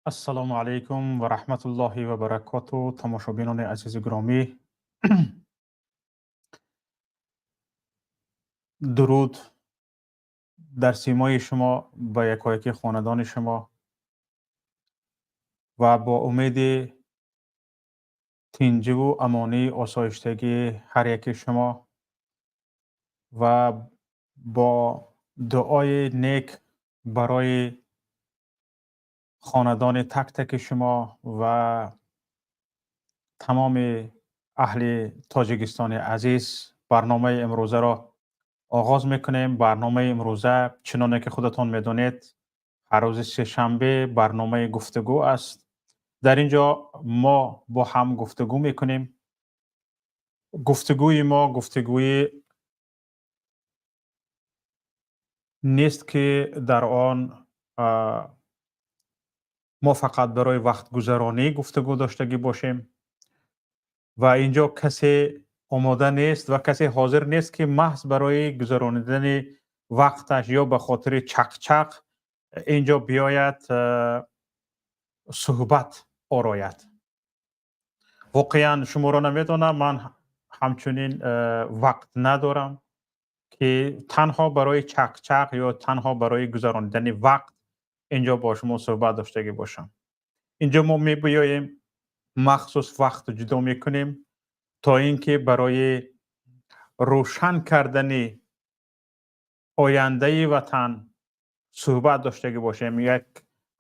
السلام علیکم و رحمت الله و برکاته. تماشابینان عزیز گرامی، درود در سیمای شما به یکایک خاندان شما و با امید تینجو و امانی آسایشتگی هر یک شما و با دعای نیک برای خاندان تک تک شما و تمام اهل تاجیکستان عزیز، برنامه امروزه را آغاز میکنیم. برنامه امروزه چنانه که خودتان میدانید هر روز سه‌شنبه برنامه گفتگو است. در اینجا ما با هم گفتگو میکنیم. گفتگوی ما گفتگوی نیست که در آن ما فقط برای وقت گذرانی گفتگو داشتگی باشیم و اینجا کسی آماده نیست و کسی حاضر نیست که محض برای گذراندن وقتش یا به خاطر چق اینجا بیاید صحبت آراید. واقعا شما را نمیدانم، من همچنین وقت ندارم که تنها برای چق یا تنها برای گذراندن وقت اینجا با شما صحبت داشتگی باشم. اینجا ما می بیاییم مخصوص وقت جدا میکنیم تا اینکه برای روشن کردن آینده وطن صحبت داشتگی باشیم. یک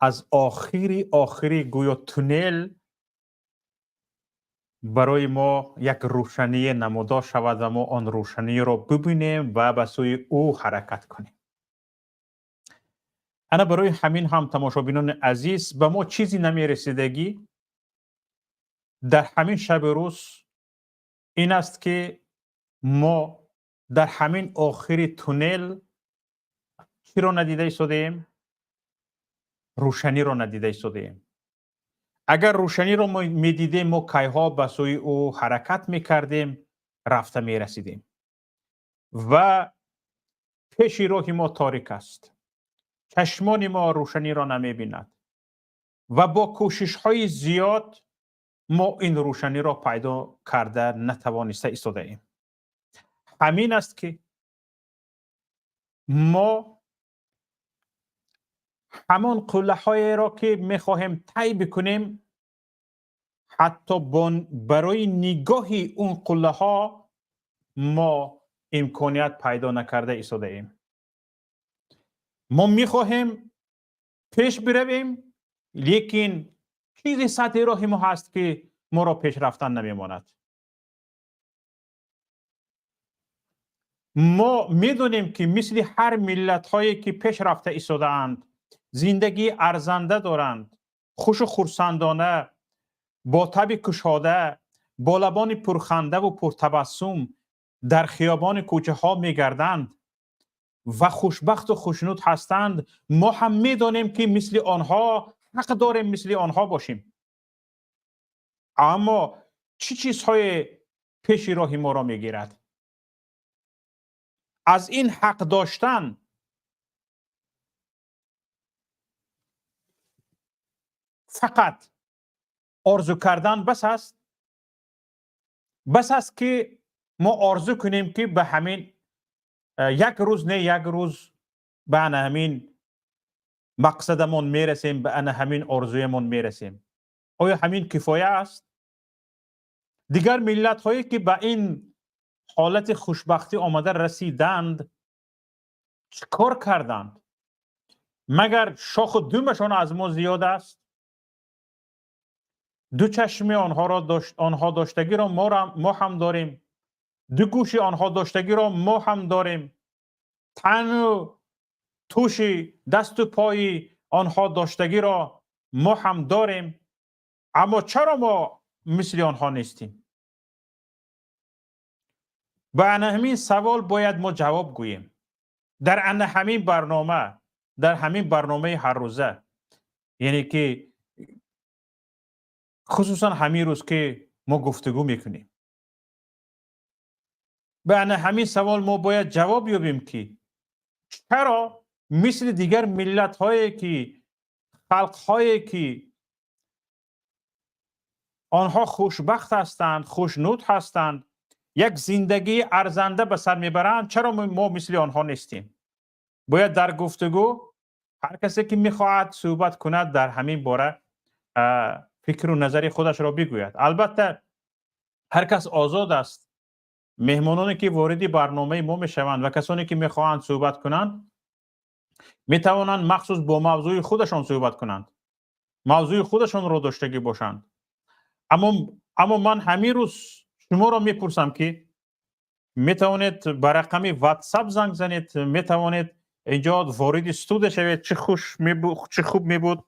از آخری گویا تونل برای ما یک روشنی نمودار شود و ما آن روشنی را ببینیم و به سوی او حرکت کنیم. انا برای همین هم تماشابینان عزیز، به ما چیزی نمی رسیدگی در همین شب روز این است که ما در همین آخر تونل چی را ندیده ایستادیم؟ روشنی را ندیده ایستادیم. اگر روشنی را می دیدیم ما کیها به سوی او حرکت می کردیم، رفته می رسیدیم و پیش راه ما تاریک است. چشمان ما روشنی را نمی بیند و با کوشش های زیاد ما این روشنی را پیدا کرده نتوانسته ایستاده ایم. همین است که ما همان قله های را که می خواهیم طی بکنیم، حتی برای نگاهی اون قله ها ما امکانیت پیدا نکرده ایستاده ایم. ما می خواهیم پیش برویم، لیکن چیزی سطح راه ما هست که ما را پیش رفتن نمی ماند. ما میدونیم که مثل هر ملت هایی که پیش رفته ایستاده اند، زندگی ارزنده دارند، خوش و خرسندانه، با طبع کشاده، با لبان پرخنده و پرتبسم در خیابان کوچه ها میگردند و خوشبخت و خوشنود هستند. ما هم میدونیم که مثل آنها حق داریم مثل آنها باشیم. اما چی چیزهای پیش راه ما را میگیرد؟ از این حق داشتن فقط آرزو کردن بس است. بس است که ما آرزو کنیم که به همین یک روز نه یک روز به همین مقصدمون میرسیم، به همین آرزویمون میرسیم. آیا همین کفایه است؟ دیگر ملت هایی که به این حالت خوشبختی آمده رسیدند چیکار کردند؟ مگر شاخ و دومشان از ما زیاد است؟ دو چشم آنها داشتگی را ما هم داریم. دو گوش آنها داشتگی را ما هم داریم. تن و توش دست و پای آنها داشتگی را ما هم داریم. اما چرا ما مثل آنها نیستیم؟ به همین سوال باید ما جواب گوییم. در همین برنامه هر روزه، یعنی که خصوصا همین روز که ما گفتگو میکنیم، به همین سوال ما باید جواب یابیم که چرا مثل دیگر ملت هایی که خلق هایی که آنها خوشبخت هستند، خوشنود هستند، یک زندگی ارزنده به سر میبرند. چرا ما مثل آنها نیستیم؟ باید در گفتگو هر کسی که میخواهد صحبت کند در همین باره فکر و نظر خودش را بگوید. البته هر کس آزاد است. مهمانانی که وارد برنامه ما میشوند و کسانی که میخواهند صحبت کنند میتوانند مخصوص با موضوع خودشان صحبت کنند، موضوع خودشان را داشتگی باشند. اما من همین روز شما را میپرسم که میتوانید به رقم واتساپ زنگ زنید، میتوانید اینجا وارد استودیو شوید. چه خوب میبود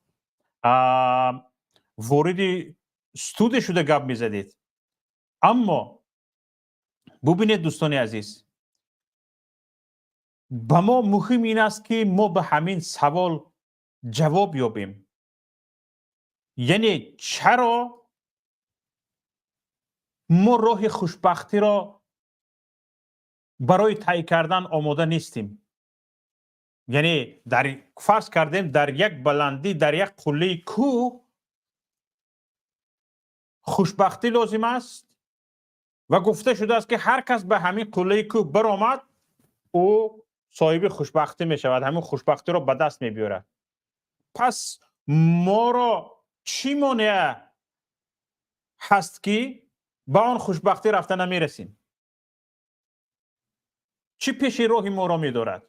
وارد استودیو شده گپ میزدید. اما ببینید دوستان عزیز، به ما مهم این است که ما به همین سوال جواب یابیم. یعنی چرا ما راه خوشبختی را برای طی کردن آماده نیستیم؟ یعنی فرض کردیم در یک بلندی، در یک قله کوه خوشبختی لازم است و گفته شده است که هر کس به همین قله کوه برآمد او صاحب خوشبختی می شود، همین خوشبختی را به دست می بیارد. پس ما را چی مانع هست که به آن خوشبختی رفته نمی رسیم؟ چی پیش راه ما را می دارد؟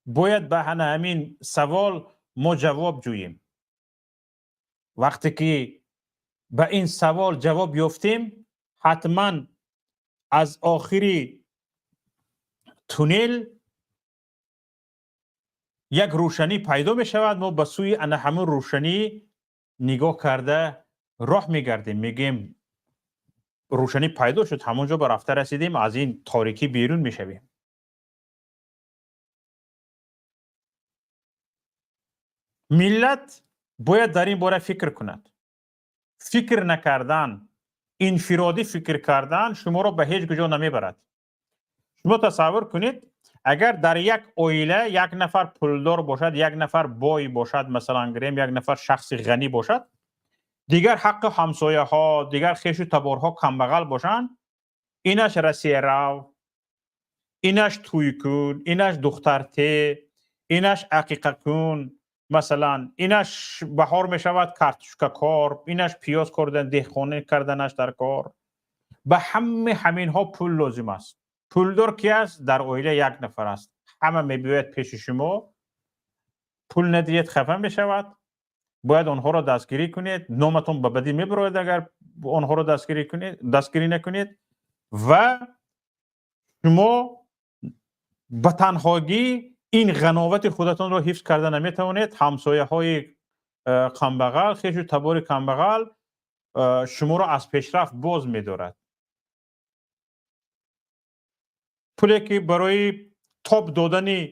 باید به همین سوال ما جواب جوییم. وقتی که به این سوال جواب یافتیم، حتما از آخری تونل یک روشنی پیدا می شود. ما به سوی همون روشنی نگاه کرده راه می گردیم، میگیم روشنی پیدا شد، همونجا به رفته رسیدیم، از این تاریکی بیرون می شویم. ملت باید در این باره فکر کند. فکر نکردن، انفرادی فکر کردن شما را به هیچ کجا نمی برد. شما تصور کنید اگر در یک عائله یک نفر پولدار باشد، یک نفر بای باشد، مثلا گریم یک نفر شخص غنی باشد، دیگر حق همسایه ها، دیگر خیش و تبارها کمبغل باشند، اینش رسیه رو، اینش توی کن، اینش دختر ته، اینش عقیقه کن، مثلا اینش بهار می شود کارتوشکا کار، اینش پیاز کردن دهخانه کردنش در کار. به همین ها پول لازم است. پولدار کی است؟ در عائله یک نفر است. همه میباید پیش شما، پول ندهید خفه می شود، باید آنها را دستگیری کنید، نامتون به بدی میبراید اگر آنها را دستگیری نکنید و شما به تنهایی این غناوت خودتان را حفظ کرده نمیتوانید. همسایه های کمبغل، خیش و تبار کمبغل شما را از پیشرفت باز می‌دارد. پولی که برای تاب دادن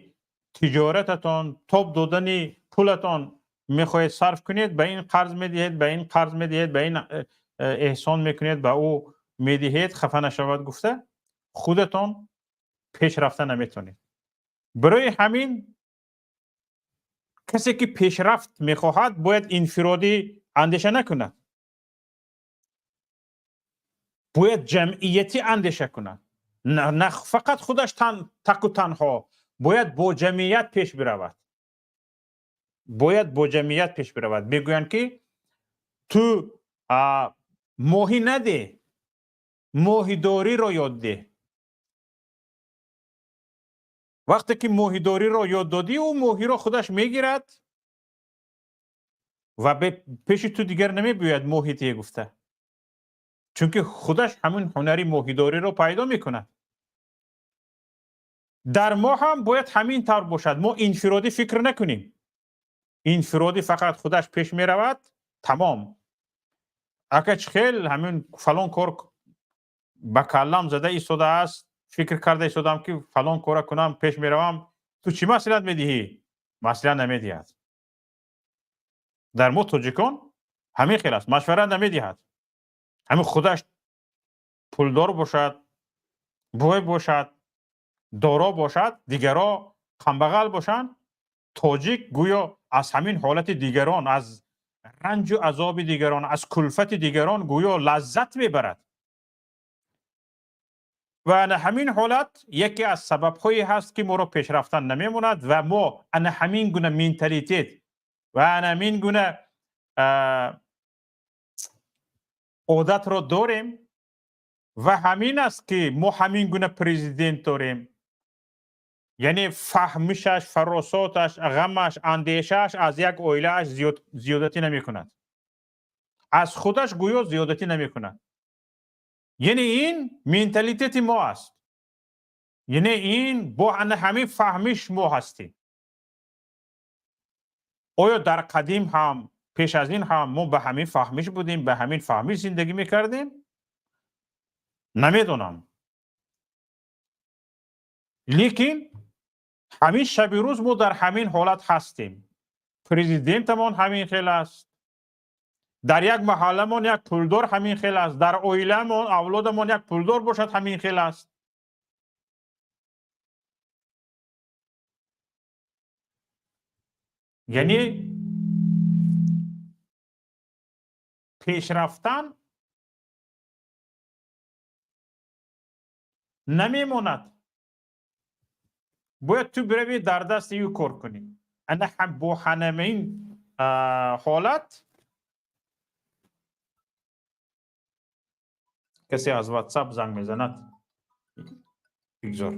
تجارتتان، تاب دادن پولتان میخواهید صرف کنید، به این قرض میدهید، به این قرض میدهید، به این احسان میکنید، به او میدهید، خفه نشود گفته خودتان پیش رفته نمیتونید. برای همین کسی که پیشرفت میخواهد باید انفرادی اندیشه نکند، باید جمعیتی اندیشه کند. نه فقط خودش تک و تنها، باید با جمعیت پیش برود. باید با جمعیت پیش برود. میگویند که تو ماهی نده، ماهیداری را یاد ده. وقتی که ماهیداری را یاد دادی، او ماهی را خودش میگیرد و پیش تو دیگر نمیباید ماهی ته گفته، چون که خودش همون هنری ماهیداری را پیدا میکند. در ما هم باید همین طور باشد. ما انفرادی فکر نکنیم. انفرادی فقط خودش پیش می رود، تمام. اگه خیلی همین فلان کار با کلم زده ایستاده است، فکر کرده ایستادم که فلان کار کنم، پیش می روم، تو چی مسئولیت میدهی؟ مسئولیت نمیدهد. در ما تاجیکان همین خیلی است، مشورت نمیدهد. همین خودش پولدار باشد، بای باشد، دارا باشد، دیگرها کمبغل باشند، تاجیک گویا از همین حالت دیگران، از رنج و عذاب دیگران، از کلفت دیگران گویا لذت میبرد. و همین حالت یکی از سبب‌هایی هست که ما را پیش رفتن نمیموند و ما همین گونه منتالیتیت و همین گونه عادت را داریم و همین است که ما همین گونه پرزیدنت داریم. یعنی فهمشش، فراساتش، غمش، اندیشش از یک اویلهش زیادتی نمی کند. از خودش گویا زیادتی نمی کند. یعنی این منتالیتیت ما است. یعنی این با همین فهمش ما هستیم. آیا در قدیم هم پیش از این هم ما به همین فهمش بودیم، به همین فهمش زندگی میکردیم؟ نمیدونم. لیکن همین شب روز ما در همین حالت هستیم. پرزیدنتمان همین خیل است. در یک محله من یک پولدار همین خیل است. در اویله من اولادمان یک پولدار باشد همین خیل است. یعنی پیش رفتن نمیموند. باید تو بروی در دست یو کار کنی. انا با همین حالت کسی از واتساپ زنگ میزند. بگذار.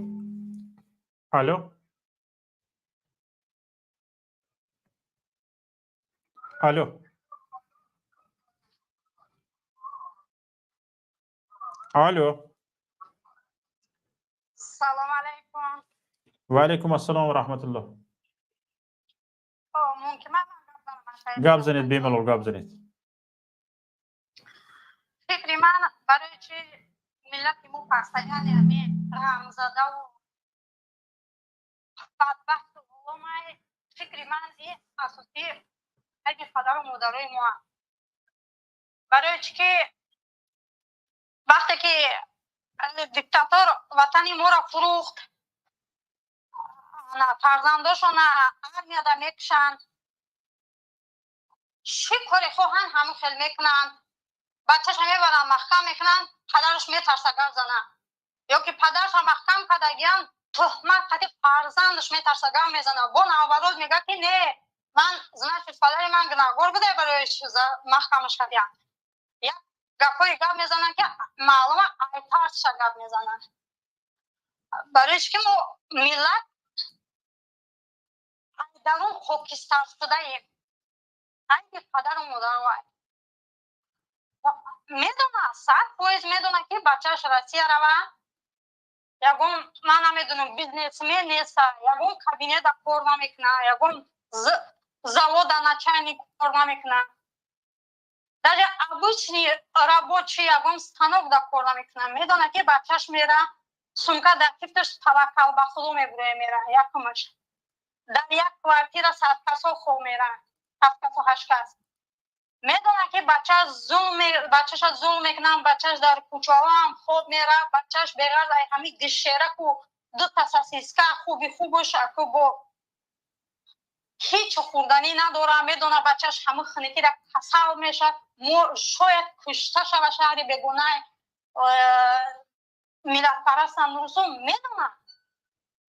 الو. الو. الو. سلام علیکم. و علیکم السلام و رحمت الله. ممکن من گپ زنید بیملال گپ زنید. فکری من برای چی ملت مو پرسیدن همین رمزده و بدبخت و غلامه، فکری من این اساسی اگه پدر و مادرای ما برای چی که وقتی که دیکتاتور وطنی ما را فروخت، فرزنداشون ارمیه در میکشن، چی کاری خواهن همون خیل میکنن، بچهش هم میبرن محکم میکنن، پدرش میترسه گل زنه، یا که پدرش هم محکم کردگیان تهمت کردی فرزندش میترسه گل میزنه، با نوبروز میگه که نه من زنش پدر من گناهگار بوده برای محکمش کردیم. یک گپای گپ میزنن که معلومه ایترسش گپ میزنن. برای که ما ملت در اون خاکستر شده ایم. اینکه پدر و مادر وای میدونه 100% میدونه که بچهش روسیه روه، یکم من نمیدونم بیزنسمن نیست، یکم کابینه در کار نمیکنه، یکم завод начальник کار نمیکنه، در обычный рабочий یکم станок در کار نمیکنه. میدونه که بچهش میره سمکه در کیفتش توکل به خدا میبره میره یکمش در یک کوارتیر 100 کسا خوب میره 7 کسا 8 کس. میدونه که بچهش ظلم میکنن، بچهش در کوچه ها هم خوب میره، بچهش بغیر همین گشیرک و 2 تا ساسیسکا خوبش اکو با هیچ خوردنی نداره. میدونه بچهش همون خنکی را کسل میشه، شاید کشته شده شهر بگونه ملت پرست هم رسوم. میدونه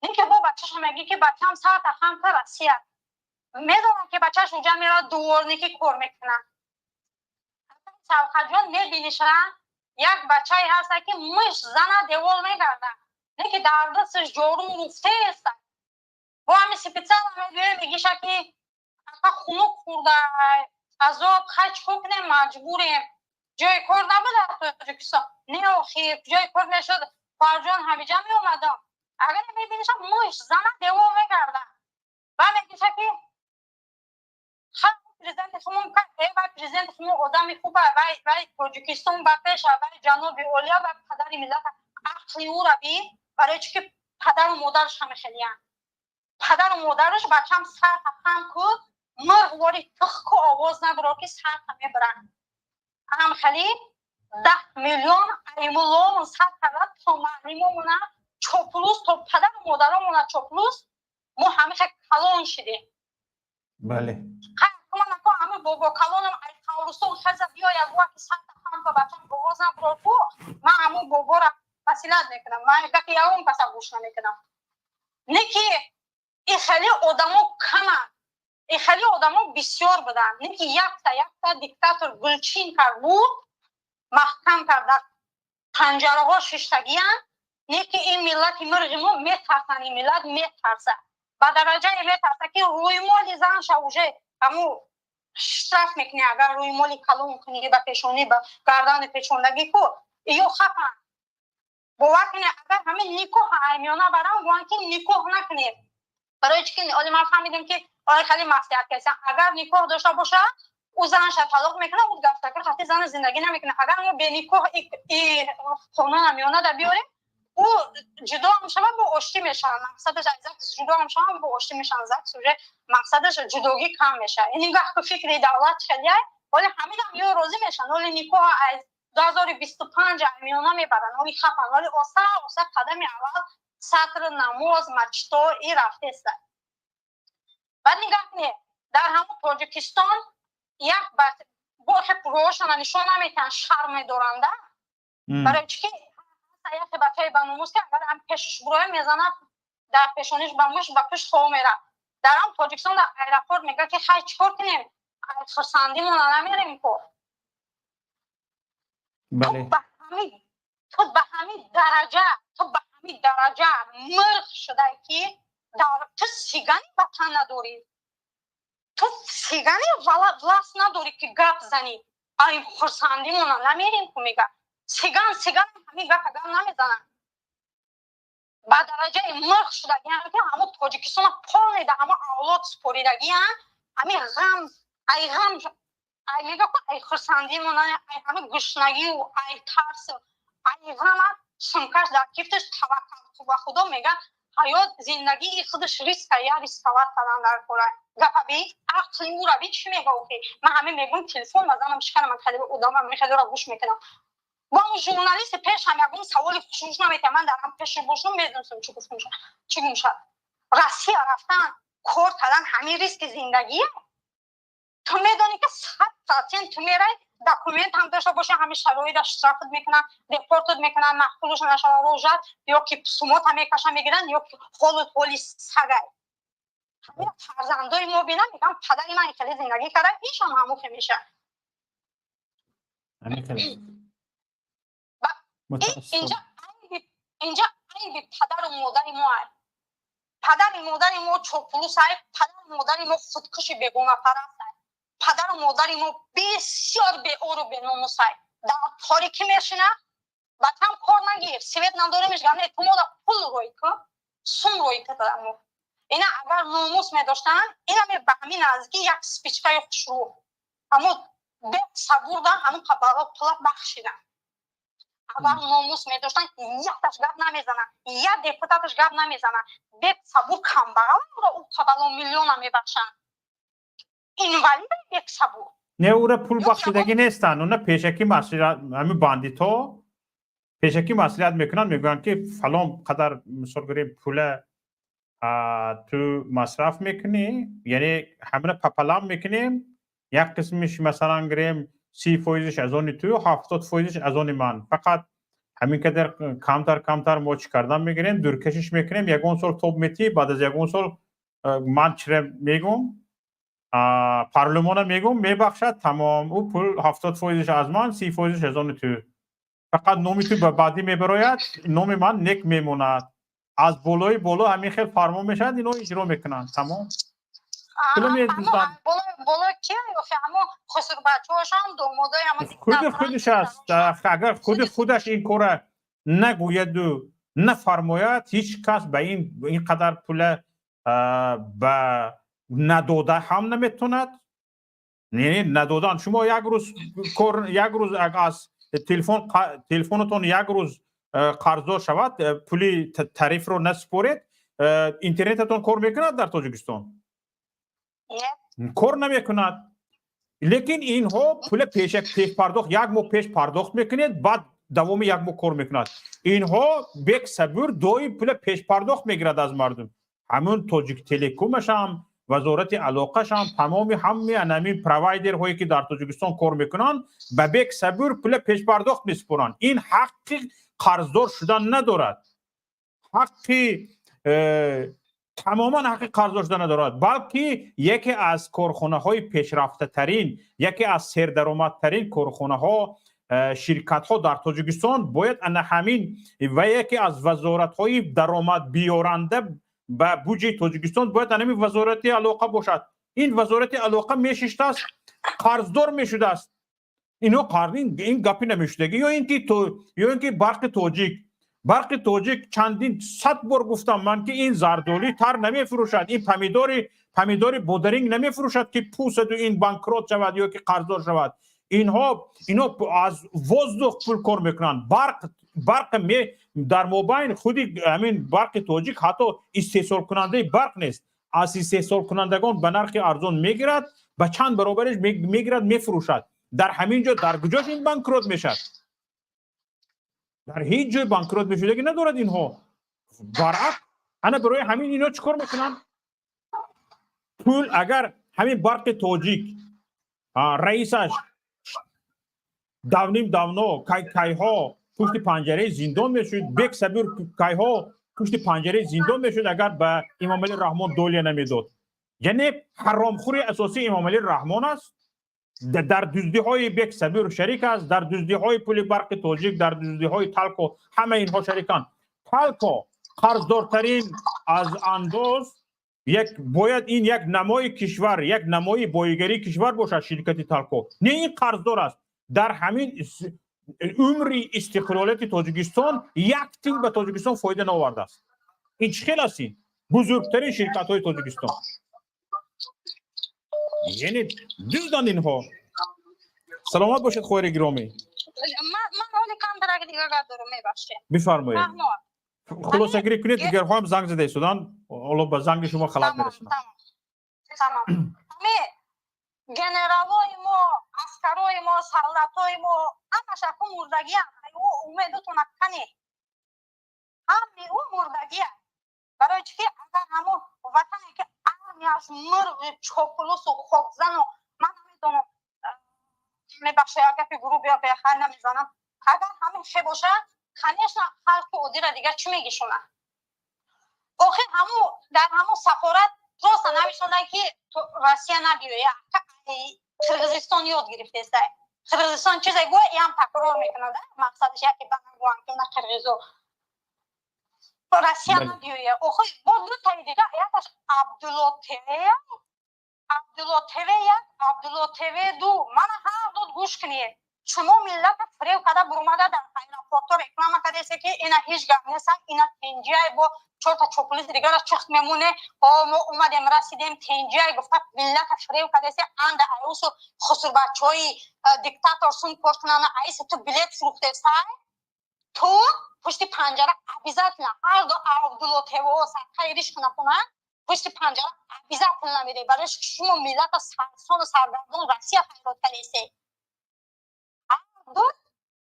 این که با بچهش میگه که بچه هم ساعت هم تا رسیه، میدونه که بچهش اونجا میره دوارنیکی کار میکنه. سوخجان میبینیش یک بچه هست که مش زنه دیوال میگرده، نه که در دستش جارو رفته است. با همین سپیتسل میگیش که اقا خونو خورده عذاب خچ کنه مجبوریم جای کار نبوده تاجیکستان نه آخی جای کار نشد فرجان همیجا می اومدم. اگر میبینیش مش زنه دیوال میگرده و میگیش که پرزیدنت خمون کرد و پرزیدنت خمون آدمی خوبه و تاجیکستان به پیش و جنوب اولیا و پدر ملت عقلی او را بی برای چی که پدر و مادرش همه خیلی هم پدر و مادرش بچه هم سر هم کد مرغواری تخک و آواز نگرار که سر همه برن هم خیلی 10 میلیون ایمولون سر کرد تا معلیمونمونه چوپلوس تا پدر و مادرمونه چوپلوس ما همه خیلی کلان شدیم. بله من همه بابا کلانم ای خورستون خزا بیا یک وقت ساعت هم با بچم بوازم برو من همون بابا را وسیلت میکنم من گفت یاون پس گوش نمیکنم نه که این خیلی آدمو کمه این خیلی آدمو بسیار بودن نه که یک تا دیکتاتور گلچین کرد بود محکم کرد در پنجره ها ششتگی نه که این ملت مرغ ما میترسن این ملت میترسه به درجه میترسه که روی مال زن شوجه همو شرف میکنی اگر روی مال کلون کنی به پیشونی به گردن پیچوندگی کو ایو خفن باور کنی اگر همه نیکوه ایمیانه برام بوان که نیکوه نکنی برای چی که ما فهمیدیم که آره خیلی مسئولیت کردن اگر نیکوه داشته باشه او زنش طلاق میکنه او گفتگو خاطر زن زندگی نمیکنه اگر ما به نیکوه قانون ایمیانه در بیاریم او جدا میشه با آشتی میشن مقصدش از جدا میشن با آشتی میشن زک سوژه مقصدش جداگی کم میشه این وقت فکر دولت خیلیه ولی همین هم یه روزی میشن ولی نیکوه از 2025 ایمیانه میبرن ولی خفن ولی اوسا قدم اول سطر نماز مچتو ای رفته است بعد نگاه کنید در همون تاجیکستان یک برخ پروشان نشون نمیتن شرم دارنده برای چی یک بچه به نموز که اگر هم پیشش بروی میزنه در پیشونیش بموش به پیش خواه میره در هم تاجیکستان در ایرپورت میگه که خیلی چکار کنیم خرسندیمون نمیریم که تو به همین درجه مرغ شده که تو سیگانی وطن نداری تو سیگانی ولاس نداری که گپ زنی این خرسندیمون نمیریم که میگه سیگان همین گپ اگر نمیزنن به درجه مرغ شده یعنی که همه تاجیکستان پانیده همه اولاد سپوریدگی همین غم ای میگه که ای خرسندیمون همه گشنگی و ای ترس ای غم سمکش در کیفتش توکل به خدا میگه حیات زندگی خودش ریسک یا ریسکوات کردن در کره گفت بی عقل او را بی چی میگه اوکی من همه میگم تلفن مزنم شکنم من خیلی ادامه من خیلی را گوش میکنم با اون ژورنالیست پیش هم یکم سوال خوش نمیتونم من دارم پیش باشم میدونم چی میشه روسیه رفتن کار کردن همین ریسک زندگیه تو میدونی که 100% تو میره داکومنت هم داشته باشه همه شرایطش اشتراکت میکنن دیپورتت میکنن محکومش نشون روزت یا که سموت هم میکشن میگیرن یا که خودت سگای همه فرزندای ما بینن میگن پدری من خیلی زندگی کرده ایش هم همون که میشه اینجا عیب پدر و مادر ما پدر و مادر ما چوپلوس پدر و مادر ما خودکشی بیگونه پرست پدر و مادر ما بسیار به اور و به ناموس در تاریکی میشینه و هم کار نگیر سویت نداره میشگم تو ما پول روی که سوم روی که دارم اینا اگر ناموس میداشتن اینا می به همین نزدیکی یک سپیچکای خوشرو اما به صبور دارن همون قبارات طلب بخشیدن اگر ناموس میداشتن یک تاش گپ نمیزنن یک دیپوتاتش گپ نمیزنن به صبور کم بغل او قبلا میلیون هم میبخشن این ولی یک صبور نه او را پول بخشیدگی نیستن اونا پیشکی مسئولیت همین باندیتو پیشکی مسئولیت میکنن میگن که فلان قدر مثال گریم پول تو مصرف میکنی یعنی همین پپلام میکنیم یک قسمش مثلا گریم 30% از اون تو 70% از اون من فقط همین که در کمتر موچ کردن میگیریم دورکشش میکنیم یگون سال توب میتی بعد از یگون سال من چرا میگم پارلمان میگم میبخشد تمام او پول 70% از من 30% از اون تو فقط نومی تو به بعدی میبراید نوم من نک میموند از بالای بالا همین خیلی فرمان میشد اینو اجرا میکنن تمام بالا که همه خسر بچه هاشم دومادای خودش است اگر خودش این کار نگوید و نفرماید هیچ کس به این قدر پول به نداده هم نمیتوند یعنی ندادن شما یک روز از تلفنتون یک روز قرضا شود پولی تعریف رو نسپارید اینترنتتون کار میکند در تاجیکستان کار نمیکند لیکن اینها پول پیش پرداخت یک ماه پیش پرداخت میکنید بعد دوام یک ماه کار میکند اینها بک صبور دوی پول پیش پرداخت میگیرد از مردم همون تاجیک تلکومش هم وزارت علاقه هم تمام همه انمی پروایدر هایی که در تاجیکستان کار میکنن به بیک سبور پول پیش پرداخت میسپرن. این حق قرضدار شدن ندارد، حقی تماما حق قرضدار شدن ندارد، بلکه یکی از کارخانه های پیشرفته ترین، یکی از سردرآمد ترین کارخانه ها، شرکت ها در تاجیکستان باید همین و یکی از وزارت های درآمد بیارنده به بودجه تاجیکستان باید همین وزارت علاقه باشد. این وزارت علاقه میشسته است قرضدار میشده است. اینا این گپی نمیشدگی. یا اینکه برق تاجیک چندین 100 بار گفتم من که این زردولی تر نمی فروشد، این پمیدار بودرینگ نمی فروشد که پوست و این بانکروت شود یا که قرضدار شود. اینا از وزد پول کار میکنن. برق در مابین خودی همین برق تاجیک حتی استحصال کننده برق نیست، از استحصال کنندگان به نرخ ارزان میگیرد، به چند برابرش میگیرد میفروشد. در همین جا در کجاش این بانکروت میشد؟ در هیچ جای بانکروت میشدگی ندارد. اینها برعکس انا برای همین اینا چیکار میکنن؟ پول اگر همین برق تاجیک رئیسش داونا کایها پشت پنجره زندان میشد، بیک سبور کایها پشت پنجره زندان میشد اگر به امام علی رحمان دوله نمیداد. یعنی حرامخوری اساسی امام علی رحمان است، در دزدی های بیک سبور شریک است، در دزدی های پول برق تاجیک، در دزدی های تلکو، همه اینها شریکان. تلکو قرضدارترین از انداز باید این یک نمای کشور، یک نمای بایگری کشور باشد شرکت تلکو. نه این قرضدار است. در همین عمری استقلالیت تاجیکستان یک تین به تاجیکستان فایده نآورده است. این چه خیلی است؟ بزرگترین شرکت های تاجیکستان. یعنی دزدند اینها. سلامت باشید خواهر گرامی. من حالی کم درک دیگه دارم میبخشه. بفرمایید. خلاصه گیری کنید دیگر هم زنگ زده شدن. حالا به زنگ شما خلاص میرسونم. تمام. گنرالای ما، عسکرای ما، سلطای ما همش اکو مردگی هم او امیدتون کنی همه او مردگی هم برای چی اگر همو وطنی که همی از مرغ چوپلوس و خوکزن و من نمیدونم میبخشه اگر که گروه بیا بخیر نمیزنم اگر همین چه باشه خانیش نه خلق و دیره دیگر چی میگیشونه آخه همو در همو سفارت راستن نمیشوندن که روسیه نبیویه قرغیزستان یاد گرفته است. قرغیزستان چیزی گوه ای هم تکرار میکنه مقصدش یکی بنگوان که نه قرغیزو روسیه نبیویه آخه با دو تایی دیگه یکش عبدالله دو من هر دو گوش کنیه شما ملت فریب کده برومده در ایرپورت رکلام کده است که اینا هیچ گپ نیست، اینا تنجیه با 4 تا چوکلیت دیگه را چخت میمونه ما اومدیم رسیدیم تنجیه گفته ملت فریب کده است اند ایوس خسرو بچهای دیکتاتور سون کورتنان ایس تو بلیت فروخته است تو پشت پنجره عبیزت نه هر دو عبدالله تیو خیریش کنه پشت پنجره عبیزت نمیده برای شما ملت سرسان و سرگردان روسیه خیرات کده است دو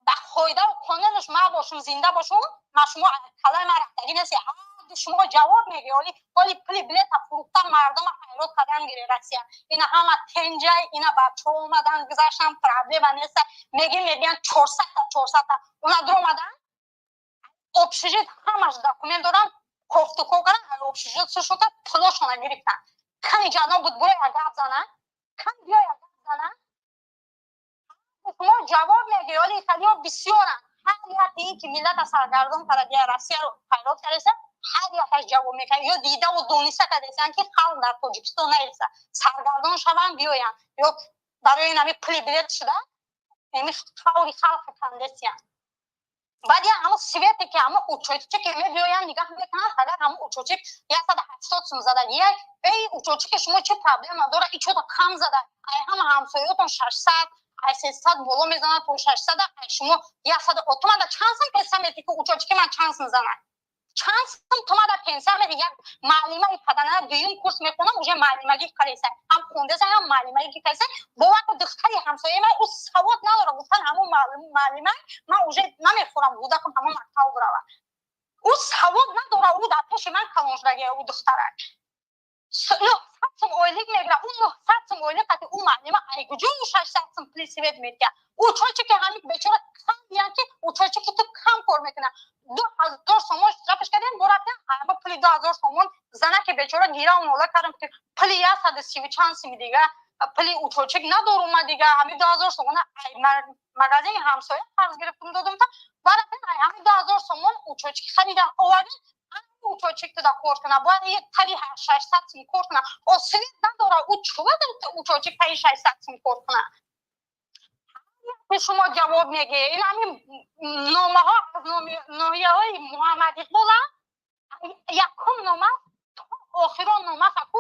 به خواهده و قانونش ما باشم زنده باشم ما شما کلای ما رفتگی نیستی شما جواب میگی ولی پلی بلیت فروختن مردم خیرات کردن گیره روسیه اینا همه تنجه اینا بچه اومدن گذاشتن پرابلم نیست میگن 400 تا اونا در اومدن общежит همش داکومنت دارن کوفتو کردن общежит شد پلاشون گرفتن کمی جانا بود برای گپ زنن کم بیای گپ زنن شما جواب میگی ولی ایتالیا بسیارن هر یکی که ملت سرگردان کرده روسیه رو خیرات کرده هر یکش جواب میکنه یا دیده و دونسته کرده که خلق در تاجیکستان نیست سرگردان شدن بیاین یا برای این همی پلی بلیت شده یعنی خوری خلق کندستیان بعد یا همون سویتی که همون اوچوچی که بیاین نگاه میکنن اگر همون اوچوچی 180 سوم زده ای اوچوچی که شما چه پرابلم داره ای چوتا کم زده ای همسایه‌تون 600 300 بالا میزنن تو 600 شما 100 اتومات چانس هم پیسه میدی که اوچوچی که من چانس میزنم چانس هم تو ما پیسه میدی یک معلمه پدانه دویم کورس میکنم اونجا معلمگی کاریسه هم خونده هم معلمگی کاریسه با وقت دختری همسایه من او سواد نداره گفتن همون معلمه من اونجا نمیخورم بودکم همون مکتب برام او سواد نداره او در پیش من کلانجلگی او دختره اویله قطعی اون معلمه ای کجا اون 600 سمپلی سوید میگه او چه که همین بیچاره کم بیان که او چه که تو کم کار میکنه 2000 سومون اشتراکش کردن براتن اما پلی 2000 سومون زنه که بیچاره گیرا اون اولا کردم که پلی 130 چند سی دیگه پلی او چه ندارم ما دیگه همین 2000 سومون مغازه همسایه قرض گرفتم دادم تا براتن همین 2000 سومون او چه خریدم اولی او چه که دا کار کنه باید یه تری 600 سیم کار کنه او سوید نداره او چوبه داره او چه که 600 سیم کار کنه به شما جواب میگه این همین نامه ها از نامه های محمد اقبال یکم نامه تا آخران نامه فکو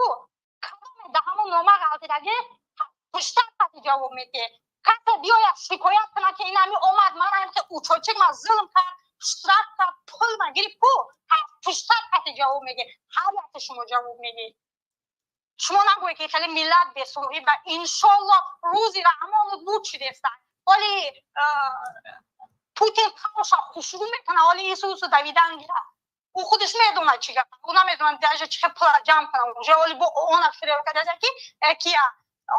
کدام ده همون نامه غلطی دگه پشتر پتی جواب میده کسی بیای شکایت کنه که این همین اومد من هم که او چه ما ظلم کرد اشتراک کرد پول مگیری کو پشتر پتی جواب میگه هر یک شما جواب میگه شما نگوید که خیلی ملت بسوری و انشالله روزی و امان بود شده است ولی پوتین کامش خوشرو میکنه ولی ایسوس دویدن گیره او خودش میدونه چی گفت او نمیدونه درجه چه پول جمع کنه اونجا ولی با اون اکثر کرده که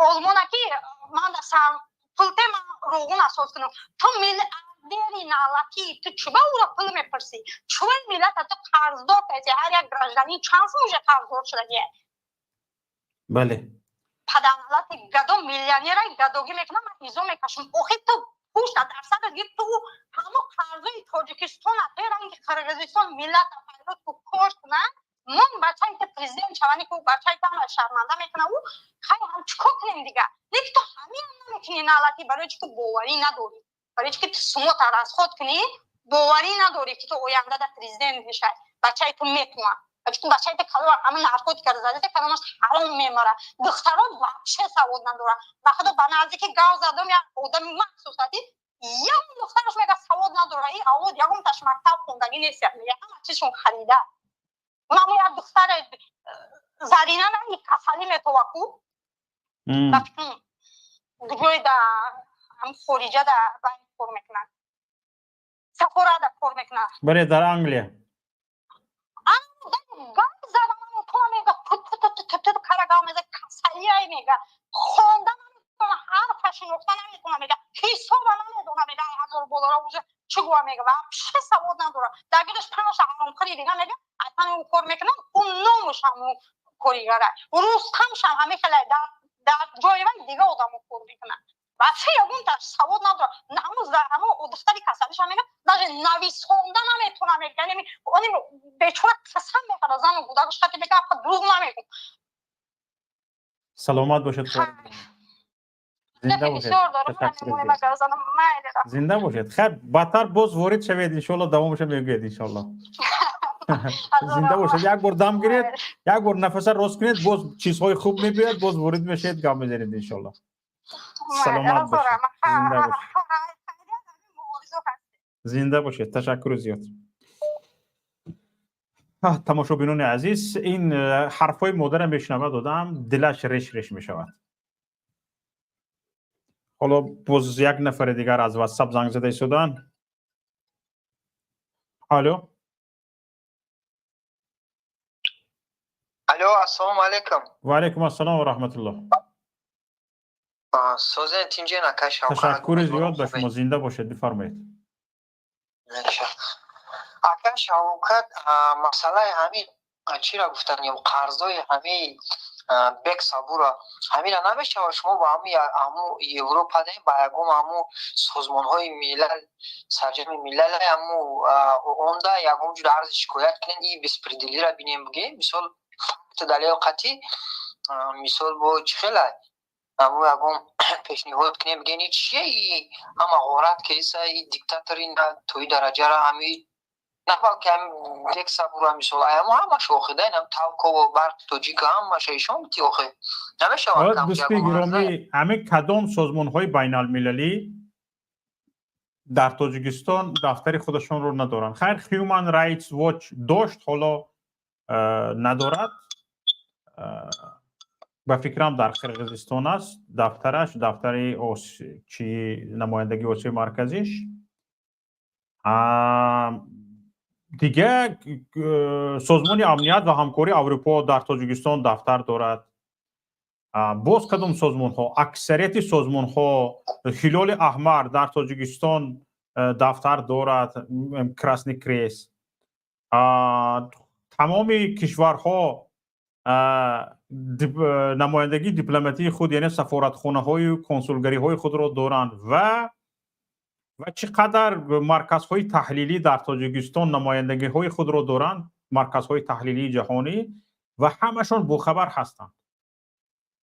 آلمان که من دستم پول تیم روغون اساس کنم تو ملت دیری نالکی تو چوبه او را پول میپرسی چون ملت تو قرضدار کسی هر یک گراجدانی چند سوژه قرضدار شده بله پدرملت گدو میلیونیر گدوگی میکنه من ایزو میکشم اوخی تو 5% دیگه تو همه قرضای تاجیکستان غیر قرقیزستان ملت افراد کو کشت نه من بچه‌ای که پرزیدنت شوانی کو بچه‌ای که هم شرمنده میکنه او خیلی هم چیکار کنیم دیگه لیک تو همین هم نمیتونی نالتی برای چی که باوری نداری برای چی که تو سمو از خود کنی باوری نداری که تو آینده در پرزیدنت میشه بچه‌ای تو میتونه چون بچه‌ای که کلو همون نارکوتیک زده کلامش حرام میماره دختران واقعا سواد نداره بخدا بنازی که گاو زدم یا آدم مخصوصاتی یا دخترش میگه سواد نداره این اول یکم تاش مکتب خوندگی نیست میگه همه چیزشون خریده اونم یه دختر زرینه نه این کسلی میتوقع بچون جوی دا هم خارجه دا باید کار میکنن سفره دا کار میکنن بله در انگلیا گام زدم تو میگه تو کارگاه میگه کسایی میگه خوندم نمیتونه حرفش نقطه نمیتونه میگه حساب نمیدونه میگه $1000 اوزه چگونه میگه و چه سواد نداره درگیرش تنش حرام کاری دیگه میگه اصلا اون کار میکنه اون نومش هم کاریگره روز همش هم همه خیلی در جای من دیگه آدم کار میکنه و چه اون تا سواد نداره همون دختری کسلیش هم میگه даже نویس خوندن نمیتونه میگه یعنی اون بیچاره قسم میخوره زن و بودکش که میگه آخه دروغ نمیگه سلامت باشید زنده باشید زنده باشید خیر بدتر باز وارد شوید ان شاء الله دوامش میگید ان شاء الله زنده باشید یک بار دم گیرید یک بار نفس راست کنید باز چیزهای خوب میبینید باز وارد میشید گام میزنید ان شاء الله سلامت باشید زنده باشید زنده باشید تشکر زیاد تماشابینان عزیز این حرفای مادرم بشنوه دادم دلش ریش ریش میشود حالا باز یک نفر دیگر از واتساپ زنگ زده شدن الو الو السلام علیکم و علیکم السلام و رحمت الله سوزن تینجه نکش تشکر زیاد به شما زنده باشید بفرمایید اکا شوکت مسئله همین چی را گفتن یا قرضای همین بک صبورا همین نمیشه شما با همو اروپا ده با یکم همو سازمان های ملل سرجم ملل همو اوندا یکم جور عرض شکایت کنن این بسپریدلی را بینیم بگیم مثال فکت دلیل قطعی مثال با چخیله همو یکم پیشنهاد کنیم بگیم این چیه این اما غارت که این دیکتاتوری توی درجه را همین نفر که یک صبور هم میشه اما شوخیده هم تاکو و برق توجیک هم مشایشون تیوخه نمیشه دوستی گرامی همه کدام سازمان های بین المللی در تاجیکستان دفتر خودشون رو ندارن خیر هیومن رایتس واچ داشت حالا ندارد به فکرم در قرقیزستان است دفترش دفتر چی نمایندگی آسیای مرکزیش دیگه سازمان امنیت و همکاری اروپا در تاجیکستان دفتر دارد باز کدام سازمان ها اکثریت سازمان ها هلال احمر در تاجیکستان دفتر دارد کراسنی کریس تمام کشورها نمایندگی دیپلماتی خود یعنی سفارتخانه های کنسولگری های خود را دارند و چقدر مرکز های تحلیلی در تاجیکستان نمایندگی های خود را دارند مرکز های تحلیلی جهانی و همشون باخبر هستند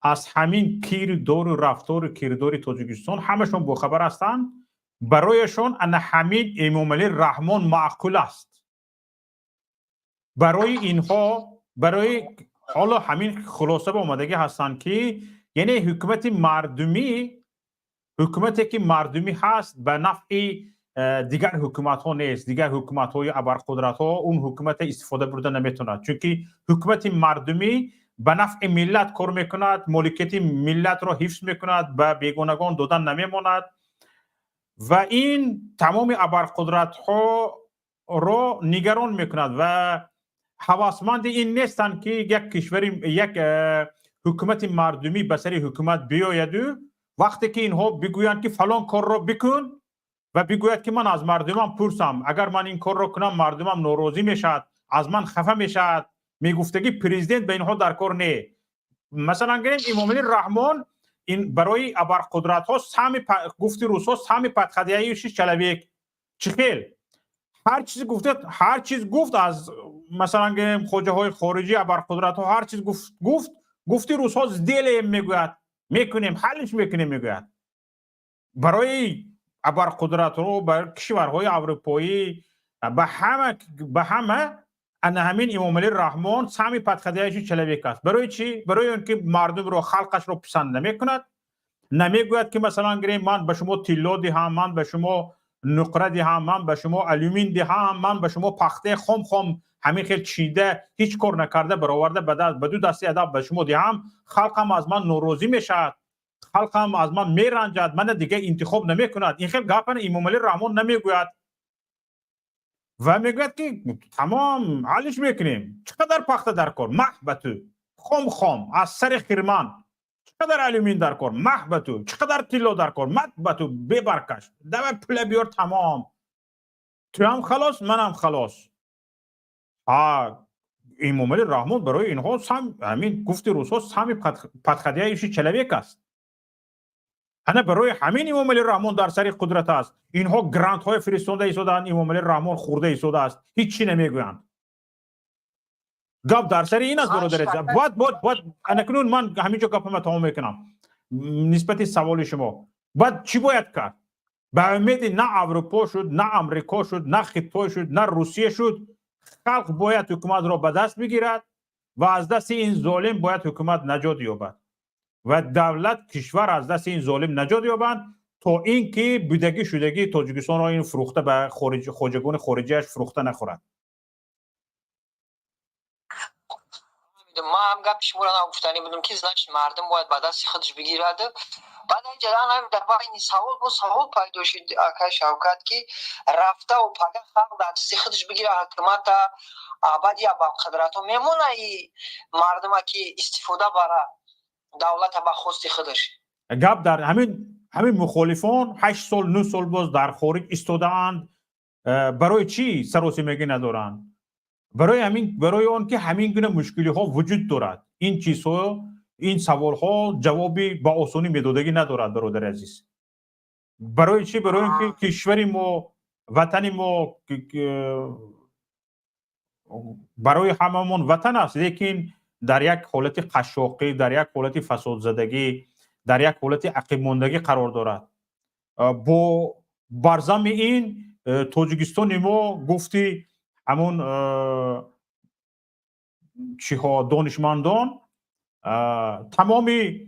از همین کردار و رفتار کردار تاجیکستان همشون باخبر هستند برایشان ان همین امامعلی رحمان معقول است برای اینها برای حالا همین خلاصه به آمدگی هستند که یعنی حکومت حکومتی که مردمی هست به نفع دیگر حکومت ها نیست دیگر حکومت های ابرقدرت ها اون حکومت استفاده برده نمیتوند چون که حکومت مردمی به نفع ملت کار میکند مالکیت ملت را حفظ میکند به بیگانگان دادن نمیماند و این تمام ابرقدرت ها را نگران میکند و هوسمند این نیستند که یک کشور یک حکومت مردمی به سر حکومت بیاید وقتی که اینها بگویند که فلان کار را بکن و بگوید که من از مردمم پرسم اگر من این کار را کنم مردمم ناراضی میشد از من خفه میشد میگفتگی پرزیدنت به اینها در کار نه مثلا گریم امامعلی رحمان این برای ابرقدرت ها سهم گفتی روسا سهم پتخدیه‌ایش چلویک چخیل هر چیز گفت از مثلا گریم خوجه های خارجی ابرقدرت ها هر چیز گفتی روسا دل میگوید میکنیم حلش میکنیم میگوید برای ابرقدرت ها برای کشورهای اروپایی به همه ان همین امامعلی رحمان سهم پتخدیه‌ایش چلویک است برای چی برای اینکه مردم رو خلقش رو پسند نمیکند نمیگوید که مثلا گریم من به شما طلا دهم من به شما نقره دهم من به شما الومین دهم من به شما پخته خام همین خیلی چیده هیچ کار نکرده برآورده به دو دستی ادب به شما دهم خلقم از من ناراضی میشد خلقم از من میرنجد من دیگه انتخاب نمیکند این خیلی گپ امامعلی رحمان نمیگوید و میگوید که تمام حلش میکنیم چقدر پخته در کار محبتو خام از سر خرمن چقدر الومین در کار محبتو چقدر طلا در کار محبتو ببرکش دو پله بیار تمام تو هم خلاص منم خلاص امامعلی رحمان برای اینها همین گفت روسا سهم پتخدیه‌ایش چلویک است انا برای همین امامعلی رحمان در سر قدرت است اینها گرانت های فرستانده ایستادند امامعلی رحمان خورده ایستاده است هیچی نمیگویند گپ در سر این است برادر باید اکنون من همینجا گپم تمام میکنم نسبت سوال شما بعد چی باید کرد به امید نه اروپا شد نه امریکا شد نه خطای شد نه روسیه شد خلق باید حکومت را به دست بگیرد و از دست این ظالم باید حکومت نجات یابد و دولت کشور از دست این ظالم نجات یابند تا اینکه بودگی شدگی تاجیکستان را این فروخته به خوجگان خارجیش فروخته نخورد ما هم گپ شما را گفتنی بودم که زنش مردم باید به دست خودش بگیرد بعد این جریان هم در واقع این سوال پیدا شد اکای شوکت که رفته و پگه خلق در دست خودش بگیره حکومت ابدی با قدرت ها میمونه این مردم که استفاده برای دولت به خواست خودش گپ در همین مخالفان 8 سال 9 سال باز در خارج ایستادند برای چی سراسیمگی ندارند برای آن که همین گونه مشکلی ها وجود دارد این چیزها این سوال ها جوابی با آسانی میدادگی ندارد برادر عزیز برای چی برای اینکه کشور ما وطن ما برای هممون وطن است لیکن در یک حالت قشاقی در یک حالت فساد زدگی در یک حالت عقب ماندگی قرار دارد با برزم این تاجیکستان ما گفتی همون چیها دانشمندان تمامی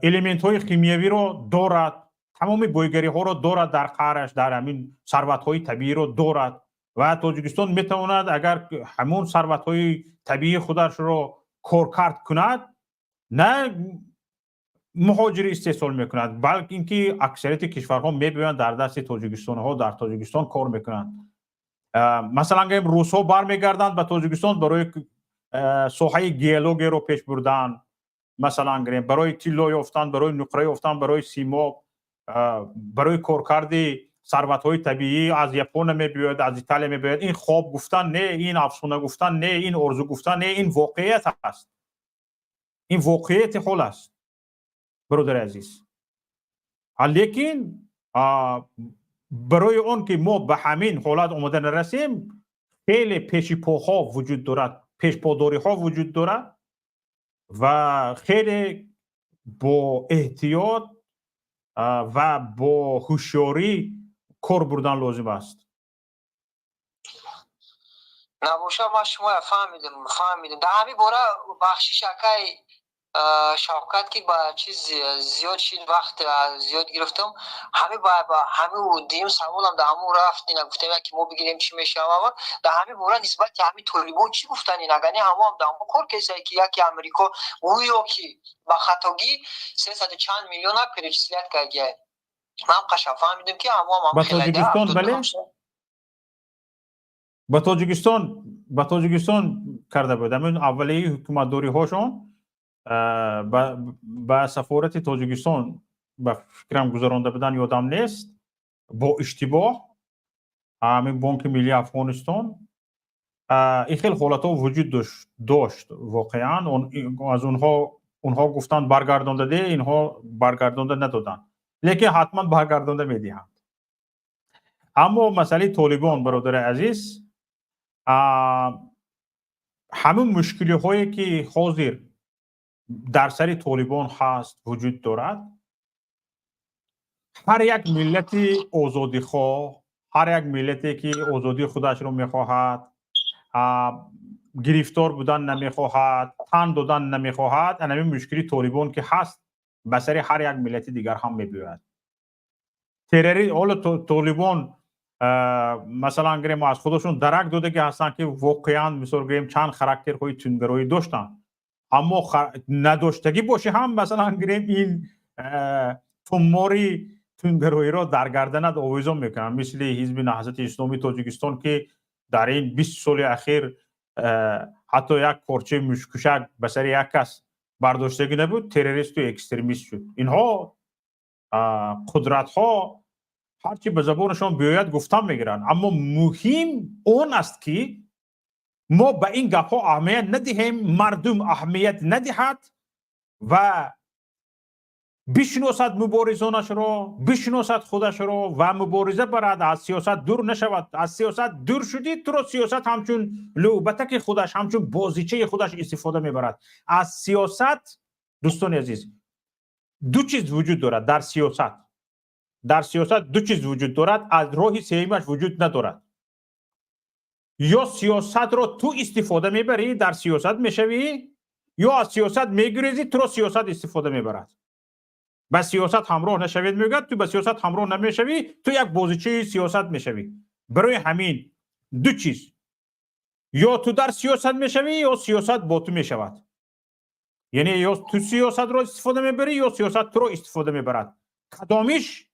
الیمنت های کیمیایی رو دارد تمامی بویگری ها رو دارد در قعرش در همین ثروت های طبیعی رو دارد و تاجیکستان میتواند اگر همون ثروت های طبیعی خودش رو کارکرد کند نه مهاجری استحصال میکند بلکه اینکه اکثریت کشورها میبینند در دست تاجیکستان ها در تاجیکستان کار میکنند مثلا اگر روس ها برمیگردند به تاجیکستان برای ساحه گیالوگ رو پیش بردن مثلا گریم برای تیلو یافتن، برای نقره یافتن، برای سیماب، برای کارکرد ثروت‌های طبیعی از ژاپن میبیاد، از ایتالیا میبیاد. این خواب گفتن نه، این افسانه گفتن نه، این آرزو گفتن نه، این واقعیت است. این واقعیت حال است برادر عزیز. لیکن برای اون که ما به همین حالت آمده نرسیم، خیلی پیش‌پاها وجود دارد، پیش‌پاداری ها وجود دارد و خیلی با احتیاط و با هوشیاری کار بردن لازم است. نباشه ما شما فهمیدیم در همین باره بخشی شکای شوکت که با چیز زیاد شید وقت زیاد گرفتم همه با همه دیم سوالم در همون رفتین گفتم که ما بگیریم چی میشه اما در همین باره نسبت که همین طالبان چی گفتن این اگه همه هم در همون کار کسایی که یکی امریکا اویا که با خطاگی 300 چند میلیون پرچسلیت کرده من قشنگ فهمیدم که همه هم خیلی بله با تاجیکستان کرده بود. همین اولی حکومت داری هاشون با سفارت تاجیکستان به فکرم گذرانده بدن یادم نیست، با اشتباه همین بانک ملی افغانستان این خیلی حالت ها وجود داشت واقعا. از اونها گفتن برگردانده ده، اینها برگردانده ندادن، لیکن حتما برگردانده میدهند. اما مسئله طالبان برادر عزیز، همون مشکلی هایی که حاضر در سر طالبان هست وجود دارد. هر یک ملت آزادی خواه، هر یک ملتی که آزادی خودش رو میخواهد، گرفتار بودن نمیخواهد، تن دادن نمیخواهد، همین مشکلی طالبان که هست به سر هر یک ملت دیگر هم میبیاید. تروریست حالا طالبان مثلا گریم از خودشون درک داده که هستن که واقعا مثلا گریم چند خاراکترهای تندگرایی داشتن، اما نداشتگی باشه هم مثلا گریم این توماری تندگرایی را در گردن آویزان میکنن، مثل حزب نهضت اسلامی تاجیکستان که در این 20 سال اخیر حتی یک پارچه مشکشک به سر یک کس برداشتگی نبود، تروریست و اکستریمیست شد. اینها قدرت ها هرچی به زبانشان بیاید گفتن میگیرن، اما مهم اون است که ما به این گپ ها اهمیت ندهیم، مردم اهمیت ندهد و بشناسد مبارزانش را، بشناسد خودش را و مبارزه برد، از سیاست دور نشود. از سیاست دور شدید تو را سیاست همچون لعبتک خودش، همچون بازیچه خودش استفاده میبرد. از سیاست دوستان عزیز دو چیز وجود دارد در سیاست. در سیاست دو چیز وجود دارد، از راه سومیش وجود ندارد. یا سیاست را تو استفاده میبری در سیاست میشوی، یا از سیاست میگریزی تو را سیاست استفاده میبرد. با سیاست همراه نشوید میگه تو با سیاست همراه نمیشوی، تو یک بازیچه سیاست میشوی. برای همین دو چیز، یا تو در سیاست میشوی یا سیاست با تو میشود. یعنی یا تو سیاست را استفاده میبری یا سیاست تو را استفاده میبرد. کدامش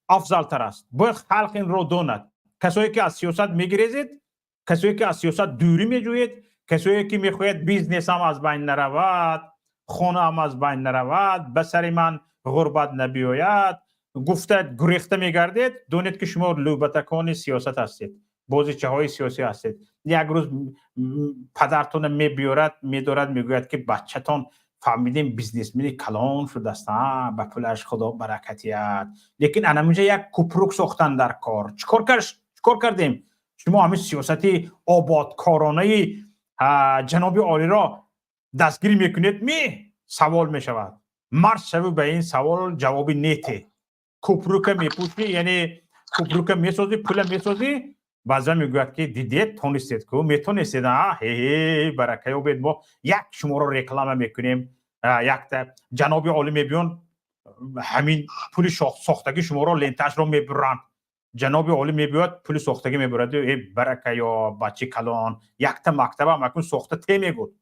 افضل تر است؟ باید خلق این را داند. کسایی که از سیاست میگریزید، کسایی که از سیاست دوری میجوید، کسایی که میخواید بیزنس هم از بین نرود، خانه هم از بین نرود، به سر من غربت نبیاید، گفته گریخته میگردید، دونید که شما لوبتکان سیاست هستید، بازیچه های سیاسی هستید. یک روز پدرتون میبیارد میدارد میگوید که بچه‌تان فهمیدیم بیزنسمن کلان شده است، به پولش خدا برکتیت، لیکن انامونجا یک کوپروک ساختن در کار. چیکار کردیم؟ شما همین سیاستی آبادکارانه جناب عالی را دستگیری میکنید. سوال میشود، مرد شوی به این سوال جوابی نیته. کوپروک میپوشی، یعنی کوپروک میسازی، پول میسازی، بعضا میگوید که دیدید تونستید که میتونستید، هی برکه و بید ما یک شما رو رکلام میکنیم، یک جناب عالی میبیون همین پول ساختگی شما رو لنتش رو میبرن، جناب عالی میبیاد پول ساختگی میبرد، ای برکه یا بچه کلان یک تا مکتب هم اکن ساخته تی میگود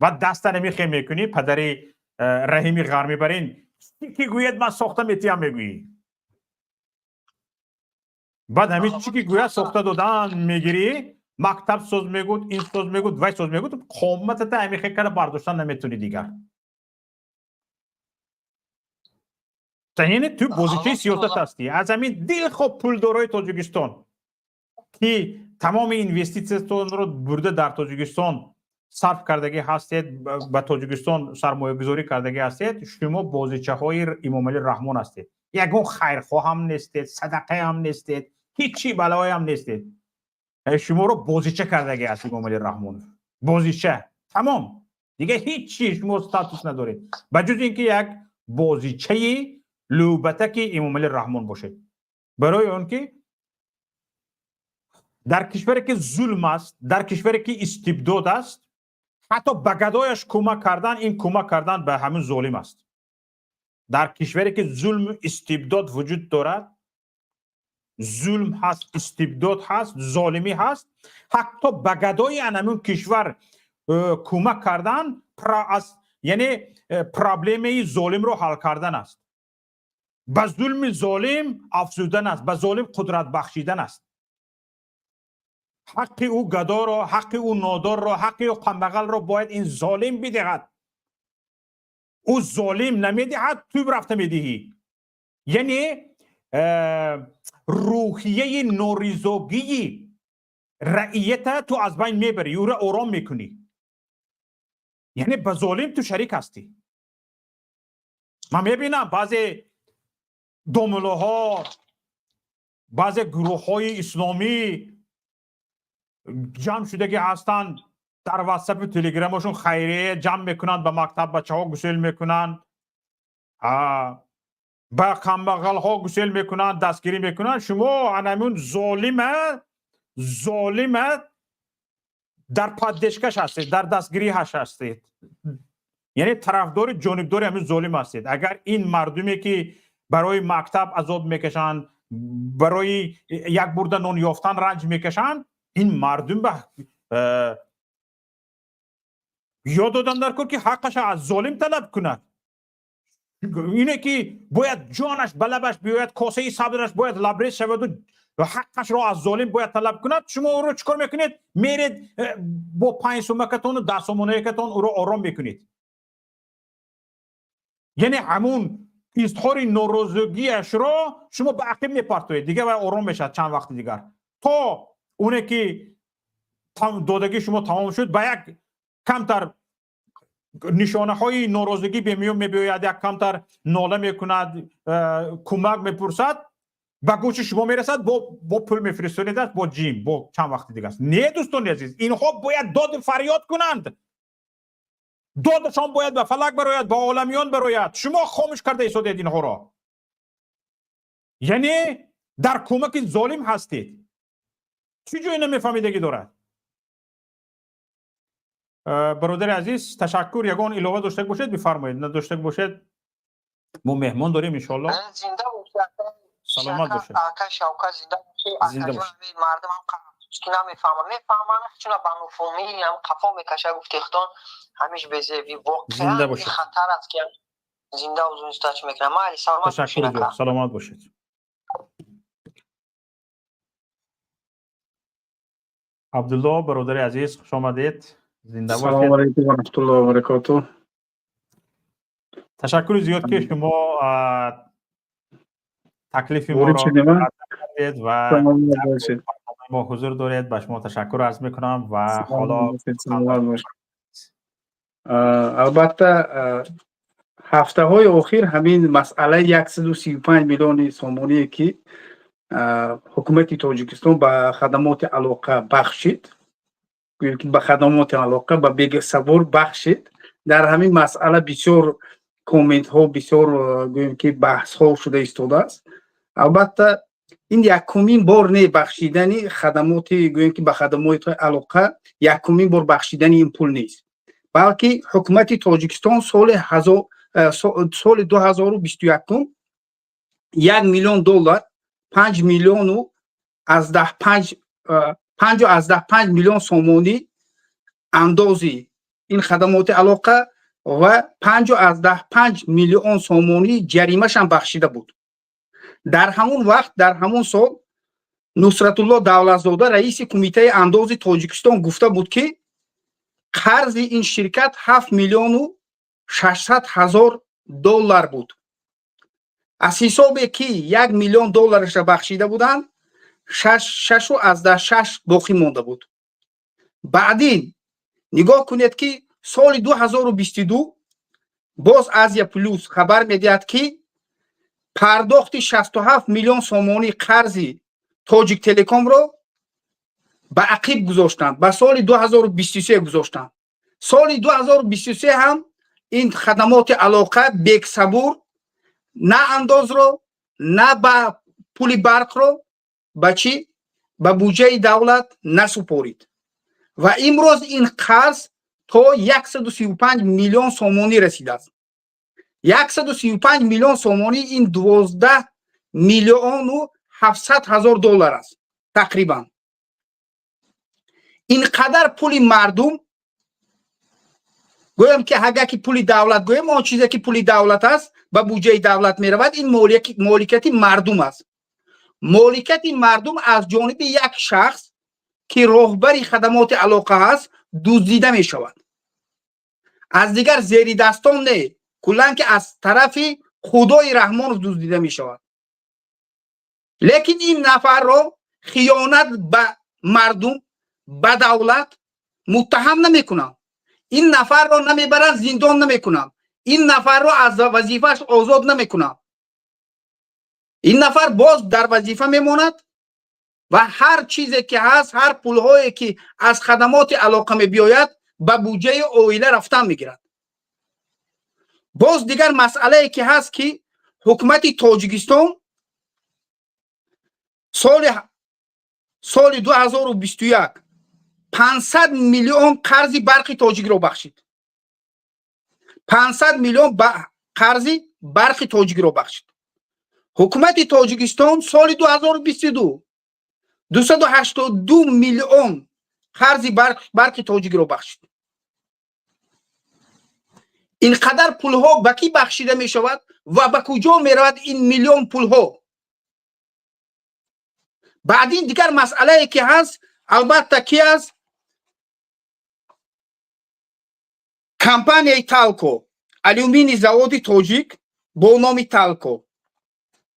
و دست نمیخی میکنی، پدری رحیمی غر میبرین که گوید من ساخته میتیم میگویی، بعد همین چی که گوید ساخته دادن میگیری، مکتب سوز میگود این سوز میگود وای سوز میگود قومت تا امی خیلی برداشتن نمیتونی دیگر یعنی تو پوزیشن سیاست هستی از همین دل خوب پول دارای تاجیکستان که تمام اینوستیسیون رو برده در تاجیکستان صرف کردگی هستید به تاجیکستان سرمایه گذاری کردگی هستید شما بازیچه های امام علی رحمان هستید یگون خیرخواه هم نیستید صدقه هم نیستید هیچی بلای هم نیستید شما رو بازیچه کردگی هستید امام علی رحمان بازیچه تمام دیگه هیچی شما استاتوس ندارید بجز اینکه یک بازیچه لوبتک امام علی رحمان باشه برای اون که در کشوری که ظلم است در کشوری که استبداد است حتی به گدایش کمک کردن این کمک کردن به همین ظالم است در کشوری که ظلم استبداد وجود دارد ظلم هست استبداد هست ظالمی هست حتی به گدای همین کشور کمک کردن یعنی پرابلم ظالم رو حل کردن است به ظلم ظالم افزودن است به ظالم قدرت بخشیدن است حق او گدا را حق او نادار را حق او قنبغل را باید این ظالم بدهد او ظالم نمیدهد تو رفته میدهی یعنی روحیه نوریزوگی رعیت تو از بین میبری او را آرام میکنی یعنی به ظالم تو شریک هستی من میبینم بعضی دوملوها بعضی گروه های اسلامی جمع شدگی هستند در واتساپ تلگرامشون خیریه جمع میکنن به مکتب بچه ها گسیل میکنن به قنبغل ها گسیل میکنن دستگیری میکنن شما انمون ظالمه در پادشکش هستید در دستگیری هش هستید یعنی طرفدار جانبدار همین ظالم هستید اگر این مردمی که برای مکتب عذاب میکشن برای یک برده نان یافتن رنج میکشن این مردم به یاد دادن در کن که حقش از ظالم طلب کند اینه که باید جانش بلبش بیاید کاسه صبرش باید لبریز شود و حقش را از ظالم باید طلب کند شما او رو چکار میکنید میرید با 5 سومکتون و 10 سومونیکتون او رو آرام میکنید یعنی همون اظهار ناراضگیش را شما به عقب میپرتوید دیگه و آرام میشد چند وقت دیگر تا اونه که دادگی شما تمام شد با یک کمتر نشانه های ناراضگی به میون میباید یک کمتر ناله میکند کمک میپرسد با گوش شما میرسد با پول میفرستونید است با جیم با چند وقت دیگه است نه دوستان عزیز اینها باید داد فریاد کنند دادشان باید به فلک براید به عالمیان براید شما خاموش کرده ایستادید اینها را یعنی در کمک ظالم هستید چی جایی نمیفهمیدگی دارد برادر عزیز تشکر یگان علاوه داشته باشید بفرمایید نه داشته باشید ما مهمان داریم ان شاء الله زنده باشید سلامت باشید آقا شوکت زنده باشید مردم هم که میفهمن چون بانو فهمی هم قفا میکشه گفت اختان همیش بزوی واقعا خطر است که زنده و زنده میکنه ما علی سلامت باشید سلامت باشید عبدالله برادر عزیز خوش آمدید زنده باشید سلام علیکم و رحمت الله و برکاته تشکر زیاد که شما تکلیف ما را کردید و ما حضور دارید به شما تشکر عرض میکنم و حالا البته هفته های اخیر همین مسئله 135 میلیون سومونی که حکومت تاجیکستان به خدمات علاقه بخشید به خدمات علاقه به بیگ سوار بخشید در همین مسئله بسیار کامنت ها بسیار گویم که بحث ها شده ایستاده است البته این یکمین بار نه بخشیدن خدمات گویم که به خدمات علاقه یکمین بار بخشیدن این پول نیست بلکه حکومت تاجیکستان سال 2021 $1 میلیون 5 میلیون از 5 میلیون سومونی اندازی این خدمات علاقه و 5 میلیون سومونی جریمه شان بخشیده بود در همون وقت در همون سال Нусратулло Давлатзода раиси кумитаи андози Тоҷикистон гуфта буд ки қарзи ин ширкат 7 миллиону 600 ҳазор доллар буд. аз ҳисобе ки 1 миллион долларашро бахшида буданд 6.6 боқӣ монда буд. баъдин нигоҳ кунед ки соли 2022 боз Азия Плюс хабар медиҳад ки пардохти 67 миллион сомонии қарзи Тоҷик Телекомро ба ақиб гузоштанд, ба соли 2023 гузоштанд. соли 2023 ҳам ин хадамоти алоқа бексабур на андозро, на ба пули барқро ба чӣ? Ба буҷаи давлат насупорид. ва имрӯз ин қарз то 135 миллион сомонӣ расидааст. 135 миллион сомонӣ ин 12 миллиону 700 ҳазор доллар аст тақрибан. ин қадар пули мардум, гӯям ки агар ки пули давлат гӯем он чизе ки пули давлат аст ба буҷаи давлат меравад, ин моликияти мардум аст. моликияти мардум аз ҷониби як шахс ки роҳбари хадамоти алоқа аст дуздида мешавад. аз дигар зери дастон не, куллан ки аз тарафи худои раҳмонов дуздида мешавад. лекин ин нафарро хиёнат ба мардум, ба давлат муттаҳам намекунам. ин нафарро намебаранд зиндон намекунам. ин нафарро аз вазифааш озод намекунам. ин нафар боз дар вазифа мемонад ва ҳар чизе ки ҳаст, ҳар пулҳое ки аз хадамоти алоқа мебиёяд ба буҷаи оила рафтан мегирад. боз дигар масъалае ки ҳаст ки ҳукумати Тоҷикистон соли 2021 500 миллион қарзи барқи тоҷикро бахшид. 500 миллион қарзи барқи тоҷикро бахшид. ҳукумати Тоҷикистон соли 2022 282 миллион қарзи барқи тоҷикро бахшид. ин қадар пулҳо ба кӣ бахшида мешавад ва ба куҷо меравад ин миллион пулҳо? баъдин дигар масъалае ки ҳаст, албатта ки аст компанияи Талко, алюмини заводи Тоҷик бо номи Талко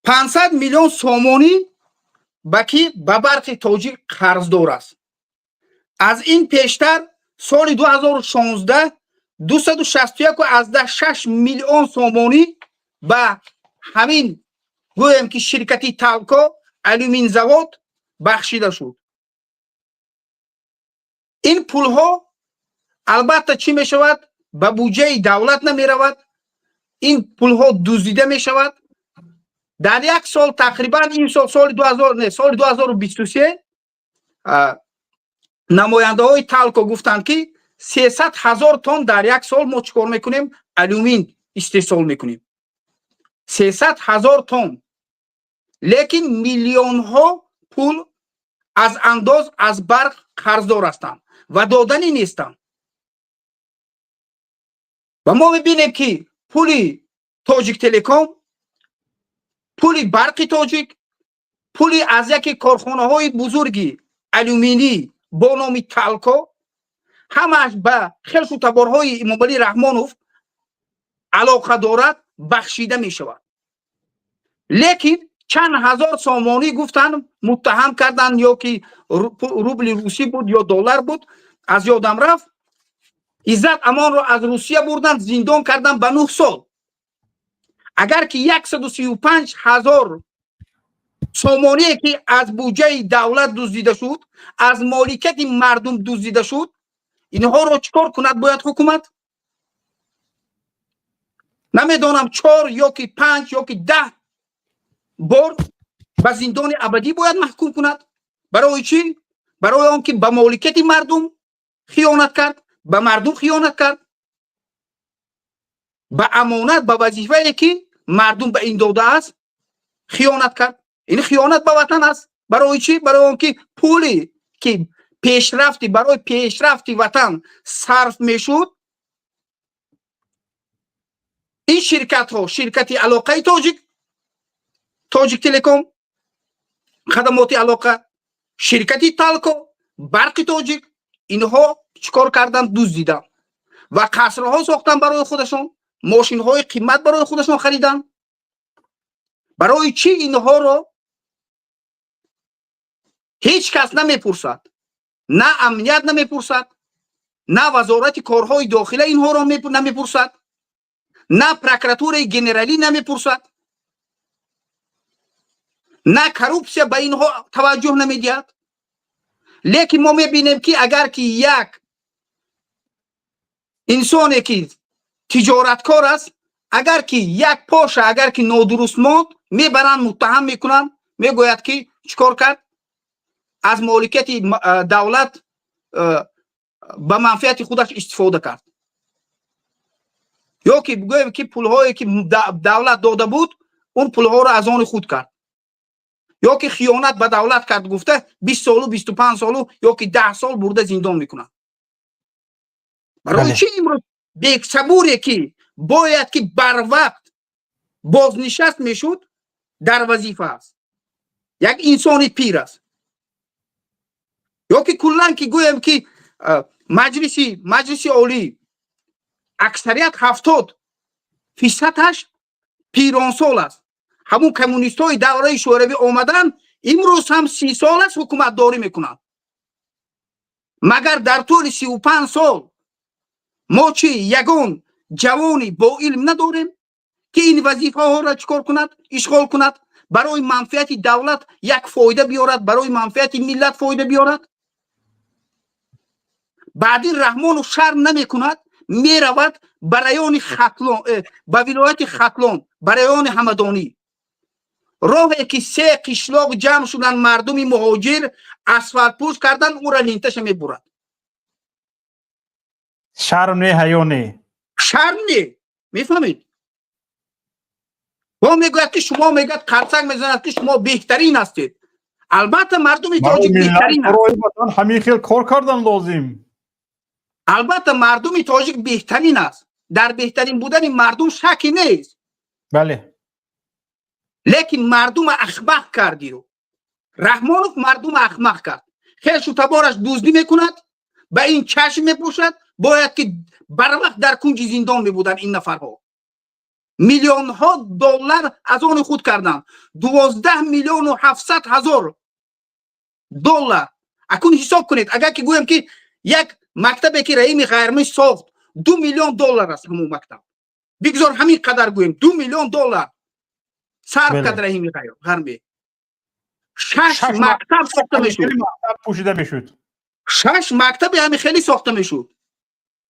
500 миллион сомонӣ ба ки ба барқи Тоҷик қарздор аст. аз ин пештар соли 2016 261.6 миллион сомонӣ ба ҳамин гӯем ки ширкати Талко алюмин завод бахшида шуд. ин пулҳо албатта чӣ мешавад? ба буҷаи давлат намеравад. ин пулҳо дуздида мешавад. дар як сол тақрибан ин соли 2023 намояндаҳои Талко гуфтанд ки 300 ҳазор тонн дар як сол мо чӣ кор мекунем? алюмин истеҳсол мекунем. 300 ҳазор тонн. лекин миллионҳо пул аз андоз аз барқ қарздор ҳастанд ва додани нестанд. ва мо мебинем ки пули Тоҷик Телеком, пули барқи Тоҷик, пули аз яке корхонаҳои бузурги алюминӣ бо номи Талко ҳамааш ба хелшутаборҳои Эмомалӣ Раҳмонов алоқа дорад, бахшида мешавад. лекин чанд ҳазор сомонӣ гуфтанд, муттаҳам карданд, ё ки рубли русӣ буд ё доллар буд, аз ёдам рафт. Иззат Амонро аз Русия бурданд, зиндон карданд ба 9 сол. агар ки 135 ҳазор сомоние ки аз буҷаи давлат дуздида шуд, аз моликияти мардум дуздида шуд, инҳоро чӣ кор кунад бояд ҳукумат? намедонам 4 ё ки 5 ё ки 10 бор ба зиндони абадӣ бояд маҳкум кунад. барои чӣ? барои он ки ба моликияти мардум хиёнат кард, ба мардум хиёнат кард, ба амонат, ба вазифае ки мардум ба ин додааст хиёнат кард. ин хиёнат ба ватан аст. барои чӣ? барои он ки пули ки пешрафти барои пешрафти ватан сарф мешуд, ин ширкатҳо, ширкати алоқаи Тоҷик Телеком, хадамоти алоқа, شرکتی تالکو، برق تاجیک، اینها چیکار کردن؟ دزدیدن و قصرها ساختن برای خودشون، ماشین های قیمت برای خودشون خریدن. برای چی اینها رو هیچ کس نمیپرسد؟ نه امنیت نمیپرسد، نه وزارت کارهای داخله اینها رو نمیپرسد، نه پروکراتور گنرالی نمیپرسد، نه کروپسیا به اینها توجه نمیدهد. لیکن ما میبینیم که اگر که یک انسانی که تجارتکار است، اگر که یک پاش اگر که نادرست ماند، میبرن متهم میکنن، میگوید که چیکار کرد؟ از مالکیت دولت به منفعت خودش استفاده کرد. یا که بگویم که پولهایی که دولت داده بود اون پولها رو از آن خود کرد، یا که خیانت به دولت کرد، گفته 20 سال و 25 سال یا که 10 سال برده زندان میکنن. برای چی امروز یک صبوری که باید که بر وقت بازنشست میشد در وظیفه است، یک انسان پیر است، یا که کلا که گویم که مجلس عالی اکثریت 70% پیران سال است. همون کمونیست های دوره شوروی آمدن، امروز هم 30 سال است حکومت داری میکنن. مگر در طول 35 سال ما چی یگان جوانی با علم نداریم که این وظیفه ها را چکار کند؟ اشغال کند، برای منفعت دولت یک فایده بیارد، برای منفعت ملت فایده بیارد. بعدی رحمان و شرم نمی کند، می رود برایان ختلان، به ولایت ختلان، برایان همدانی، راهی که 3 قشلاق جمع شدن مردم مهاجر اسفالت پوش کردن، او را لینتش می برد. شرم نه، حیا نه. شرم نه. میفهمید؟ با میگوید که شما میگید قرصک میزند که شما بهترین هستید. البته مردم تاجیک بهترین است. همین خیلی کار کردن لازم. البته مردم تاجیک بهترین است. در بهترین بودن مردم شکی نیست. بله. لیکن مردم احمق کردی رو. رحمانوف مردم احمق کرد. خیلی شوتبارش دزدی میکند، به این چشم میپوشد، باید که بر وقت در کنج زندان میبودن این نفرها. میلیون ها دلار از آن خود کردن. 12,700,000 دلار. اکنون حساب کنید، اگر که گویم که یک مکتبی که رحیم غرمی ساخت 2 میلیون دلار است، همون مکتب بگذار همین قدر گویم 2 میلیون دلار صرف کرد رحیم غرمی. 6 مکتب ساخته میشد. پوشیده میشد. 6 مکتب همین خیلی ساخته میشد.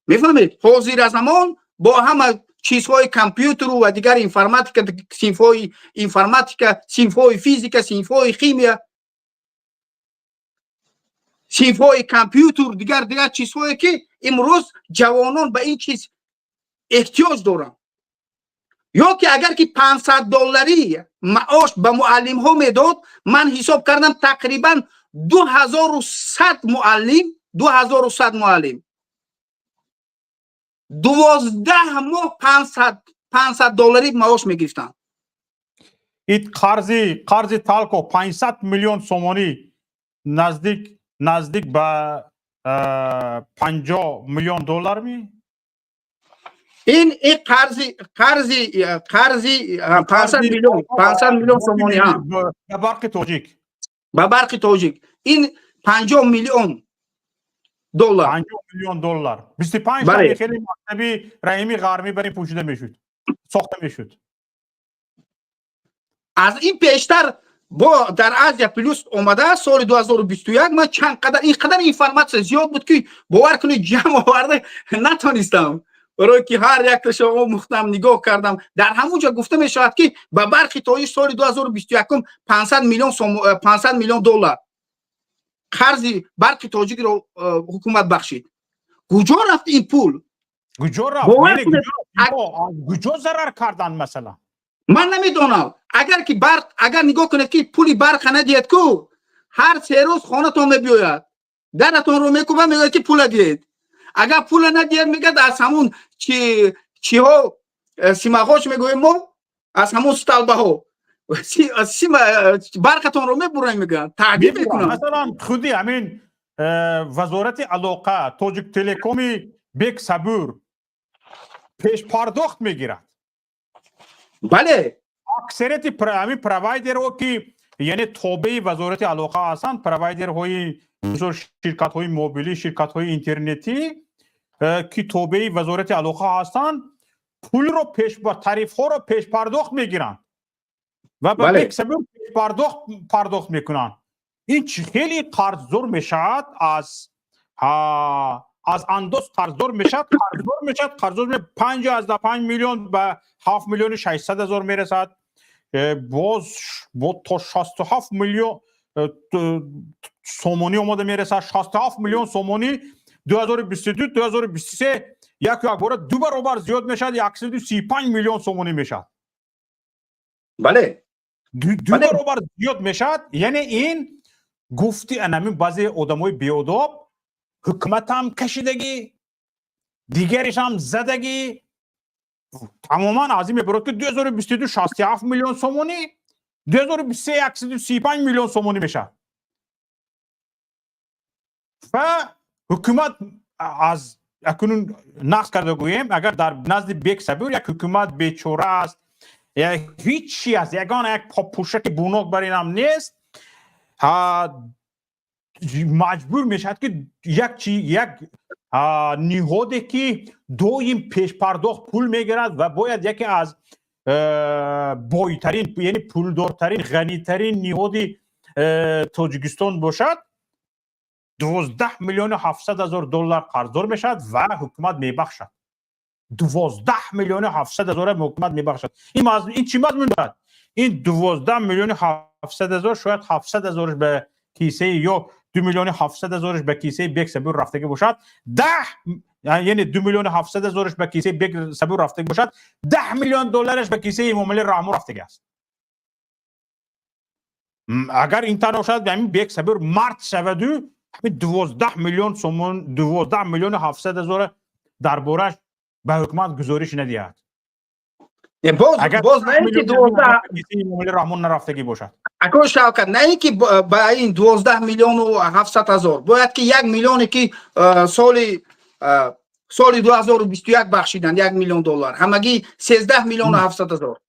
میفهمید؟ حاضر زمان با همه چیزهای کامپیوتر و دیگر اینفرماتیکا، صنفهای اینفرماتیکا، صنفهای فیزیکا، صنفهای شیمیا، صنفهای کامپیوتر، دیگر چیزهایی که امروز جوانان به این چیز احتیاج دارن. یا که اگر که 500 دلاری معاش به معلم ها میداد، من حساب کردم تقریبا 2100 معلم 12 ماه 500 دلاری معاش میگرفتن. این قرض تالکو 500 میلیون سومانی نزدیک به 50 میلیون دلار می. این قرض 500 میلیون سومانی ها به برق تاجیک. این 50 میلیون دلار. 50 میلیون دلار. 25 تا خیلی مکتبی رحیمی غرمی برای پوشیده میشد، ساخته میشد. از این پیشتر با در آسیا پلوس اومده سال 2021 من اینقدر اینفورماسیون زیاد بود که باور کنید جمع آورده نتونستم. برای که هر یک تا شما مختم نگاه کردم، در همونجا گفته می شود که به برق تاجیک سال 2021 500 میلیون دلار قرض برق تاجیک رو حکومت بخشید. کجا رفت این پول؟ کجا رفت؟ کجا ضرر کردن مثلا؟ من نمیدونم. اگر نگاه کنید که پولی برق ندید کو، هر 3 روز خانه تون میبیاید، درتون رو میکوبه، میگه که پول دید. اگر پول ندید میگه از همون چی ها سیماغاش میگویم ما، از همون ستالبه ها برقتون رو میبرن میگن تعدیل میکنن. مثلا خودی همین وزارت علاقه تاجیک تلکومی بیک صبور پیش پرداخت میگیرد. بله اکثریت همین پروایدر ها که یعنی تابع وزارت علاقه هستن، پروایدر های شرکت های موبیلی، شرکت های اینترنتی که تابع وزارت علاقه هستن، پول رو تعریف ها رو پیش پرداخت میگیرن و به بله. بیک صبور پرداخت میکنن. این خیلی قرضدار میشد، از انداز قرضدار میشد. قرضدار 5 میلیون به 7 میلیون 600 هزار میرسد. باز تا 67 میلیون سومونی اومده میرسد. 67 میلیون سومونی 2022 2023 یک بار 2 برابر زیاد میشد. 135 میلیون سومونی میشد. بله دو برابر زیاد میشد. یعنی این گفتی انمی بعضی آدمای بی‌آداب، حکومت هم کشیدگی، دیگرش هم زدگی، تماما از این میبرد که 2022 67 میلیون سومونی 2023 135 میلیون سومونی میشه. و حکومت از اکنون نقص کرده گوییم اگر در نزد بیک صبور یک حکومت بیچاره است، هیچ چی است، یگانه یک پاپوشک بونوک بر اینم نیست، مجبور میشد که یک نهادی که دویم پیش پرداخت پول میگیرد و باید یکی از بایترین یعنی پولدارترین غنیترین نهادی تاجیکستان باشد، 12 میلیون 700 هزار دلار قرضدار میشد و حکومت میبخشد. 12 میلیون 700 هزار حکومت میبخشد. این چی مضمون دارد؟ این 12 میلیون 700 هزار شاید 700 هزارش به کیسه یا 2 میلیون 700 هزارش به کیسه بیک صبور رفتگی باشد. یعنی 2 میلیون 700 هزارش به کیسه بیک صبور رفتگی باشد، 10 میلیون دلارش به کیسه امام رحمان رفتگی است. اگر این طور باشد یعنی بیک صبور مرد شود، 12 میلیون سومون 12 میلیون 700 هزار دربارش به حکومت گزارش ندهد. باز نه اینکه 12 امام رحمان نرفتگی باشد. اکو شوکت نه اینکه با این 12 میلیون و 700 هزار باید که 1 میلیونی که سال 2021 بخشیدن 1 میلیون دلار همگی 13 میلیون و 700 هزار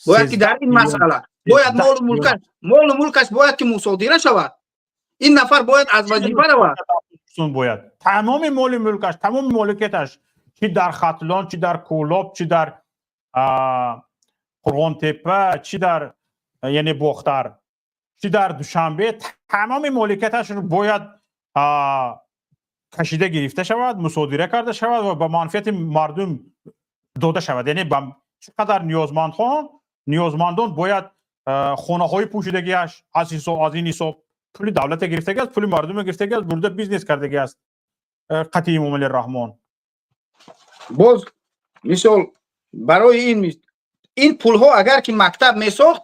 باید که در این مسئله باید مال ملکش باید که مصادره شود. این نفر باید از وظیفه رود. باید تمام مال ملکش، تمام مالکیتش، چی در ختلان، چی در کولاب، چی در قرغان تپه، چی در یعنی باختر، چی در دوشنبه، تمام مالکیتش رو باید کشیده گرفته شود، مصادره کرده شود و به منفعت مردم داده شود. یعنی چقدر نیازمندان باید خانه های پوشیدگیش از این حساب پول دولت گرفتگی است، پول مردم گرفتگی است، برده بیزنس کردگی است. قطعی امام رحمان باز مثال برای این پول ها اگر که مکتب میساخت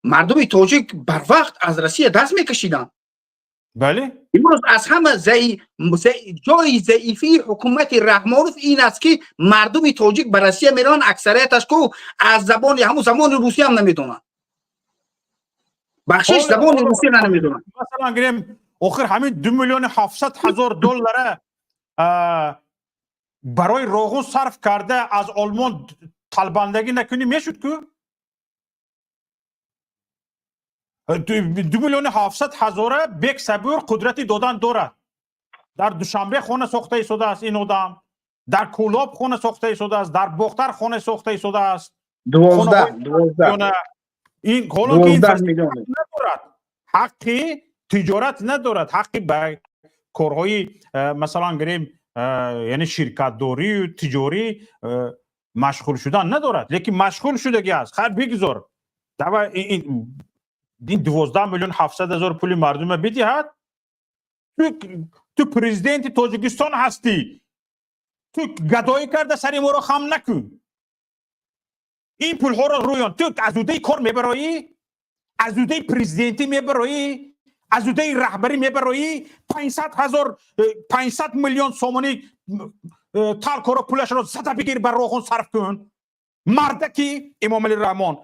مردم تاجیک بر وقت از روسیه دست میکشیدن. بله امروز از همه جای ضعیفی حکومت رحمانوف این است که مردم تاجیک بر روسیه میرن، اکثریتش کو از زبان روسی هم نمیدونن، بخشش زبان روسی نمیدونن. مثلا گریم آخر همین 2 میلیون 700 هزار دلار برای روغن صرف کرده از آلمان طلبندگی نکنی میشد که 2 میلیون 700 هزار بیک صبور قدرتی دادن دارد. در دوشنبه خانه ساخته شده است این آدم، در کولاب خانه ساخته شده است، در باختر خانه ساخته شده است. 12 این کولاب ندارد، حقی تجارت ندارد، حقی به کارهای مثلا گریم یعنی شرکت داری و تجاری مشغول شدن ندارد، لیکن مشغول شدگی است. خیر بگذار این 12 میلیون 700 هزار پول مردم بدهد. تو پرزیدنت تاجیکستان هستی، تو گدایی کرده سری ما رو خم نکن. این پول ها رو رویان تو از اوده کار میبرایی، از اوده پرزیدنتی میبرایی، از اوده رهبری میبرایی. 500 میلیون سومانی تال کارا پولش رو زده بگیر بر روغن صرف کن. مردکی امام رحمان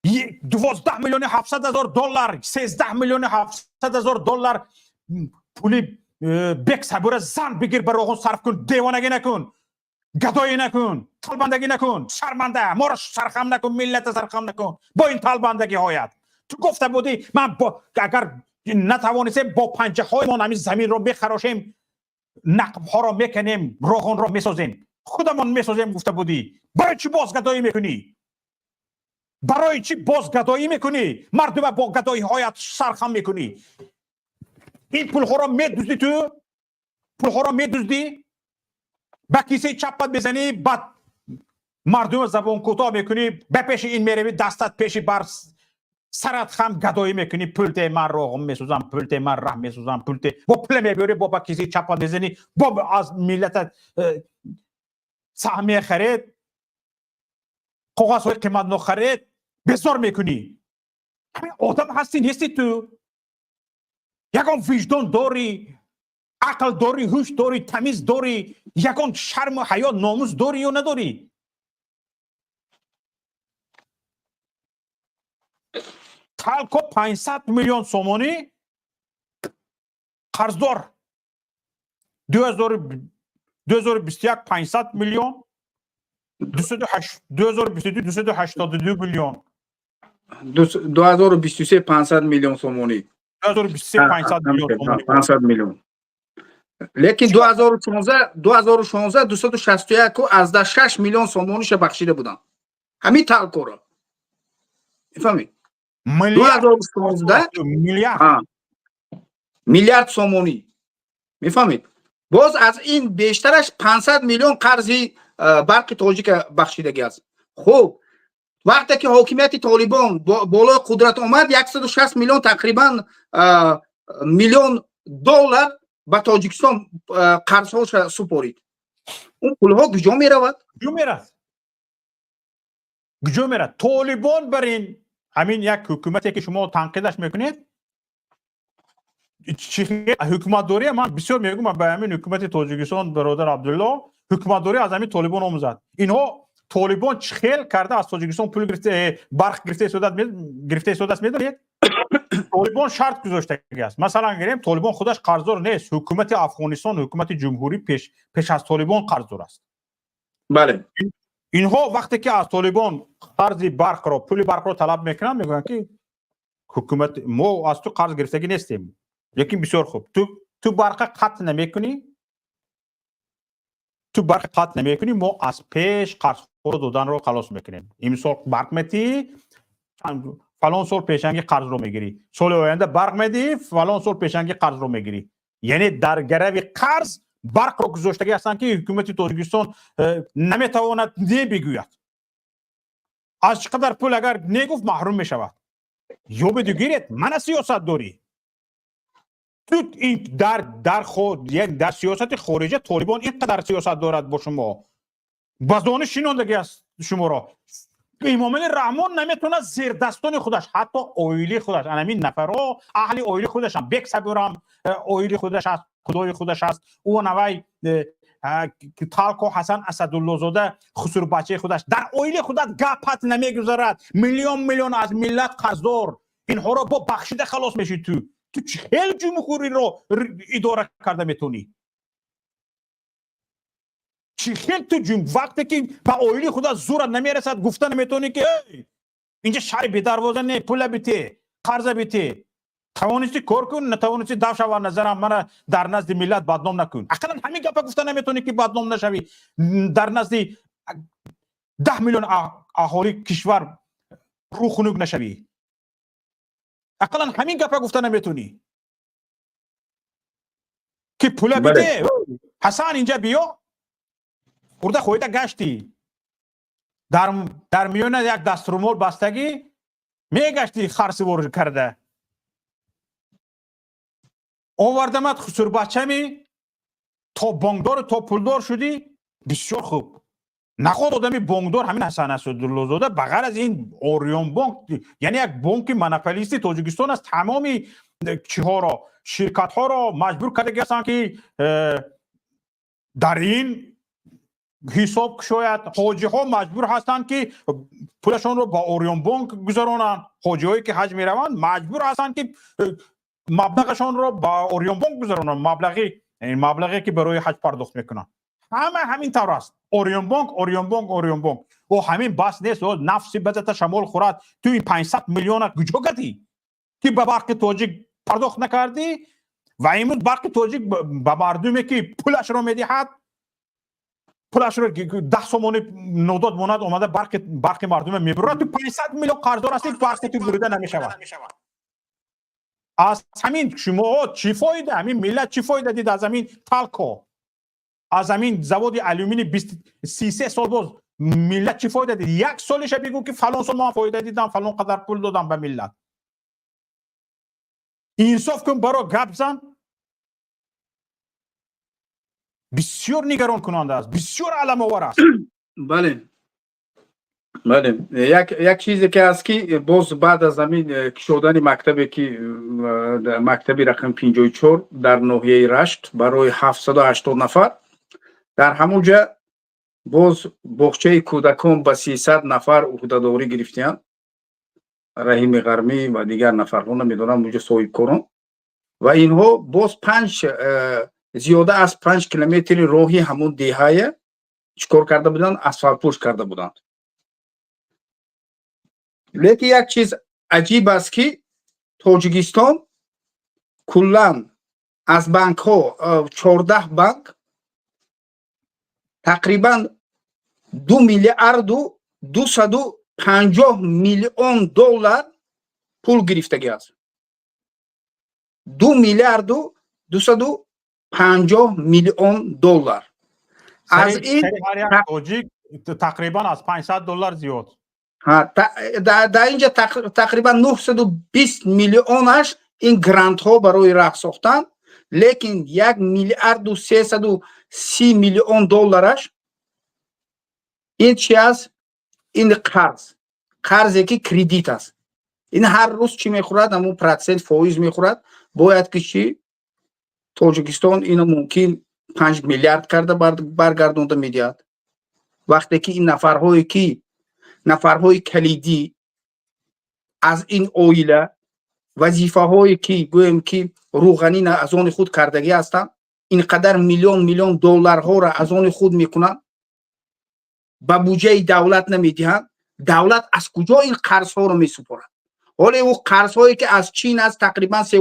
12 میلیون 700 هزار دلار 13 میلیون 700 هزار دلار پولی بک صبور زن بگیر بر روغن صرف کن دیوانگی نکن گدایی نکن طالبندگی نکن شرمنده ما را سرخم نکن ملت سرخم نکن با این طالبندگی هایت تو گفته بودی من اگر نتوانستیم با پنجه های ما همین زمین رو بخراشیم نقب ها رو میکنیم روغن رو میسازیم خودمون میسازیم گفته بودی برای چی باز گدایی میکنی برای چی باز گدایی میکنی مردم با گدایی هایت سرخم میکنی این پول ها رو میدزدی تو پول ها رو میدزدی با کیسه چپت بزنی بعد مردم زبان کوتاه میکنی به پیش این میروی دستت پیش بر سرت خم گدایی میکنی پولت من روغن میسوزم پولت من رحم میسوزم پولت با پول میبری با کیسه چپت بزنی با از ملت سهمیه خرید کاغذ های قیمت نو خرید بزار میکنی همین آدم هستی نیستی تو یکم وجدان داری عقل داری هوش داری تمیز داری یکم شرم و حیا ناموس داری یا نداری تالکو 500 میلیون سومانی قرضدار 2021 500 میلیون 2022 282 میلیون 2023 500 میلیون سومونی 2023 500 میلیون سومانی 500 میلیون لیکن 2016 261 کو از 6 میلیون سومونیش بخشیده بودن همین تالکو رو میفهمید میلیارد 2016 میلیارد سومونی میفهمید باز از این بیشترش 500 میلیون قرضی برق تاجیک بخشیدگی است خب وقتی که حاکمیت طالبان بالا قدرت آمد 160 میلیون تقریبا میلیون دلار به تاجیکستان قرض سپرید اون پول ها کجا می رود کجا میرد طالبان بر این همین یک حکومتی که شما تنقیدش میکنید حکومت دوری من بسیار میگم به همین حکومت تاجیکستان برادر عبدالله حکومت دوری از همین طالبان آموزد اینها طالبان چخیل کرده از تاجیکستان پول گرفته برق گرفته سودت میدونید طالبان شرط گذاشته است مثلا گریم طالبان خودش قرضدار نیست حکومت افغانستان حکومت جمهوری پیش از طالبان قرضدار است بله اینها وقتی که از طالبان قرض برق را پول برق را طلب میکنن میگن که حکومت ما از تو قرض گرفتگی نیستیم لیکن بسیار خوب تو برق قطع نمیکنی ما از پیش قرض خور دادن رو خلاص میکنیم این سال برق میتی فلان سال پیشنگی قرض رو میگیری سال آینده برق میدی فلان سال پیشنگی قرض رو میگیری یعنی در گروه قرض برق رو گذاشتگی هستن که حکومت تاجیکستان نمیتواند بگوید از چقدر پول اگر نگفت محروم میشود یا بگیرید من سیاست داری تو این در سیاست خارجی طالبان اینقدر سیاست دارد با شما بازدان شیناندگی است شما را امام رحمان نمیتونه زیر دستان خودش حتی اویلی خودش همین نفرها اهل اویلی خودش هم بک صبورم اویلی خودش است خدای خودش است او نوای تالکو حسن اسدالله زاده خسرو بچه خودش در اویلی خودت گپت نمیگذارد میلیون از ملت قرضدار اینها را با بخشیده خلاص میشی تو چهل جمهوری رو اداره کرده میتونی چهل تو وقتی که با اویلی خدا زورت نمیرسد گفتن نمیتونی که اینجا شهر بی دروازه نه پول بیتی قرض بیتی توانستی کار کن نتوانستی دو شو نظرم من در نزد ملت بدنام نکن اقلا همین گپ گفتن نمیتونی که بدنام نشوی در نزد 10 میلیون اهالی کشور رو خنک نشوی اقلا همین گپ گفتن نمیتونی که پول بیتی حسن اینجا بیا خورده خودت گشتی در میون یک دسترومول بستگی میگشتی خرسوار کرده آوردمت خسرو بچه می تا بانکدار تا پولدار شدی بسیار خوب نخود آدمی بانکدار همین حسن اسدالله زاده بغیر از این اوریون بانک یعنی یک بانک مناپولیستی تاجیکستان است تمامی چیها را شرکت ها را مجبور کرده هستند که در این حساب شاید حاجی ها مجبور هستند که پولشون رو با اوریون بانک گذارونن. حاجی هایی که حج میروند مجبور هستند که مبلغشون رو با اوریون بانک گذارونن، مبلغی که برای حج پرداخت میکنن. همین طور است. اوریون بانک و همین بس نیست. و نفسی بذات شمال خورد تو این 500 میلیون کجا گتی که به برق تاجیک پرداخت نکردی و امروز برق تاجیک به مردمی که پولش رو میدهد، پولش رو 10 سومانی نوداد موند اومده برق مردم میبره، تو 500 میلیون قرضدار هستی، برق تو بریده نمیشود. از همین شما چی فایده؟ همین ملت چی فایده دید از همین تالکو، از همین زواد آلومینی 33 سال باز ملت چی فایده دید؟ یک سالش بگو که فلان سال ما فایده دیدم، فلان قدر پول دادم به ملت. انصاف کن برای گپ زن. بسیار نگران کننده است، بسیار علم آور است. بله یک چیزی که هست که باز بعد از همین شدن مکتبی که مکتبی رقم 54 در ناحیه رشت برای 780 نفر، در همونجا باز باغچه کودکان به 300 نفر عهده‌داری گرفتند. رحیم غرمی و دیگر نفرها نمیدونم اونجا صاحبکاران و اینها باز زیاده از 5 کیلومتر راهی همون دهه چیکار کرده بودند؟ اسفالت پوش کرده بودند. لیکن یک چیز عجیب است که تاجیکستان کلا از بانک ها 14 بانک تقریبا 2 میلیارد و 250 میلیون دلار پول گرفتگی است. 2 میلیارد و 250 میلیون دلار. از این تاجیک تقریبا از 500 دلار زیاد. در اینجا تقریبا 920 میلیونش این گرانت ها برای راه ساختن، لیکن 1 میلیارد و 330 میلیون دلارش این چی است؟ این قرضی که کردیت است. این هر روز چی میخورد؟ همون پرسنت فایز میخورد. باید که چی؟ تاجیکستان اینو ممکن 5 میلیارد کرده برگردونده میدهد. وقتی که این نفرهای کلیدی از این اویله وظیفه هایی که گویم که روغنی از آن خود کردگی هستند، اینقدر میلیون دلارها را از آن خود میکنند، به بودجه دولت نمیدهند. دولت از کجا این قرض ها رو میسپارد؟ حالا او قرض هایی که از چین از تقریبا 3.5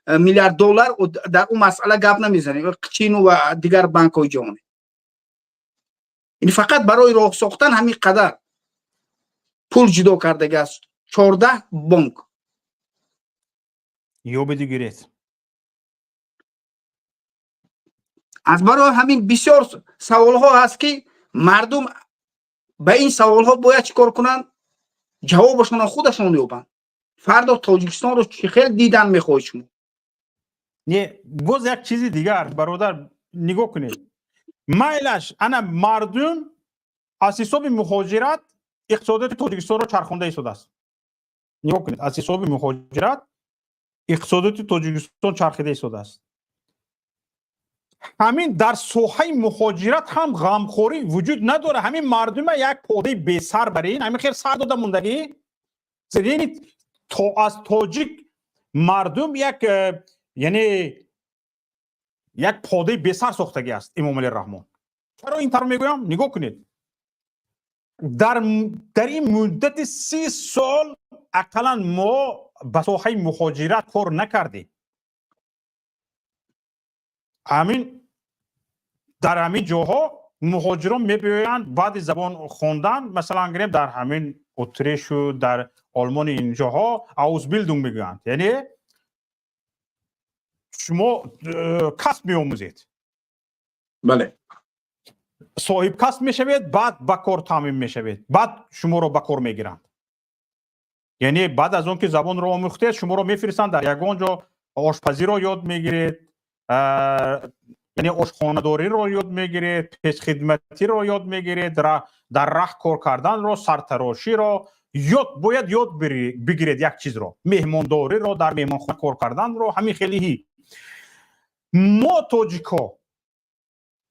میلیارد دلار در اون مسئله گپ نمیزنیم. چین و دیگر بانک های جهانی این فقط برای راه ساختن همین قدر پول جدا کردگی است. 14 بانک یا بگیرید. از برای همین بسیار سوال ها هست که مردم به این سوال ها باید چیکار کنن؟ جوابشون خودشون یابن. فردا تاجیکستان رو چه خیلی دیدن میخواد شما. باز یک چیزی دیگر برادر نگاه کنید. مایلش انا مردم از حساب مهاجرت اقتصادات تاجیکستان رو چرخونده ایستاده است. نگاه کنید، از حساب مهاجرت اقتصادات تاجیکستان چرخیده ایستاده است. همین در ساحه مهاجرت هم غمخوری وجود نداره. همین مردم یک پوده بی سر برین، همین خیر سر داده موندگی. یعنی از تاجیک مردم یک پوده بی سر ساختگی است. امام علی رحمان. چرا این طور میگویم؟ نگاه کنید. در این مدت 30 سال اقلا ما به ساحه مهاجرت کار نکردیم. در همین جاها مهاجران میبینند بعد زبان خواندن، مثلا گریم در همین اتریش و در آلمان اینجاها اوزبیلدونگ میگویند، یعنی شما کسب میآموزید. بله. صاحب کسب میشوید، بعد به کار تامین میشوید، بعد شما رو به کار میگیرند. یعنی بعد از اون که زبان رو آموختید شما رو میفرستند در یگان جا آشپزی رو یاد میگیرید، یعنی آشخانه‌داری رو یاد میگیرید، پیش خدمتی رو یاد میگیرید، در راه کار کردن رو، سرتراشی رو باید یاد بگیرید. یک چیز رو، مهمانداری رو، در مهمانخانه کار کردن رو، همین خیلی. ما تاجیکا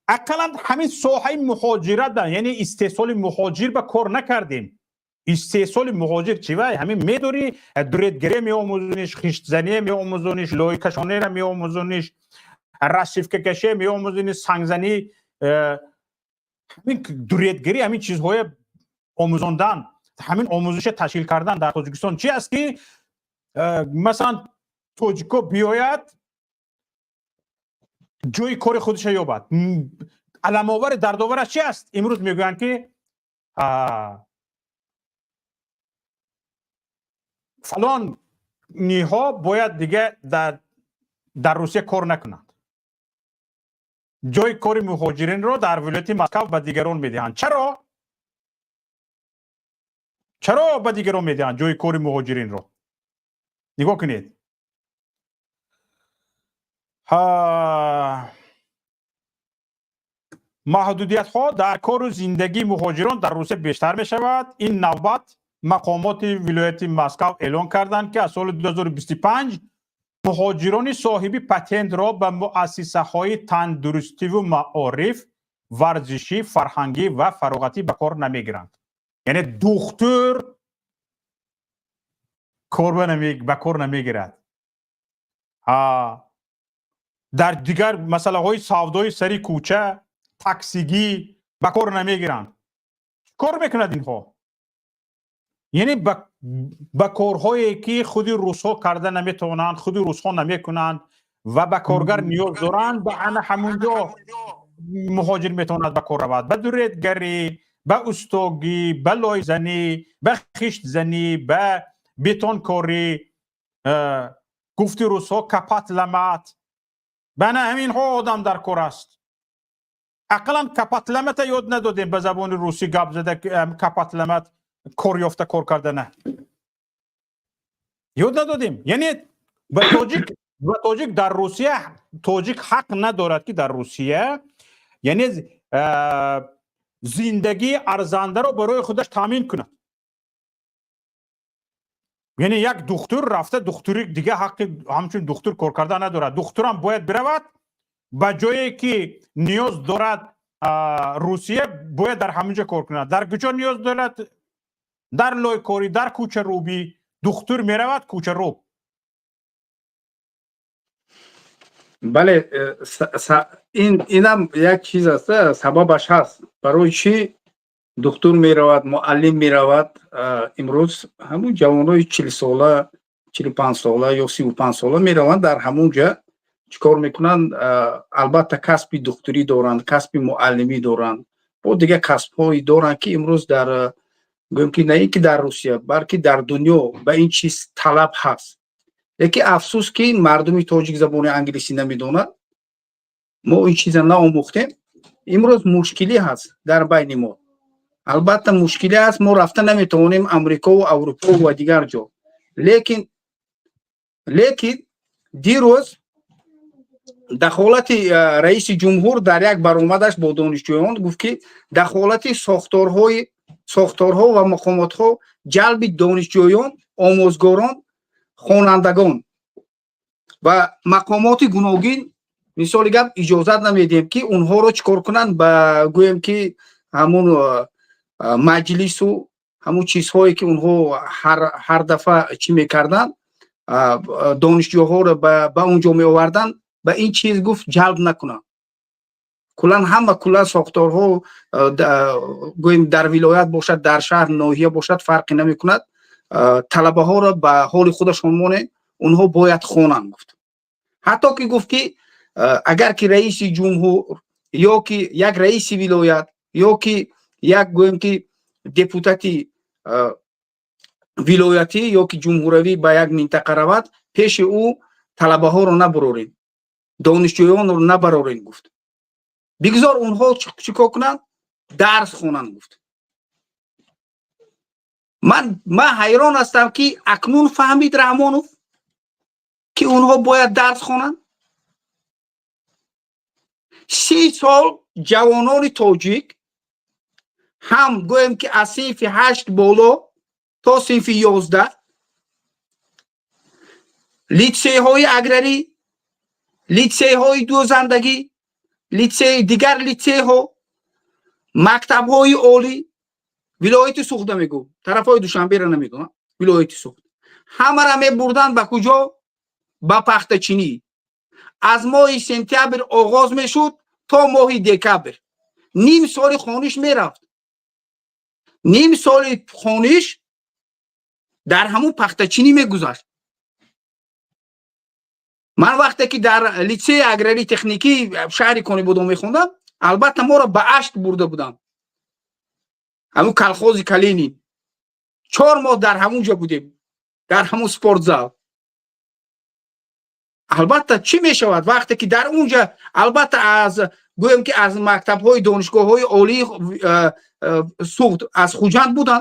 اقلا همین ساحه مهاجرت یعنی استحصال مهاجر به کار نکردیم. استحصال مهاجر چی وای؟ همین میدوری دورتگری میآموزونیش، خشت زنی میآموزونیش، لای کشانی را میآموزونیش، رصیف کشی میآموزونیش، سنگزنی، همین دورتگری، همین چیزهای آموزاندن، همین آموزش تشکیل کردن در تاجیکستان چی است که مثلا تاجیکو بیاید جوی کار خودش یابد. علم آور دردآورش چی است؟ امروز میگویند که فلان نیها باید دیگه در روسیه کار نکنند، جای کار مهاجرین رو در ولایت مسکو به دیگران میدهند. چرا به دیگران میدهند جای کار مهاجرین رو؟ نگاه کنید. محدودیت ها در کار و زندگی مهاجران در روسیه بیشتر می شود. این نوبت مقامات ولایت مسکو اعلان کردند که از سال 2025 مهاجران صاحب پتنت را به مؤسسه های تندرستی و معارف، ورزشی، فرهنگی و فراغتی به کار نمیگیرند. یعنی دکتر به کار نمیگیرد. در دیگر مسئله های سودای سری کوچه، تاکسیگی به کار نمیگیرند. کار میکند اینها؟ یعنی به کارهایی که خود روس‌ها کرده نمیتونند، خود روس‌ها نمیکنند و به کارگر نیاز دارند، به همونجا مهاجر میتواند به کار رود. به دورتگری، به استاگی، به لایزنی، به خشت زنی، به بتون کاری، گفتی روس‌ها کپاتلمت، بنا همین ها آدم در کار است. اقلا کپاتلمت یاد ندادیم به زبان روسی گپ زده که کپاتلمت کار یافته کار کرده، نه یاد ندادیم. یعنی به تاجیک در روسیه، تاجیک حق ندارد که در روسیه یعنی زندگی ارزنده رو برای خودش تامین کنه. یعنی یک دکتر رفته دکتری دیگه حق همچون دکتر کار کرده ندارد. دکتر هم باید برود به جایی که نیاز دارد روسیه باید در همونجا کار کنه. در کجا نیاز دارد؟ در لایکاری، در کوچه روبی دکتر میرود کوچه رو. بله، اینم یک چیز است، سببش هست برای چی دکتر میرود، معلم میرود. امروز همون جوانای 40 ساله، 45 ساله یا 35 ساله میروند در همونجا چیکار میکنند؟ البته کسب دکتری دارند، کسب معلمی دارند، و دیگه کسب هایی دارند که امروز در گویم که نه اینکه در روسیه بلکه در دنیا به این چیز طلب هست. لیکن افسوس که مردم تاجیک زبان انگلیسی نمیدونن، ما این چیزا نآموختیم. امروز مشکلی هست در بین ما. البته مشکلی هست، ما رفته نمیتونیم امریکا و اروپا و دیگر جا. لیکن دیروز دخالت رئیس جمهور در یک برآمدش با دانشجویان گفت که دخالت ساختارها و مقاماتها جلب دانشجویان، آموزگاران، خوانندگان و مقامات گوناگون مثال گپ اجازت نمیدیم که اونها رو چیکار کنن، با گویم که همون مجلس و همون چیزهایی که اونها هر دفعه چی میکردن دانشجوها رو به اونجا می آوردن، به این چیز گفت جلب نکنن. کلان همه کلا ساختارها گویم در ولایت باشد، در شهر ناحیه باشد، فرقی نمی کند. طلبه ها را به حال خودشان مانه، اونها باید خوانند. گفت حتی که گفت که اگر که رئیس جمهور یا که یک رئیس ولایت یا که یک گویم که دپوتاتی ولایتی یا که جمهوروی به یک منطقه رود، پیش او طلبه ها رو نبرورین، دانشجویان رو نبرورین. گفت بگذار اونها چیکار کنند؟ درس خوانند. گفت من حیران هستم که اکنون فهمید رحمانوف که اونها باید درس خوانند. 30 سال جوانان تاجیک هم گویم که از صنف 8 بالا تا صنف 11 لیتسه های اگرری، لیتسه های دوزندگی، لیتسه دیگر لیتسه ها مکتب های اولی ولایت سوخته میگو طرف های دوشنبه را نمیگو ولایت سوخت همه را میبردن به کجا به پخته چینی از ماه سپتامبر آغاز میشد تا ماه دکامبر نیم سال خانش میرفت نیم سال خانش در همون پخته چینی میگذشت من وقتی که در لیسه اگراری تکنیکی شهر کنی بودم میخوندم البته ما را به اشت برده بودم همون کلخوز کلینی 4 ماه در همونجا بودیم در همون سپورت زال البته چی میشود وقتی که در اونجا البته از گویم که از مکتب های دانشگاه های عالی سوخت از خوجند بودن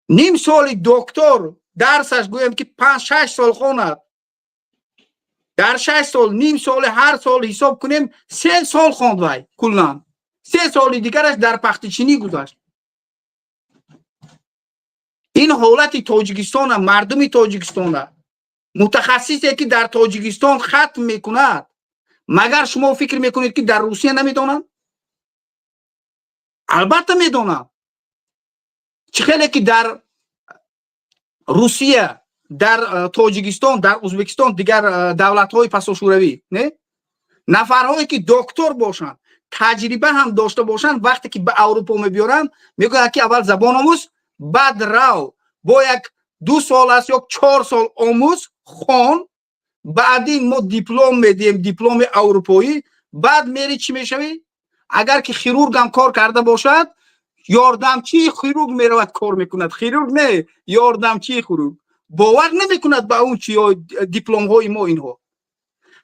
نیم سال دکتر درسش گویم که 5-6 سال خواند در 6 سال نیم سال هر سال حساب کنیم 3 سال خواند وای کلا 3 سال دیگرش در پخته چینی گذشت این حالت تاجیکستان مردم تاجیکستان متخصصی که در تاجیکستان ختم میکند مگر شما فکر میکنید که در روسیه نمیدونن البته میدونن چه خیلی که در روسیه در تاجیکستان در ازبکستان دیگر دولت های پسا شوروی نه نفرهایی که دکتر باشن تجربه هم داشته باشن وقتی که به اروپا میبیارن میگن که اول زبان آموز بعد رو با یک 2 سال است یا 4 سال آموز خون بعدی ما دیپلم میدیم دیپلم اروپایی بعد میری چی میشوی اگر که خیرورگ هم کار کرده باشد یاردمچی خیرورگ میرود کار میکند خیرورگ نه یاردمچی خیرورگ باور نمیکند به اون چی دیپلم های ما اینها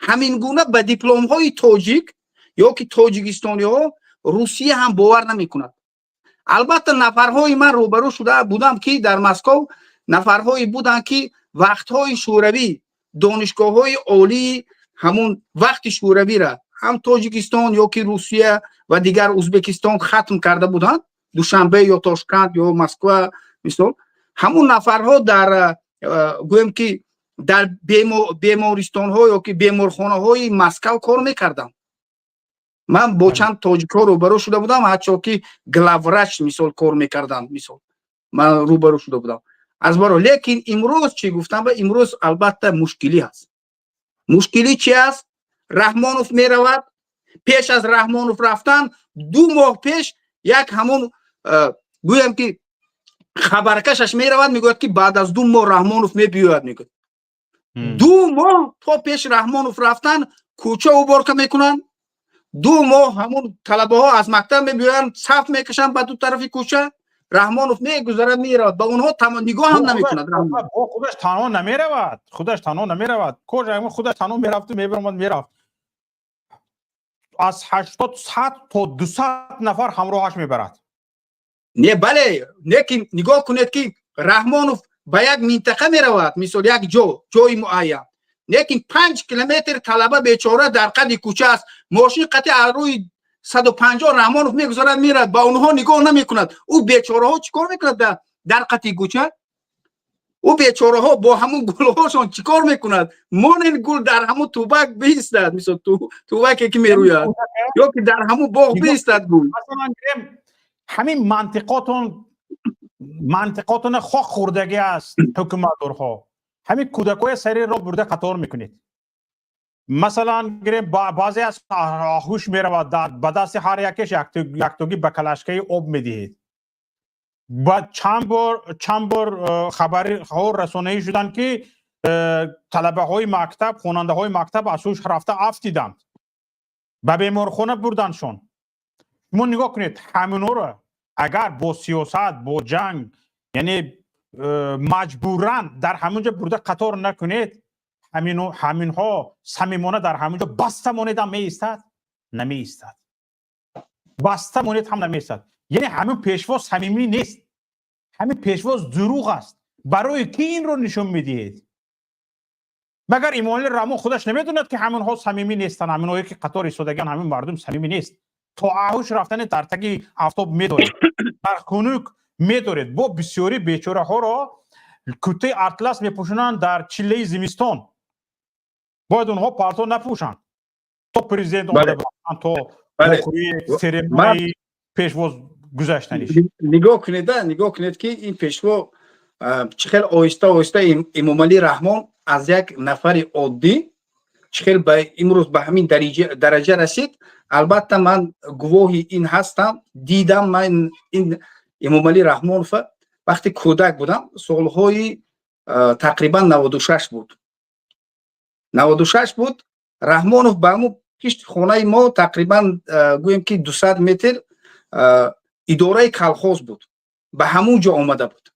همین گونه به دیپلم های تاجیک یا که تاجیکستانی ها روسیه هم باور نمیکند البته نفرهای من روبرو شده بودم که در مسکو نفرهایی بودن که وقتهای شوروی دانشگاه های عالی همون وقت شوروی را هم تاجیکستان یا که روسیه و دیگر ازبکستان ختم کرده بودن دوشنبه یا تاشکند یا مسکو مثلا همون نفرها در گویم که در بیمارستان ها یا که بیمارخانه های مسکو کار میکردم من با چند تاجیک ها روبرو شده بودم حتی که گلاورچ مثال کار میکردم مثال من روبرو شده بودم از برای لیکن امروز چی گفتم به امروز البته مشکلی هست مشکلی چی است رحمانوف میرود پیش از رحمانوف رفتن 2 ماه پیش یک همون گویم که خبرکشش میرود میگوید که بعد از 2 ماه رحمانوف میبیاید میگوید 2 ماه تا پیش رحمانوف رفتن کوچه عبور میکنن 2 ماه همون طلبه ها از مکتب میبیاین صف میکشن به دو طرف کوچه رحمانوف میگذرد میرود با اونها نگاه هم نمیکند خودش تنها نمیرود خودش خودش تنها میرفت میرفت از 80 100 تا 200 نفر همراهش میبرد نه بله لیکن نگاه کنید که رحمانوف به یک منطقه میرود مثل یک جای معین لیکن 5 کیلومتر طلبه بیچاره در قد کوچه است ماشین قطع روی 150 رحمانوف میگذارد میرد با اونها نگاه نمیکند او بیچاره ها چیکار میکند در قطع کوچه او بیچاره ها با همون گل هاشون چیکار میکند مانند گل در همون توبک بیستد مثل توبکی که میروید یا که در همون باغ بیستد گل همین منطقاتون خواه خوردگی است حکومتدارها همین کودکای سری را برده قطار میکنید مثلا گریم بعضی از آهوش میرود به دست هر یکش یکتوگی به کلشکه آب میدهید بعد چند بار خبری ها رسانه‌ای شدن که طلبه های مکتب خواننده های مکتب از سوش رفته افتیدند به بیمارخانه بردنشون شما نگاه کنید همینو را اگر با سیاست با جنگ یعنی مجبورن در همونجا برده قطار نکنید همینها صمیمانه در همونجا بسته مانید هم می ایستد نمی ایستد بسته مانید هم نمی ایستد یعنی همین پیشوا صمیمی نیست همین پیشوا دروغ است برای کی این رو نشون میدید مگر ایمانوئل رامون خودش نمیدوند که همینها صمیمی نیستن همینهایی که قطار ایستادگان همین مردم صمیمی نیست تا آهوش رفتن در تگی آفتاب میدارید در خنک میدارید با بسیاری بیچاره ها را کته اطلس میپوشونن در چله زمستان باید اونها پالتو نپوشن تو پرزیدنت بله. اومده بودن تو بله. وقوعی من سریمونی پیشواز گذاشتنیش نگاه کنید که این پیشوا چخیل آهسته آهسته امام علی رحمان از یک نفر عادی چخیل به امروز به همین درجه رسید. البته من گواهی این هستم، دیدم من این امام علی رحمان وقتی کودک بودم، سالهای تقریبا 96 بود 96 بود. رحمانов به همون پشت خانه ما تقریبا گویم که 200 متر اداره کلخوز بود، به همون جا آمده بود.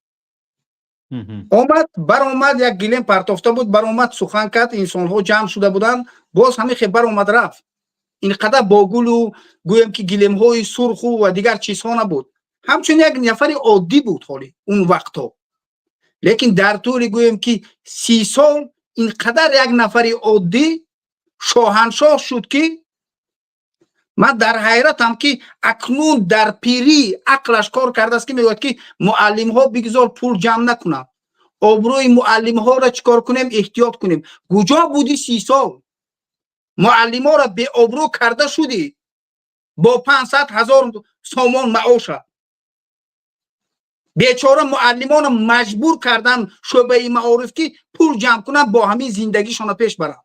برآمد یک گلیم پرتافته بود، برآمد سخن کرد، انسان ها جمع شده بودن، باز همین خبر آمد رفت. اینقدر با گل و گویم که گلیم های سرخ و دیگر چیزها نبود، همچون یک نفر عادی بود حالی اون وقتا. لیکن در طول گویم که 30 سال اینقدر یک نفر عادی شاهنشاه شد که من در حیرتم که اکنون در پیری عقلش کار کرده است که میگوید که معلم ها بگذار پول جمع نکنم، آبروی معلم ها را چیکار کنیم، احتیاط کنیم. کجا بودی 30 سال؟ معلم ها را به آبرو کرده شدی، با 500,000 سامان معاش. بیچاره معلمان مجبور کردن شعبه معارف که پول جمع کنن با همین زندگیشون پیش برن.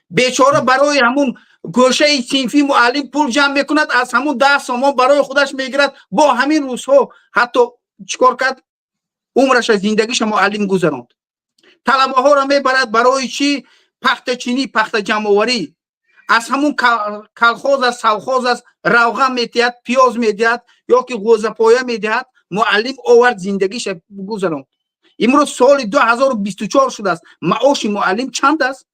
بیچاره برای همون گوشه صنفی معلم پول جمع میکند، از همون 10 سامان برای خودش میگیرد، با همین روزها حتی چیکار کرد؟ عمرش از زندگیش معلم گذراند. طلبه ها را میبرد برای چی؟ پخت چینی، پخت جمع‌آوری، از همون کلخوز از سوخوز از روغن میدهد، پیاز میدهد یا که گوزه پایه میدهد، معلم آورد زندگیش گذراند. امروز سال 2024 شده است، معاش معلم چند است؟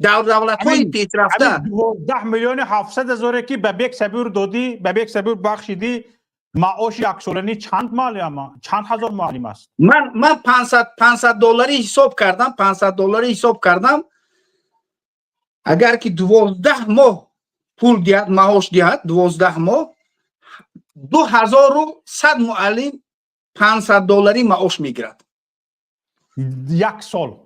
در دولت‌های پیشرفته 12,700,000 که به بیک صبور دادی، به بیک صبور بخشیدی، معاش یک سالانه چند معلم، چند هزار معلم است؟ من 500 دلاری حساب کردم، 500 دلاری حساب کردم. اگر که 12 ماه پول دهد، معاش دهد 12 ماه، 2100 معلم 500 دلاری معاش میگیرد. یک سال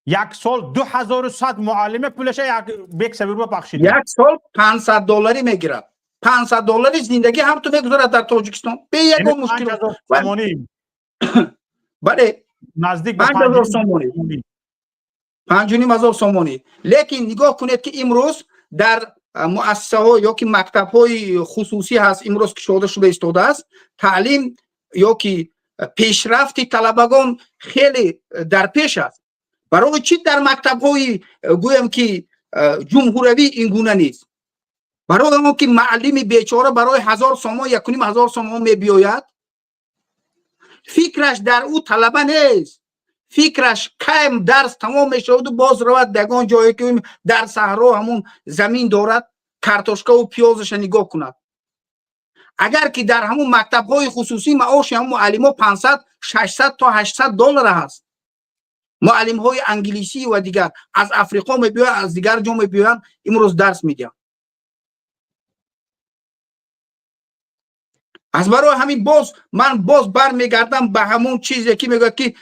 یک سال 2100 معلم پولش یک بیک صبور بخشیدی. یک سال 500 دلاری میگیرد. 500 دلاری زندگی هم تو میگذارد در تاجیکستان به یک مشکل. 5000 سومانی. بله، نزدیک به 5000 سومانی، 5,500 سومانی. لیکن نگاه کنید که امروز در مؤسسه ها یا که مکتب های خصوصی هست، امروز که شده ایستاده است، تعلیم یا که پیشرفت طلبگان خیلی در پیش است. برای چی در مکتب های گویم که جمهوری این گونه نیست؟ برای اون که معلم بیچاره برای 1000 سومان 1,500 سومان میبیاید، فکرش در او طلبه نیست، فکرش کم درس تمام میشود و باز رود دگان جایی که در صحرا همون زمین دارد کارتوشکا و پیازش نگاه کند. اگر که در همون مکتب های خصوصی معاش هم معلم 500 600 تا 800 دلار هست، معلم های انگلیسی و دیگر از افریقا میبیاین، از دیگر جا میبیاین، امروز درس میدن. از برای همین من باز برمیگردم به همون چیزی که میگه که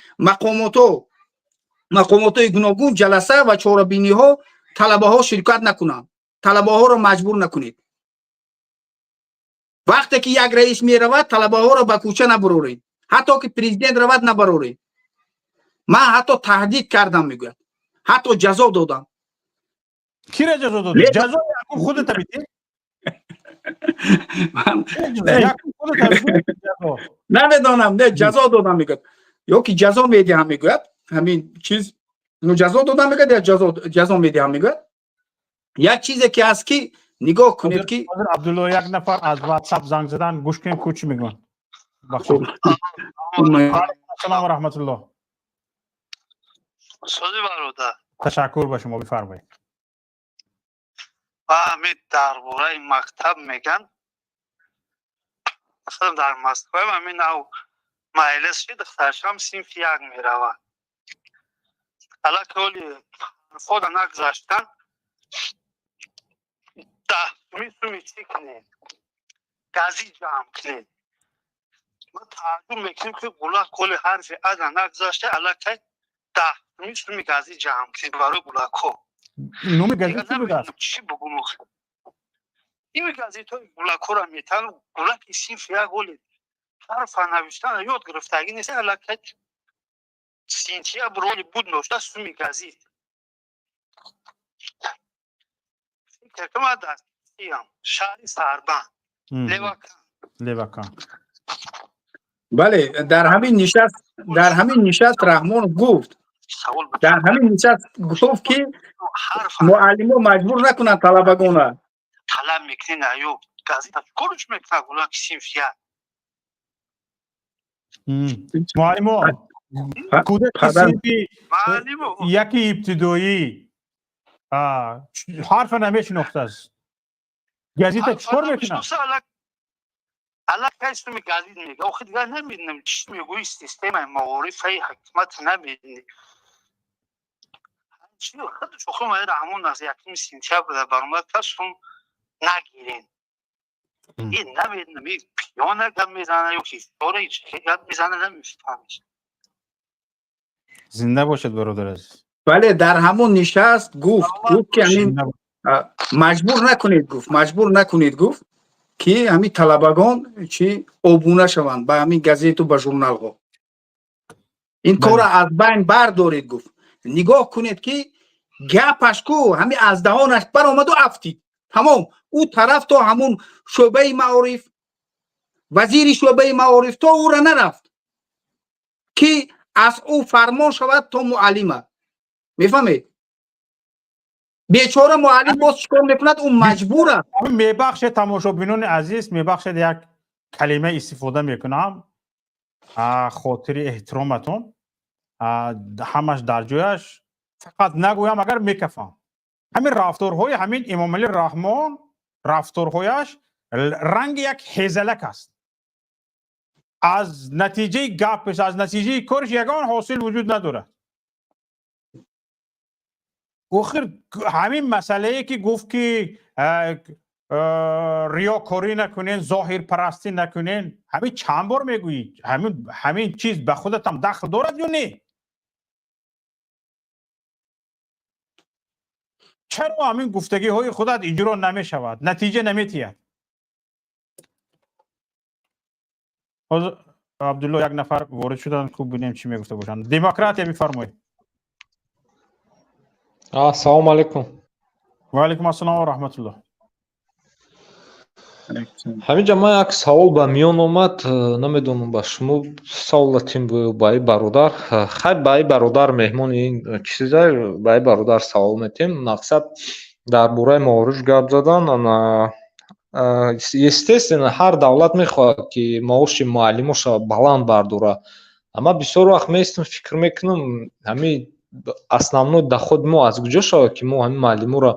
مقامات گوناگون جلسه و چهاربینی ها طلبه ها شرکت نکنند، طلبه ها را مجبور نکنید. وقتی که یک رئیس می رود طلبه ها را به کوچه نبرورید، حتی که پرزیدنت رود نبرورید. من حتی تهدید کردم، میگوید حتی جزا دادم. کی را جزا دادی؟ جزا خودت میدی؟ نمیدانم، نه جزا دادم میگوید، یا که جزا میدهم میگوید همین چیز، نو جزا دادم میگوید یا جزا میدهم میگوید. یک چیزی که هست که نگاه کنید که عبدالله یک نفر از واتساپ زنگ زدن، گوش کن کوچ میگن. بخشید. سلام و رحمت الله. سوزی برادر، تشکر به شما، بفرمایید. همین درباره مکتب میگن، مثلا در مسکو همین او مجلس شد دخترشم صنف یک میروه، حالا کلی خود نگذاشتن 10 سومی چی کنید گازی جمع کنید. ما تعجب میکنیم که بولا کلی حرفی از نگذاشته، حالا که 10 سومی گازی جمع کنید برای بولاکو. نوم گزیت چی بود است؟ چی بگم این گزیت های گلکورا میتن گلک سیف یک گلی حرف نوشتن یاد گرفتگی نیست الکت سینتیا برولی بود نوشته سومی گزیت فکر کنم در شهری سربند لیواکان بله در همین نشست رحمان گفت در همین نشست گفت که معلم مجبور نکنن طلبگان طلب میکنین ایو گزیت کارش میکنه گلک سیف معلم کودک سیفی معلم یکی ابتدایی حرف نمیشناخته است گزیت چطور میکنه؟ الان کسی می گزید میگه آخه دیگه نمیدونم چی میگوی سیستم معارف حکمت نمیدونی چی خودش خود ما رحمان از یکم سینتیا بده برامد کسون نگیرین این نمیدونم این پیانه گم میزنه یا کیفاره یاد میزنه نمیفهمیش زنده باشد برادر عزیز. بله در همون نشست گفت که همین مجبور نکنید گفت که همین طلبگان چی عبونه شوند به همین گزیت و به ژورنال ها این کار از بین بردارید گفت نگاه کنید که گپش کو همین از دهانش برآمد و افتید تمام او طرف تا همون شعبه معارف وزیر شعبه معارف تا او را نرفت که از او فرمان شود تا معلمه میفهمید بیچاره معلم باز چیکار میکند اون مجبوره میبخش تماشابینان عزیز میبخشید یک کلمه استفاده میکنم خاطر احترامتون همش در جایش فقط نگویم اگر میکفم همین رفتارهای همین امام علی رحمان رفتارهایش رنگ یک هیزلک است از نتیجه گپش از نتیجه کارش یگان حاصل وجود نداره آخر همین مسئله ای که گفت که ریاکاری نکنین ظاهر پرستی نکنین همین چند بار میگویی همین چیز به خودت هم دخل دارد یا نه چرا همین گفتگی های خودت اجرا نمی شود نتیجه نمی تید عبدالله یک نفر وارد شدن خوب بینیم چی میگفته باشن دموکرات بفرمایید السلام علیکم و علیکم السلام و رحمت الله ҳаминҷа ман як савол ба миён омад намедонам ба шумо саволатим ба ин бародар хайр ба ин бародар меҳмони ин чиза ба ин бародар савол метем мақсад дар бораи маориф гап задан естественно ҳар давлат мехоҳад ки маоши муаллимоша баланд бардора аммо бисёр вақт меистам фикр мекунам ҳамин основной доход мо аз куҷо шавад ки мо ҳамин муаллиморо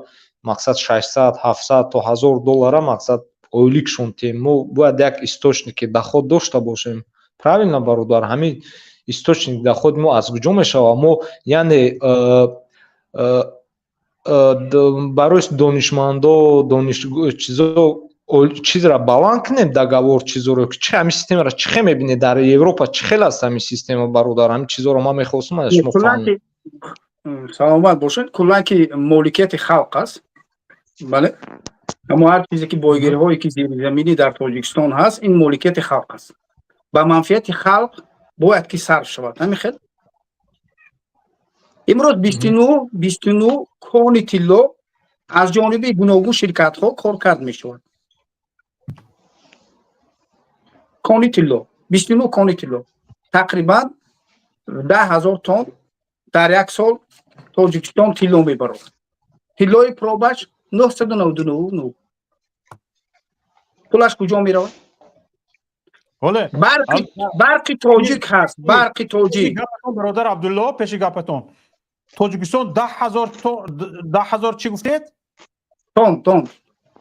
мақсад 600 700 то $1000 мақсад ойликшон тем мо бояд як источники доход дошта бошем правильно бародар ҳамин источник доход мо аз куҷо мешавад мо яъне барои донишмандо чизро баланд кунем договор чизоро чи ҳамин системаро чӣ хел мебинед дар Европа чӣ хел аст ҳамин система бародар ҳамин чизоро ман мехостам аз шумо фаҳмам саломат бошед куллан ки моликияти халқ аст бале اما هر چیزی که بایگیری هایی که زیر زمینی در تاجیکستان هست این مالکیت خلق است با منفعت خلق باید که صرف شود نمیخواد امروز 29 کان طلا از جانب گوناگون شرکت ها کار کرد میشود کان طلا 29 کان طلا تقریبا 10,000 تن در یک سال تاجیکستان طلا میبرد طلای پرابش 999 پولش کجا می رود؟ برق تاجیک هست برق تاجیک برادر عبدالله پیش گپتون تاجیکستان 10,000 چی گفتید؟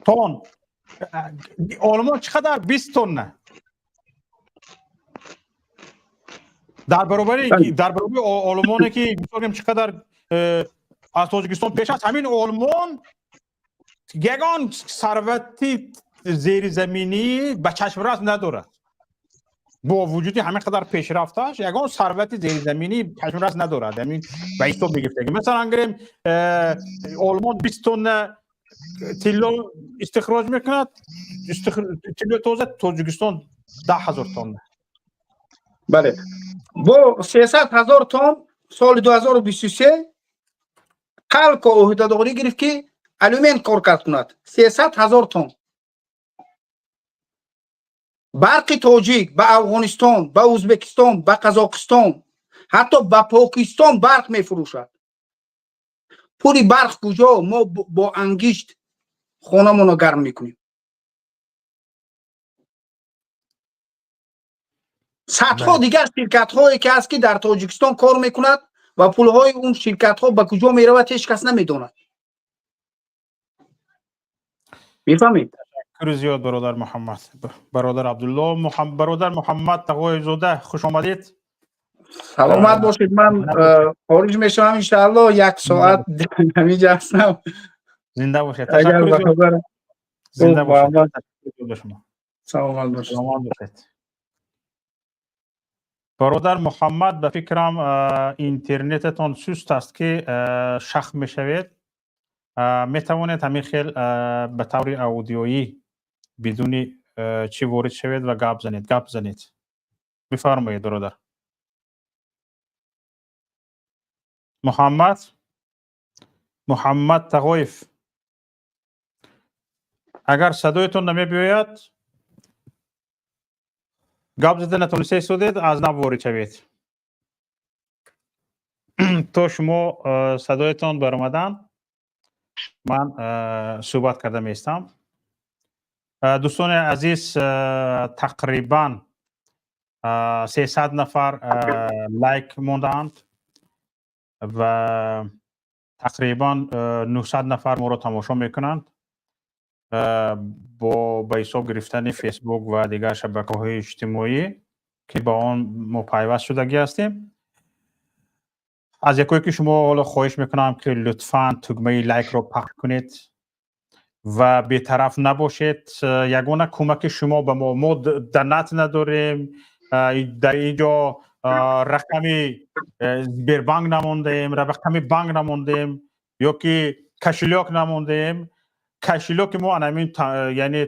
تن آلمان چقدر 20 تن نه در برابر آلمانی که بگیم چقدر از تاجیکستان پیش است همین آلمان یگان ثروتی زیر زمینی به چشم راست ندارد با وجود همه قدر پیشرفتاش یگان ثروت زیرزمینی پشمرز ندارد. یعنی به این طور میگفتگی مثلا اگریم آلمان 20 تن تیلو استخراج میکند، تیلو تاجیکستان 10,000 تن. بله با 300,000 تن سال 2023 خلق عهدهداری گرفت که الومین کار کند. 300,000 تن برق تاجیک به افغانستان، به ازبکستان، به قزاقستان، حتی به پاکستان برق میفروشد. پولی برق کجا؟ ما با انگشت خانمون رو گرم میکنیم. صدها دیگر شرکت هایی که هست که در تاجیکستان کار میکند و پول های اون شرکت ها به کجا میرود هیچ کس نمیداند. میفهمید؟ شکر زیاد برادر محمد. برادر عبدالله برادر محمد تقوی زاده خوش آمدید. سلامت باشید. من خارج میشم ان شاء الله 1 ساعت همینجا هستم. زنده باشید. اگر تشکر بخبر زنده باشید. سلامت باشید. برادر محمد به فکرم اینترنتتان سست است که شخ میشوید. میتوانید همین خیل به طور اودیویی بدون چی وارد شوید و گپ زنید. بفرمایید برادر محمد تقویف. اگر صدایتون نمی بیاید گپ زده نتونسته سودید از نو وارد شوید. تو شما صدایتون برآمدن من صحبت کرده میستم. دوستان عزیز تقریبا 300 نفر لایک موندند و تقریبا 900 نفر ما رو تماشا میکنند با حساب گرفتن فیسبوک و دیگر شبکه‌های اجتماعی که با آن ما پیوست شدگی هستیم. از یکایی که شما حالا خواهش میکنم که لطفاً تگمه لایک رو پخش کنید و بی‌طرف نباشید. یگانه کمک شما به ما در نت نداریم، در اینجا رقمی بیربانک نموندیم، رقمی بانک نموندیم یا که کشیلاک نموندیم. کشیلاک ما انامین یعنی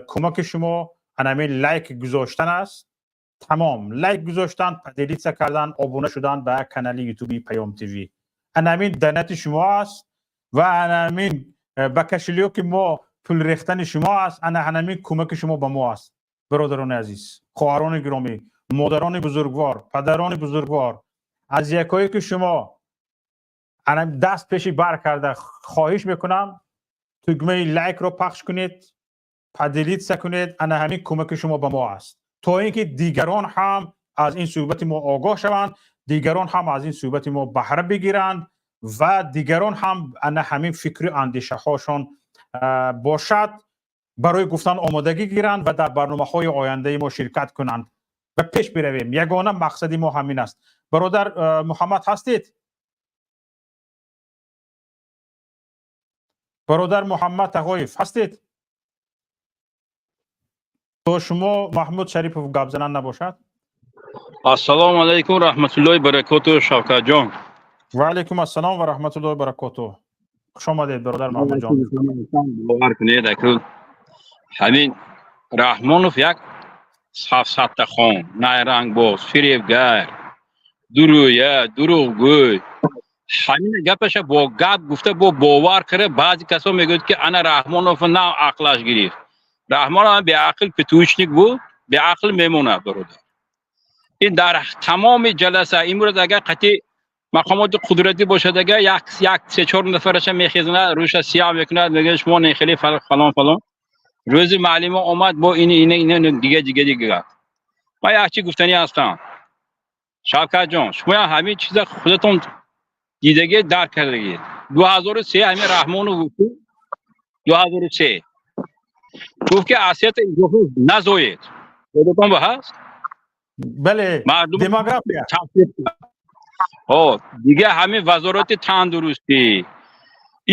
کمک شما انامین لایک گذاشتن است. تمام لایک گذاشتن، پدیلیت کردن، آبونه شدن به کانال یوتیوبی پیام تیوی. انامین دنت شما است و انامین با کشیلاک ما پول ریختن شما است. انامین کمک شما به ما است. برادران عزیز، خواهران گرامی، مادران بزرگوار، پدران بزرگوار، از یکایی که شما دست پیشی بر کرده خواهش میکنم تگمه لایک رو پخش کنید، پدیلیت کنید. همین کمک شما به ما است تا اینکه دیگران هم از این صحبت ما آگاه شوند، دیگران هم از این صحبت ما بهره بگیرند و دیگران هم همین فکر اندیشه هاشون باشد برای گفتن آمادگی گیرند و در برنامه‌های آینده ما شرکت کنند و پیش برویم. یگانه مقصد ما همین است. برادر محمد هستید؟ برادر محمد تقویف هستید؟ تو شما محمود شریفوف گپ زنان نباشد؟ السلام علیکم رحمت الله برکاته شوکت جان. و علیکم السلام و رحمت الله برکاته. خوش آمدید برادر محمد جان. باور کنید که همین رحمانوف یک 700 تا خان نیرنگ باز فریبگر دروغگوی همین گپش با گپ گفته با باور کرده. بعضی کسا میگوید که انا رحمانوف نه عقلش گرفت. رحمانوف به عقل پتوشنیک بود، به عقل میمونه برادر. این در تمام جلسه امروز اگر قطعی مقامات قدرتی باشد اگر یک 3-4 نفرش میخیزونه روش سیاه میکنه میگه شما نخلی فلان روز معلم اومد با این دیگه ما یک چی گفتنی هستم. شوکت جان شما همین چیز خودتون دیدگی درک کردید. 2003 همین رحمانو گفت 2003 گفت که اسیت اضافه نزوید. یادتون هست؟ بله دموگرافیا. دیگه همین وزارت تندرستی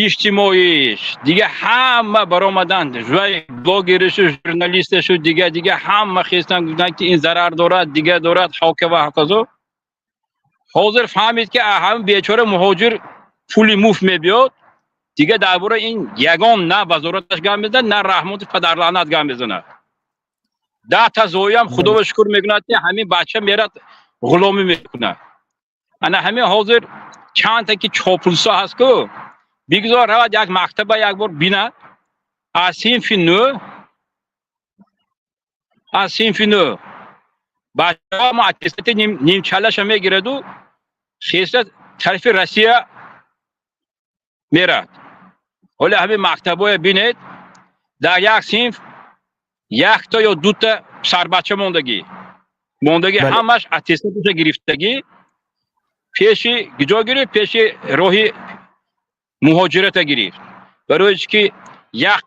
اجتماعیش دیگه همه برآمدند، جای بلاگرش و ژورنالیستش و دیگه همه خیستن گفتن که این ضرر دارد، دیگه دارد حاکه و هکذا. حاضر فهمید که هم بیچاره مهاجر پولی موف میبیاد، دیگه درباره این یگان نه وزارتش گام میزنه نه رحمت پدر لعنت گام میزنه. 10 تا زوی هم خدا و شکر میگند که همین بچه میرد غلامی میکنه. انا همین حاضر چند تا که چاپلوسا هست که بگذار رود یک مکتب یک بار بینه از صنف نو بچه ها ما اتستات نیم چلش هم میگیرد و خیسته طرف روسیه میرد. حالا همین مکتب های بینید در یک صنف 1 تا یا 2 تا سر بچه موندگی بله. همش اتستاتش گرفتگی پیشی گجا گرفت، پیشی راهی مهاجرت گرفت. برای که یک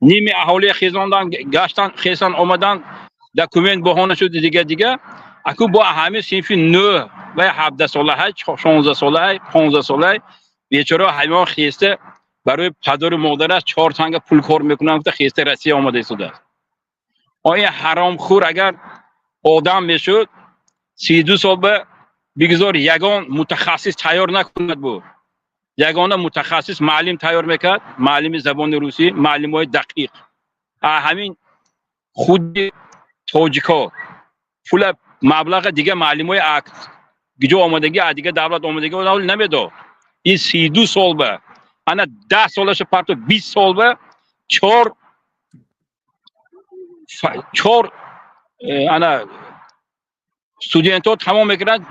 نیمی اهالی خیزاندن گشتن خیزان آمدن دکومنت بهانه شد دیگه اکو با همه صنف 9 و 17 ساله 16 ساله 15 ساله بیچاره حیوان خیسته برای پدر و مادرش 4 تنگ پول کار میکنن که خیسته روسیه آمده شده. آیا حرام خور اگر آدم میشد 32 سال به بگذار یگان متخصص تیار نکند بود، یگانه متخصص معلم تیار میکرد، معلم زبان روسی، معلم های دقیق. همین خود تاجیکا پول مبلغ دیگه معلم های گجا آمدگی دیگه دولت آمدگی نمیداد. این 32 سال به انا 10 سالش پرتو 20 سال به 4 انا استودنت ها تمام میکنند.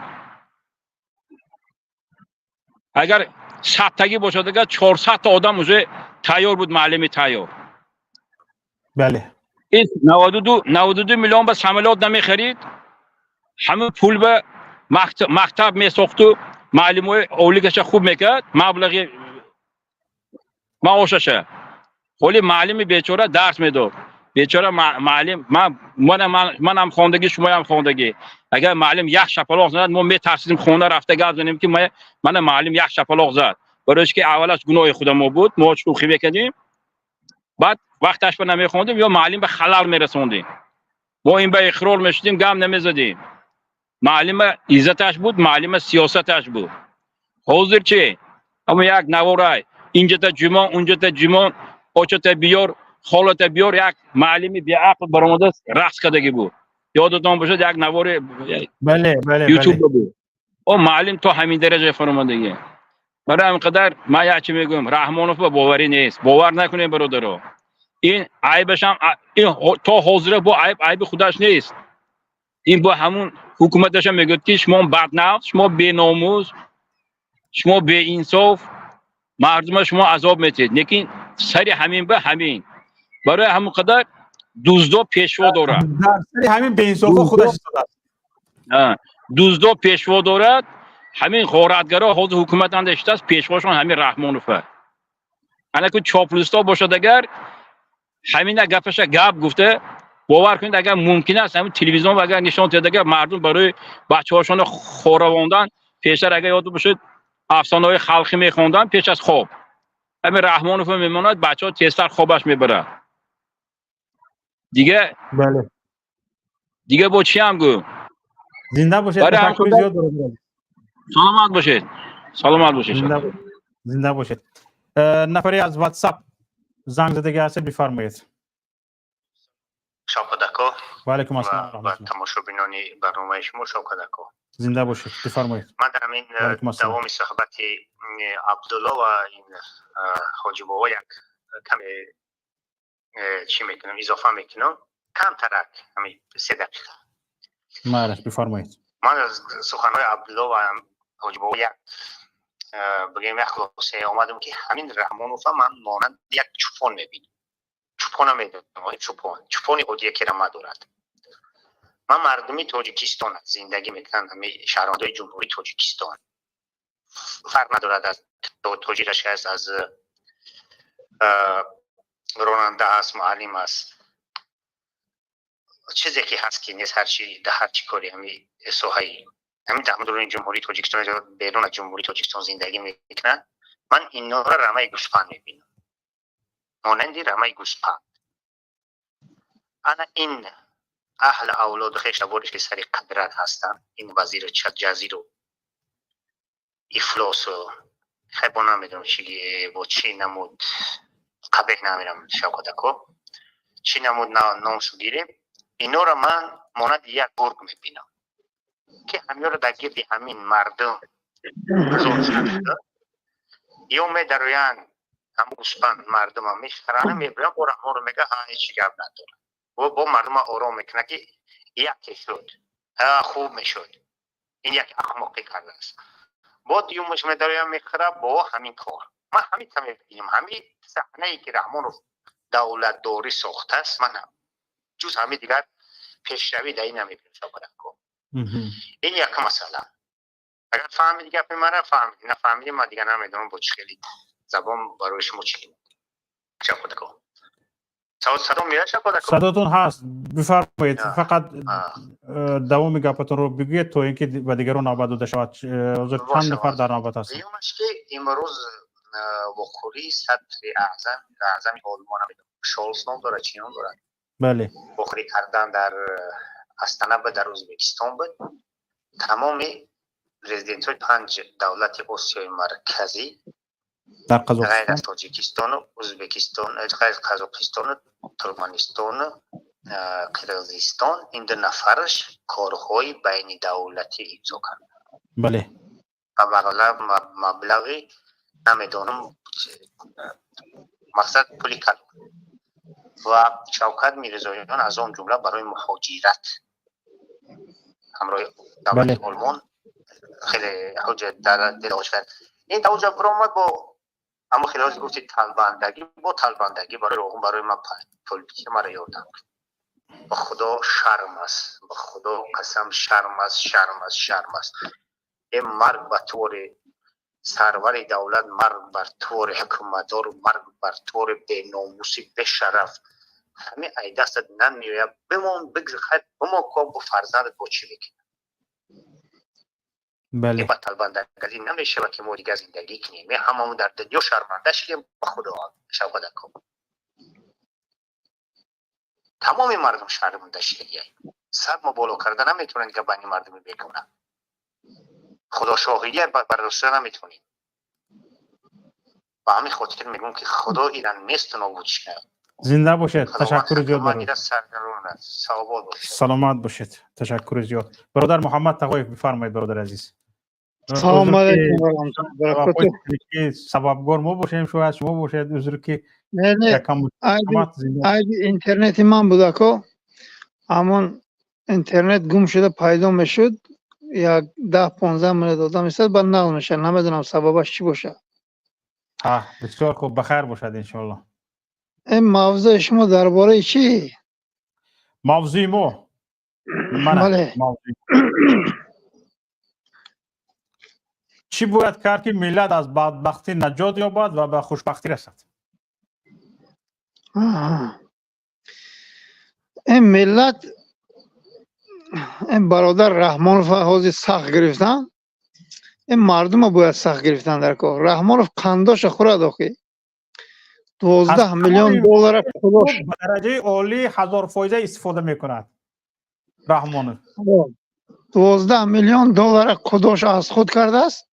اگر 100 تایی باشه دیگه 400 تا آدم уже تیار بود، معلم تیار. بله. این 92 میلیون به سملات نمیخرید، همه پول به مکتب میساخت و معلم های اولیگش خوب میکرد، مبلغ معاششه. ولی معلم بیچاره درس میداد. بیچاره معلم من هم خواندگی شما هم خواندگی. اگر معلم یک شپلاق زد ما میترسیدیم خونه رفته گاز بزنیم که من معلم یک شپلاق زد. برایش که اولش گناه خود ما بود، ما شوخی میکردیم. بعد وقتش به نمیخوندیم یا معلم به خلل میرسوندیم. ما این به اخرار میشدیم گام نمیزدیم. معلم عزتش بود، معلم سیاستش بود. حاضر چه؟ اما یک نوارای اینجا تا جمان اونجا تا جمان آچه بیار خالت بیار یک معلمی بی عقل برآمده رقص کردگی بود. یادتون باشه یک نوار بله یوتیوب بود. او معلم تو همین درجه فرماندگی. برای همینقدر من چی میگم، رحمانوف باوری نیست. باور نکنید برادرها. این عیبش هم این تا حاضر با عیب خودش نیست. این با همون حکومتش هم میگه که شما بدنفس، شما بی‌ناموس، شما بی انصاف، مردم شما عذاب میدید. لیکن سری همین به همین برای همون قدر دزدا پیشوا دارد. سری همین بی انصافا خودش داد. دزدا پیشوا دارد. همین غارتگرا خود حکومت انداشته است، پیشواشون همین رحمانوفه. انا که چاپلوستا باشد اگر همین گپش گپ گفته باور کنید اگر ممکن است همین تلویزیون و اگر نشان داده اگر مردم برای بچه‌هاشون خورواندن پیشتر اگر یاد باشه افسانه‌های خلقی میخوندن پیش از خواب همین رحمانوف میموند بچه‌ها تیزتر خوابش میبره دیگه. بله دیگه با چی هم گو زنده باشید. تشکر زیاد دارم. سلامت باشید. سلامت باشید. زنده باشید. نفری از واتساپ زنگ زدگی هست بفرمایید. شاکدکو و علیکم السلام و تماشابینان برنامه شما شاکدکو زنده باشید. بفرمایید. من در این دوام صحبت عبدالله و این حاجی بابا یک کم چی میکنم اضافه میکنم کم ترک همین 3 دقیقه. معلش بفرمایید. من از سخنهای عبدالله و حاجی بابا یک بگیم یک خلاصه آمدم که همین رحمانوف من مانند یک چوپان میبینم. چوپان هم میدونم چوپانی خودی که رمه دارد. من مردمی تاجیکستان زندگی میکنم، همین شهروندای جمهوری تاجیکستان فرق ندارد از تاجیرش هست، از راننده هست، معلم هست، چیزی که هست که نیست، هر چی کاری همین ساحه‌ای همین در مورد جمهوری تاجیکستان بیرون از جمهوری تاجیکستان زندگی میکنن. من اینا را رمه گوسفند میبینم، مانندی رمه گوسفند. انا این اهل اولاد خیش بورش که سری قدرت هستن، این وزیر جزیر و افلاس و خیلی نمیدونم چی با چی نمود قبیح نمیرم شوکتکو چی نمود نامشو گیریم. اینا را من مانند یک گرگ میبینم که همینا را در گردی همین مردم یا میدرویند هم گوسفند مردم هم میخرانه میبرن و رحمان رو میگه ها هیچی گپ نداره و با مردم آرام میکنه که یکی شد خوب میشد، این یک احمقی کرده است. با دیومش میدرویند میخره با همین کار. من همین تا میبینیم همین صحنه ای که رحمان رو دولت داری ساخته است، من هم جز همین دیگر پیشروی در این نمیبینم شاکرم کن. این یک مسئله. اگر فهمیدی گپ من فهمیدی، نه فهمیدی من دیگه نمیدونم با چه خیلی زبان برای شما چی شاکرم کن. صدا میاد شاکرم کن؟ صداتون هست، بفرمایید. فقط دوام گپتون رو بگویید تا اینکه و دیگران نوبت داده شود. چند نفر در نوبت هستند؟ دیومش که امروز وقوری صدر اعظم آلمان شولز نام داره، چی نام داره؟ بله. وقوری کردن در استانه به در ازبکستان بود. تمام رزیدنت های 5 دولت آسیای مرکزی در قزاقستان، غیر از تاجیکستان و ازبکستان، غیر از قزاقستان و ترکمنستان و قرقیزستان، این 2 نفرش کارهای بین دولتی امضا کردن. بله. و مبلغی نمیدونم مقصد پولی کلان و شوکت میرزاییان از اون جمله برای مهاجرت همراه دولت آلمان خیلی حجت داشت. این توجه برآمد با اما خیلی از گفتی طالباندگی با طالباندگی برای من پولیتیک مرا یادم با خدا شرم است، با خدا قسم شرم است. این مرگ بر طور سرور دولت، مرگ بر طور حکومتدار، مرگ بر طور بی ناموسی بی شرف، همه ای دستت نمیوید بمون بگذر بمون که با فرزندت با چی میکنه. بله. با طالباندگی نمیشه که ما دیگه زندگی کنیم. هممون در دنیا شرمنده شدیم، با خدا شوکت کن. تمام مردم شرمنده شدیم. صد ما بالا کردن نمیتونن که بانی مردمی بکنن. خدا شاهدیه برداشته نمیتونیم. و همین خاطر میگم که خدا ایران نیست نابود شد. زنده باشید. تشکر زیاد برای سلامت باشید. تشکر زیاد. برادر محمد تقویف بفرمایید برادر عزیز. سلام علیکم و رحمت الله و برکاته. سببگار ما باشیم، شاید شما باشید عذر که نه اگه اینترنت من بود که همون اینترنت گم شده پیدا میشد یک 10-15 منت دادم استاد بعد نقل میشه. نمیدونم سببش چی باشه. بسیار خوب، بخیر باشد انشالله. این موضوع شما درباره چی؟ موضوع ما بله. چی باید کرد که ملت از بدبختی نجات یابد و به خوشبختی رسد؟ این ملت این برادر رحمانوف حاضر سخت گرفتن، این مردم باید سخت گرفتن در کار. رحمانوف قنداش خورد آخی 12 میلیون دلار خودش به درجه عالی 1000 فایده استفاده میکند. رحمانوف 12 میلیون دلار خودش از خود کرده است.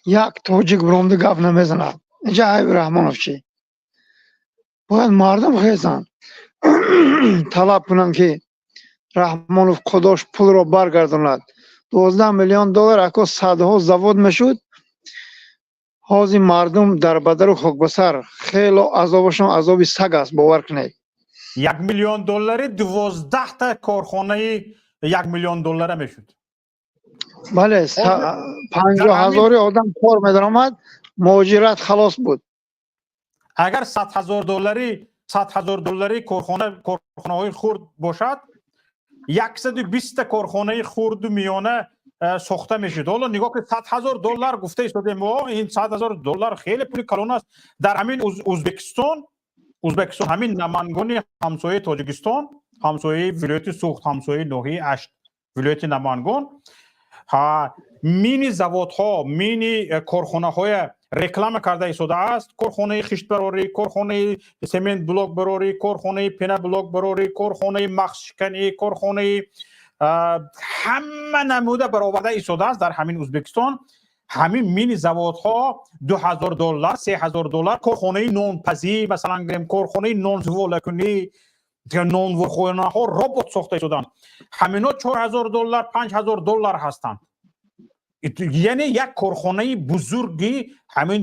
یک تاجیک برامده گپ نمیزند. اینجا عیب رحمانوف چی؟ باید مردم خیزن طلب کنن که رحمانوف خودش پول را برگرداند. 12 میلیون دلار اکو صدها زواد میشد. حاضی مردم در بدر و خاک بسر خیلی عذابشون عذابی سگ است. باور کنید 1 میلیون دلاری 12 تا کارخانه 1 میلیون دلار میشد. بله 50,000 آدم کار میدرآمد، مهاجرت خلاص بود. اگر 100,000 دلاری کارخانه های خرد باشد 120 کارخانه خرد و میانه ساخته میشد. حالا نگاه که 100,000 دلار گفته شده ما، این 100,000 دلار خیلی پول کلان است. در همین ازبکستان همین نمنگان همسایه تاجیکستان، همسایه ولایت سوخت، همسایه ناحیه اشت ولایت نمنگان، مینی زوادها، مینی کارخانه های реклама карда истодааст корхонаи хиштбарорӣ, корхонаи семент блок барорӣ, корхонаи пена блок барорӣ, корхонаи махшиканӣ, корхонаи ҳама намуда бароварда истодааст дар ҳамин Ӯзбекистон. ҳамин мини заводҳо $2000, $3000, корхонаи нонпазӣ, масалан гирем корхонаи нонзуволакунӣ, нонвурхонаҳо робот сохта истоданд. ҳамино $4000, $5000 ҳастанд. яъне як корхонаи бузурги ҳамин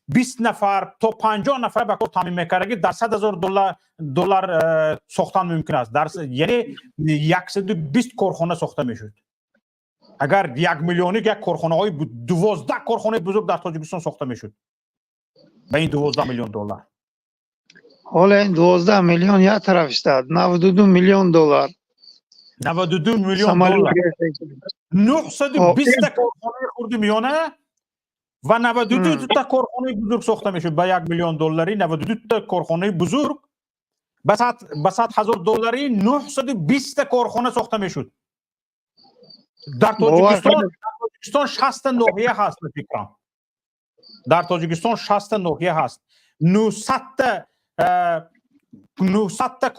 20 нафар то 50 нафар ба кор таъмин мекардаги дар $100,000 сохтан мумкин аст. яъне 120 корхона сохта мешуд. агар 1 миллиони як корхонаҳои 12 корхонаи бузург дар Тоҷикистон сохта мешуд ба ин $12 миллион. حالا این 12 میلیون یک طرف استاد 92 میلیون دلار 92 миллион самолет доллар. گرفته. 920 корхонаи хурди миёна ва 92 та корхонаи бузург сохта мешуд ба $1 миллион. 92 та корхонаи бузург ба $100,000 920 та корхона сохта мешуд. дар Тоҷикистон 60 та ноҳия ҳаст фикрам. дар Тоҷикистон 60 та ноҳия ҳаст. 900 та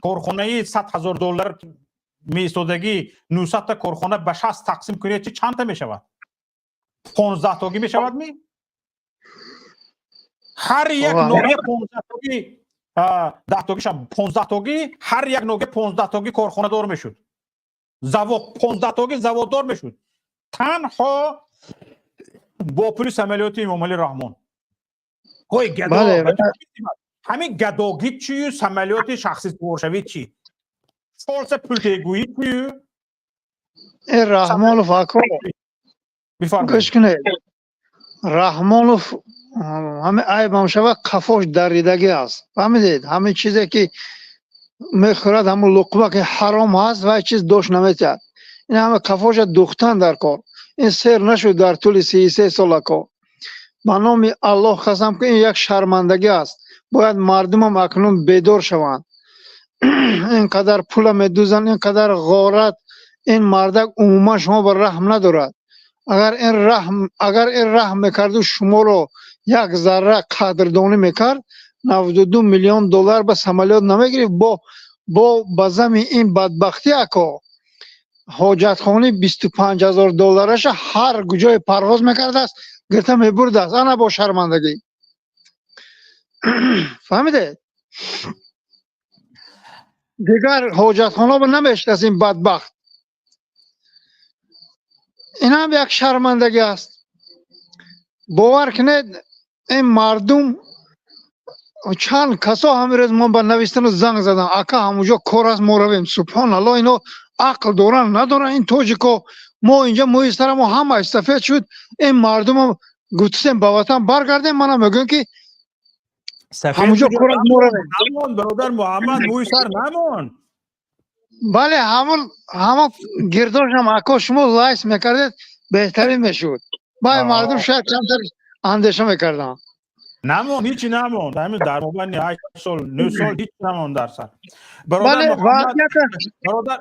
корхонаи $100,000 می‌ایستادگی 900 تا کارخانه به 60 تقسیم کنید چه چند تا میشود؟ 15 تاگی میشود می؟ هر یک نوگه 15 تاگی 10 تاگیش 15 تاگی هر یک نوگه 15 تاگی کارخانه دار میشد. завод 15 تاگی заводدار میشد. تنها با پول عملیاتی امامعلی رحمان. های گدا همین گداگی چی عملیات شخصی سپرشوی چی؟ فالس پولتگویی چی؟ رحمانوف اکو گوش کنید رحمانوف همه عیب هم شود قفاش دریدگی است فهمیدید همه چیزی که میخورد همون لقمه که حرام هست و چیز دوش نمیتید این همه قفاش دوختن در کار این سر نشد در طول 33 سال کار به نام الله قسم که این یک شرمندگی است باید مردم هم اکنون بیدار شوند اینقدر پول میدوزن اینقدر غارت این مردک عموما شما بر رحم ندارد اگر این رحم میکرد و شما رو یک ذره قدردانی میکرد 92 میلیون دلار به عملیات نمیگرفت با بزم این بدبختی اکا حاجتخانه 25,000 دلارش هر کجای پرواز میکرده است گرفته میبرده است انا با شرمندگی فهمیده دیگر حاجتخانه به نمیشت از این بدبخت این هم یک شرمندگی است باور کنید این مردم چند کسا همیرز ما به نویستن و زنگ زدن اکا همونجا کار از ما رویم سبحان الله اینو عقل دارن ندارن این توجیکو ما اینجا مویستر ما همه استفید شد این مردم هم گفتیم با وطن برگردیم منم میگم که همونجا کار از ما رویم برادر محمد مویستر نمون بله همون گرداش هم اکا شما لایس میکردید بهتری میشود باید مردم شاید کمتر اندیشه میکردن نمون هیچی نمون همین در مبانی 8 سال 9 سال هیچ نمون در سر بله برادر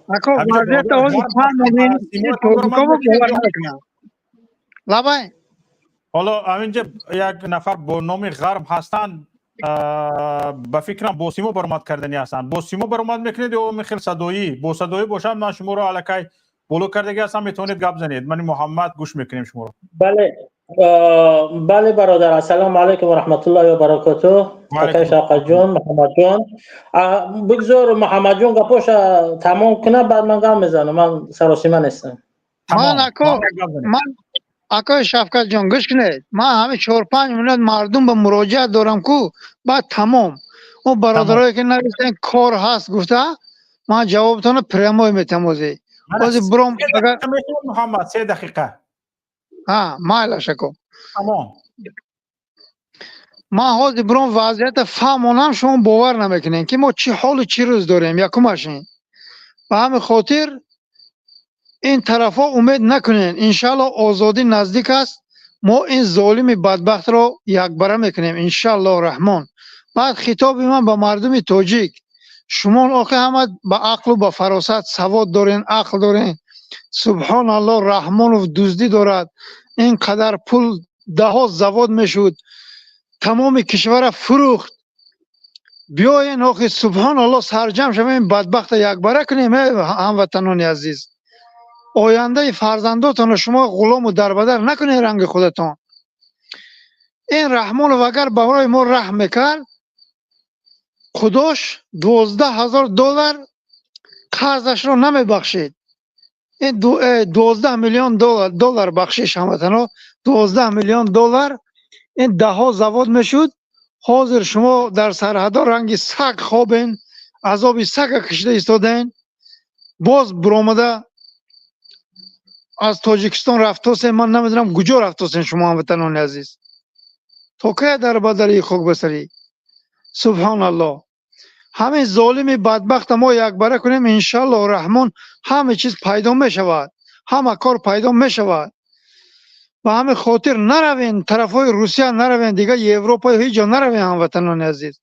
اکا وضعیت آزی فهم لبای حالا همینجا یک نفر با نام غرب هستن با فکرم با سیمو برآمد کردنی هستن با سیمو برآمد میکنید یا میخیل صدایی با صدایی باشم من شما رو الکی بلو کردگی هستم میتونید گپ زنید من محمد گوش میکنیم شما رو بله برادر السلام علیکم و رحمت الله و برکاته آقای شوکت جان محمد جان بگذار محمد جان گپاش تمام کنه بعد من گپ میزنم من سراسیمه نیستم من آقای شوکت جان گوش کنید من همه 4-5 میلیون مردم به مراجعه دارم کو بعد تمام اون برادرایی که نوشتن کار هست گفته من جوابتون پرمای میتموزی بازی برام اگر محمد 3 دقیقه مایل شکو تمام ما حال برام وضعیت فهمونم شما باور نمیکنین که ما چی حال چی روز داریم یکمشین به همین خاطر این طرفا امید نکنین انشالله آزادی نزدیک است ما این ظالم بدبخت رو یک بره میکنیم انشالله رحمان بعد خطاب من به مردم تاجیک شما آخه همه با عقل و با فراست سواد دارین عقل دارین سبحان الله رحمانوف دزدی دارد اینقدر پول ده زواد میشد تمام کشور فروخت بیاین آخی سبحان الله سرجم شویم بدبخت یک باره کنیم هموطنان عزیز آینده فرزنداتان شما غلام و دربدر نکنید رنگ خودتان این رحمانوف اگر برای ما رحم میکرد خداش $12,000 قرضش رو نمیبخشید این 12 میلیون دلار بخشش هموطنا 12 میلیون دلار این ده زواد میشد حاضر شما در سرحدا رنگ سگ خوابین عذاب سگ کشیده ایستادین باز برآمده از تاجیکستان رفتوسین من نمیدونم کجا رفتوسین شما هموطنان عزیز تا که در بدلی خوک بسری سبحان الله همین ظالمی بدبخت ما یک باره کنیم انشالله رحمان همه چیز پیدا می شود همه کار پیدا می شود و همه خاطر نروین طرف های روسیه نروین دیگه اروپا هیچ جا نروین هموطنان عزیز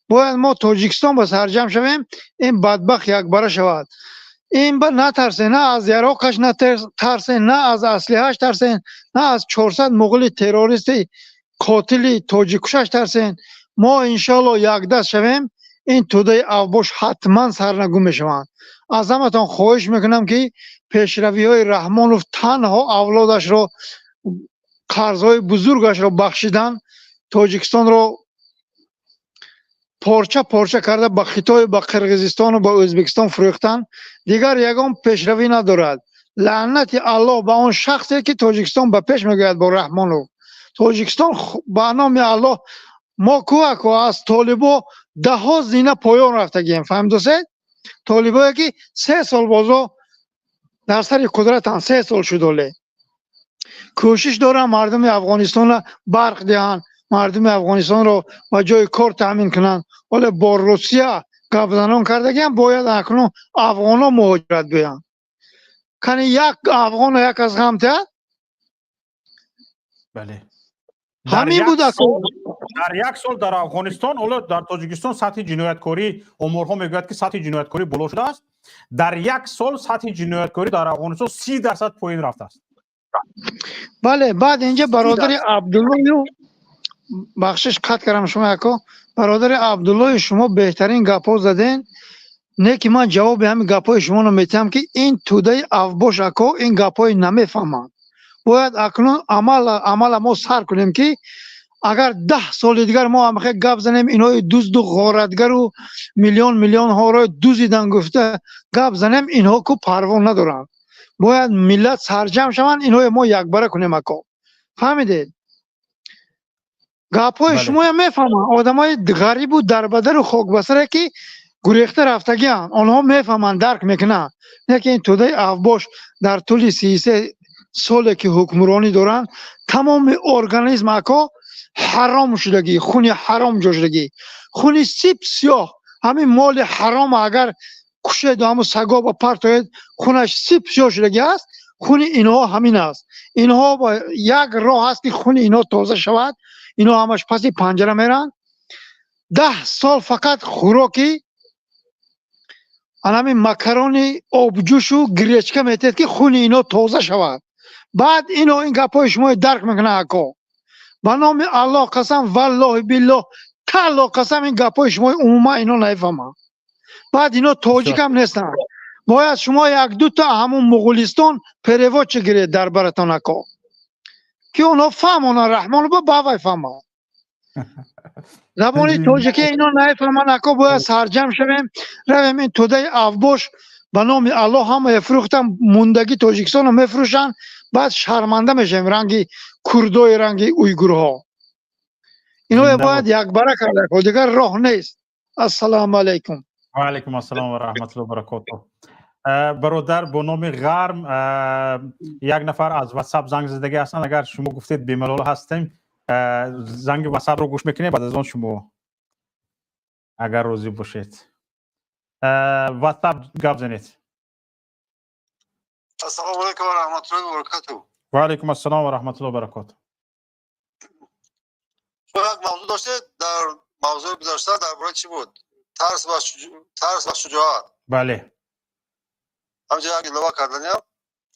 باید ما تاجیکستان با سرجم شویم این بدبخت یک باره شود این با نترسین نه از عراقش نترسین نه از اسلحه‌اش ترسین نه از 400 مغول تروریستی قاتلی تاجیکوشش ترسین ما انشالله یک دست شویم این توده اوباش حتما سرنگون میشوند از همتان خواهش میکنم که پیشروی های رحمانوف تنها اولادش رو قرضهای بزرگش رو بخشیدن تاجیکستان رو پارچه پارچه کرده با خطای با قرقیزستان و با ازبکستان فروختن دیگر یگان پیشروی ندارد لعنت الله به اون شخصی که تاجیکستان به پیش میگوید با رحمانوف تاجیکستان به نام الله ما کوه از طالبا ده زینه پایان رفتگیم فهمیدید طالبایی که 3 سال بازو در سر قدرتن 3 سال شده کوشش دارن مردم افغانستان را برق دهن مردم افغانستان رو با جای کار تامین کنن ولی با روسیه گپ زنان کردگیم باید اکنون افغانا مهاجرت بیان کنی یک افغان یک از غمته بله همین بود در یک سال در افغانستان اولا در تاجیکستان سطح جنایتکاری امورها میگوید که سطح جنایتکاری بالا شده است در یک سال سطح جنایتکاری در افغانستان 30% پایین رفته است بله بعد اینجا برادر عبدالله بخشش قطع کردم شما اکو برادر عبدالله شما بهترین گپا زدین نه که من جواب همین گپای شما رو میتم که این توده افباش اکو این گپای نمیفهمن باید اکنون عمل ما سر کنیم که اگر 10 سال دیگر ما هم خیلی گپ زنیم اینای دزد و غارتگر و میلیون ها را دزدیدن گفته گپ زنیم اینها کو پروا ندارن باید ملت سرجم شوند اینها ما یک باره کنیم اکو فهمیدید گپای شما هم میفهمن آدمای غریب و دربدر و خاکبسره که گریخته رفتگی هم آنها میفهمن درک میکنن نه که این توده افباش در طول 33 ساله که حکمرانی دارن تمام ارگانیسم اکا حرام شدگی خونی حرام جوشدگی خونی سیب سیاه همین مال حرام اگر کشه دو همون سگا با پرتاید خونش سیب سیاه شدگی است خونی اینها همین است اینها با یک راه هست که خونی اینها تازه شود اینها همش پسی پنجره میرن 10 سال فقط خوراکی همین مکرونی آبجوش و گریچکه میتید که خونی اینها تازه شود بعد اینو این گپای شما درک میکنه اکو به نام الله قسم والله بالله تعالی قسم این گپای شما عموما اینو نفهمن بعد اینو تاجیک هم نیستن باید شما یک دو تا همون مغولستان پریوات چگیره در براتون اکو که اونا فهمون رحمان با باوی فهمن زبانی تاجیکی اینو نفهمن اکو باید سرجم شویم رویم این توده افباش به نام الله هم افروختن موندگی تاجیکستان رو میفروشن بعد شرمنده میشیم رنگی کردای رنگی اویگورها اینو باید یک باره کرده که دیگر راه نیست السلام علیکم و علیکم السلام و رحمت الله و برکاته برادر با نام غرم یک نفر از واتساپ زنگ زدگی هستن اگر شما گفتید بیملال هستیم زنگ واتساپ رو گوش میکنید بعد از اون شما اگر روزی باشید واتساپ گپ زنید السلام علیکم و رحمت الله و برکاته و علیکم السلام و رحمت الله و برکاته یک موضوع داشته در موضوع گذشته درباره چی بود ترس و شجاعت بله همچنین یک لوا کردنیم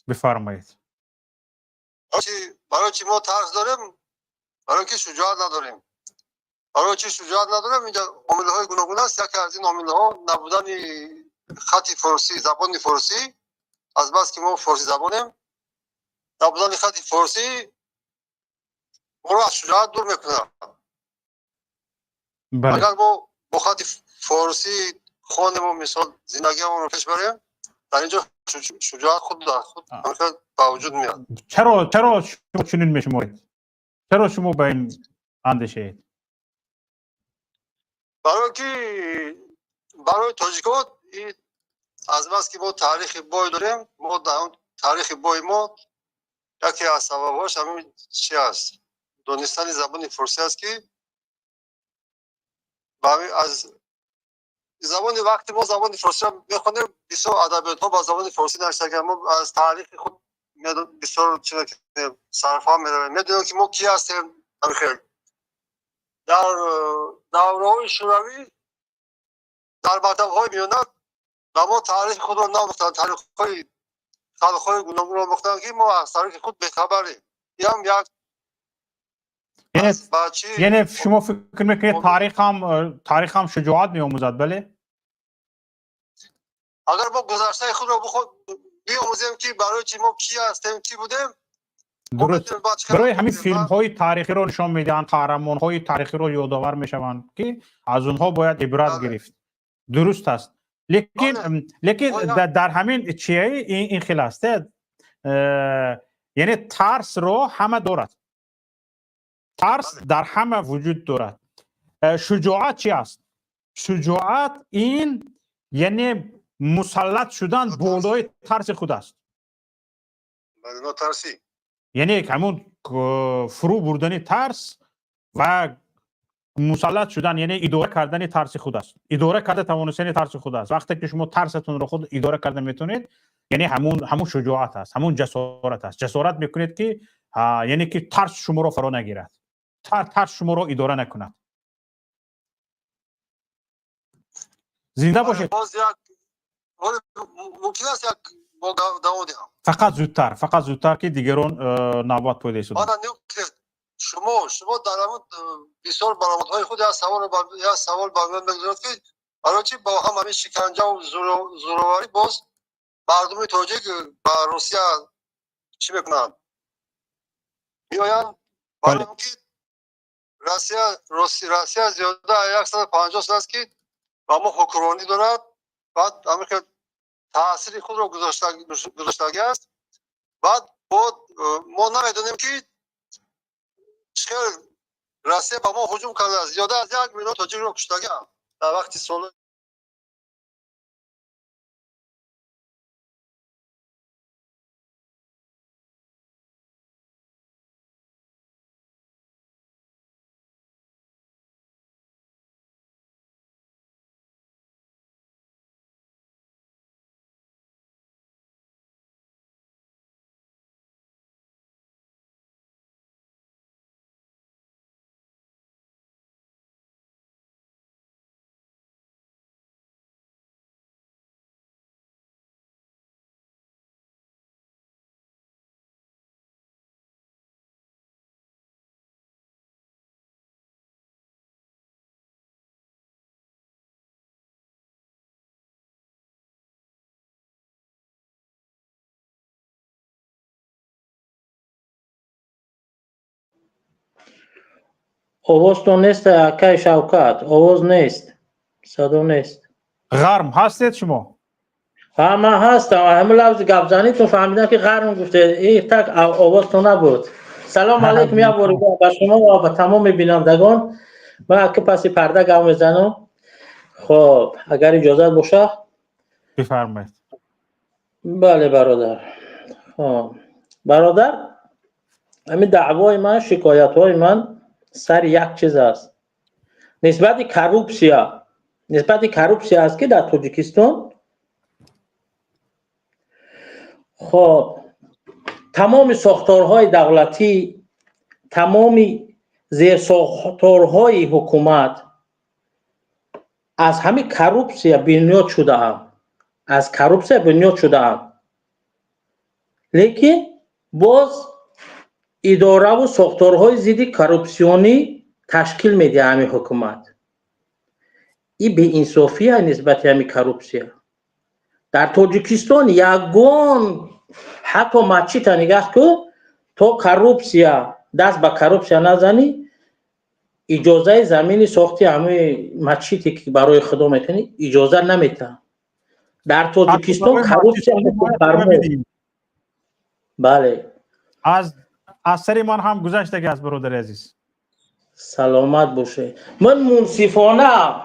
بفرمایید. برای چی ما ترس داریم؟ برای که شجاعت نداریم. برای چی شجاعت نداریم؟ اینجا عامل‌های گوناگون است. یکی از این عامل‌ها نبودن خط فارسی، زبان فارسی. از بس که ما فارسی زبانیم، نبودن خط فارسی ما رو از شجاعت دور میکنه. بله. اگر ما با خط فارسی خوانیم و مثال زندگیمون رو پیش بریم، در اینجا شجاعت خود در خود با وجود میاد. چرا شما چنین میشمارید؟ چرا شما به این اندیشه اید؟ برای تاجیکات از بس که ما تاریخ بای داریم، ما در اون تاریخ بای ما یکی از سبباش همین چی است؟ دانستن زبان فارسی است که از زبان وقتی ما زبان فارسی را میخونیم، بسیار ادبیات ها با زبان فارسی نوشته که ما از تاریخ خود بسیار چیزا که صرفا می‌رویم، میدونیم که ما کی هستیم. در دوره‌های شوروی در مکتب‌های میانه ما تاریخ خود را نمی‌گفتند، تاریخ‌های خلق‌های گوناگون را می‌گفتند که ما از تاریخ خود بی‌خبریم. این هم یک یعنی شما فکر میکنید تاریخ هم شجاعت می‌آموزد؟ بله. اگر ما گذشته خود را بیاموزیم که برای چی ما کی هستیم، کی بودیم، درست. برای همین فیلم های تاریخی رو نشان میدن، قهرمان های تاریخی رو یادآور میشوند که از اونها باید عبرت گرفت. درست است. لیکن در همین چیه این خیلی است. یعنی ترس رو همه دارد. ترس در همه وجود دارد. شجاعت چی است؟ شجاعت این یعنی مسلط شدن بالای ترس خود است. ترسی یعنی همون فرو بردن ترس و مسلط شدن، یعنی اداره کردن ترس خود است. اداره کرده توانستن ترس خود است. وقتی که شما ترستون رو خود اداره کرده میتونید، یعنی همون شجاعت است، همون جسارت است. جسارت میکنید که یعنی که ترس شما رو فرا نگیرد، ترس شما رو اداره نکند. زنده باشید. ممکن است یک فقط زودتر که دیگران نوبت پیدا شدن. شما در همون بسیار برآمدهای خود یا سوال با من بگذارید که برای چی با هم همین شکنجه و زورواری باز مردم تاجیک با روسیه چی میکنن؟ میآیند برای اینکه روسیه زیاده 150 سال است که با ما حکمرانی دارد، بعد امریکا تاثیر خود را گذاشته است. بعد ما نمیدونیم که چه روسیه با ما هجوم کرده، زیاده از 1 میلیون تاجیک را کشته در وقتی سال آواز تو نیست اکای شوکت، آواز نیست، صدا نیست. غرم هستید شما؟ من هستم. همون لفظ گپزنی تو فهمیدم که غرم گفته. این تک آواز تو نبود. سلام علیکم یا بوریگا به شما و به تمام بینندگان. من که پسی پرده گام میزنم. خب اگر اجازه باشه بفرمایید. بله برادر. خب برادر، همین دعوای من، شکایت های من سر یک چیز است. نسبت کروپسیا است که در تاجیکستان خب تمام ساختارهای دولتی، تمام زیرساختارهای حکومت از همین کروپسیا بنیاد شده اند. لیکن باز اداره و ساختارهای ضد کورپسیونی تشکیل میده همین حکومت. این بی انصافی نسبت همین کورپسیا. در تاجیکستان یگان حتی مچی تا نگاه که تو کورپسیا دست به کورپسیا نزنی اجازه زمینی ساختی همه مچیتی که برای خدا میکنی اجازه نمیده. در تاجیکستان کورپسیا فرمود. بله از سری من هم گذشته که از برادر عزیز سلامت باشه. من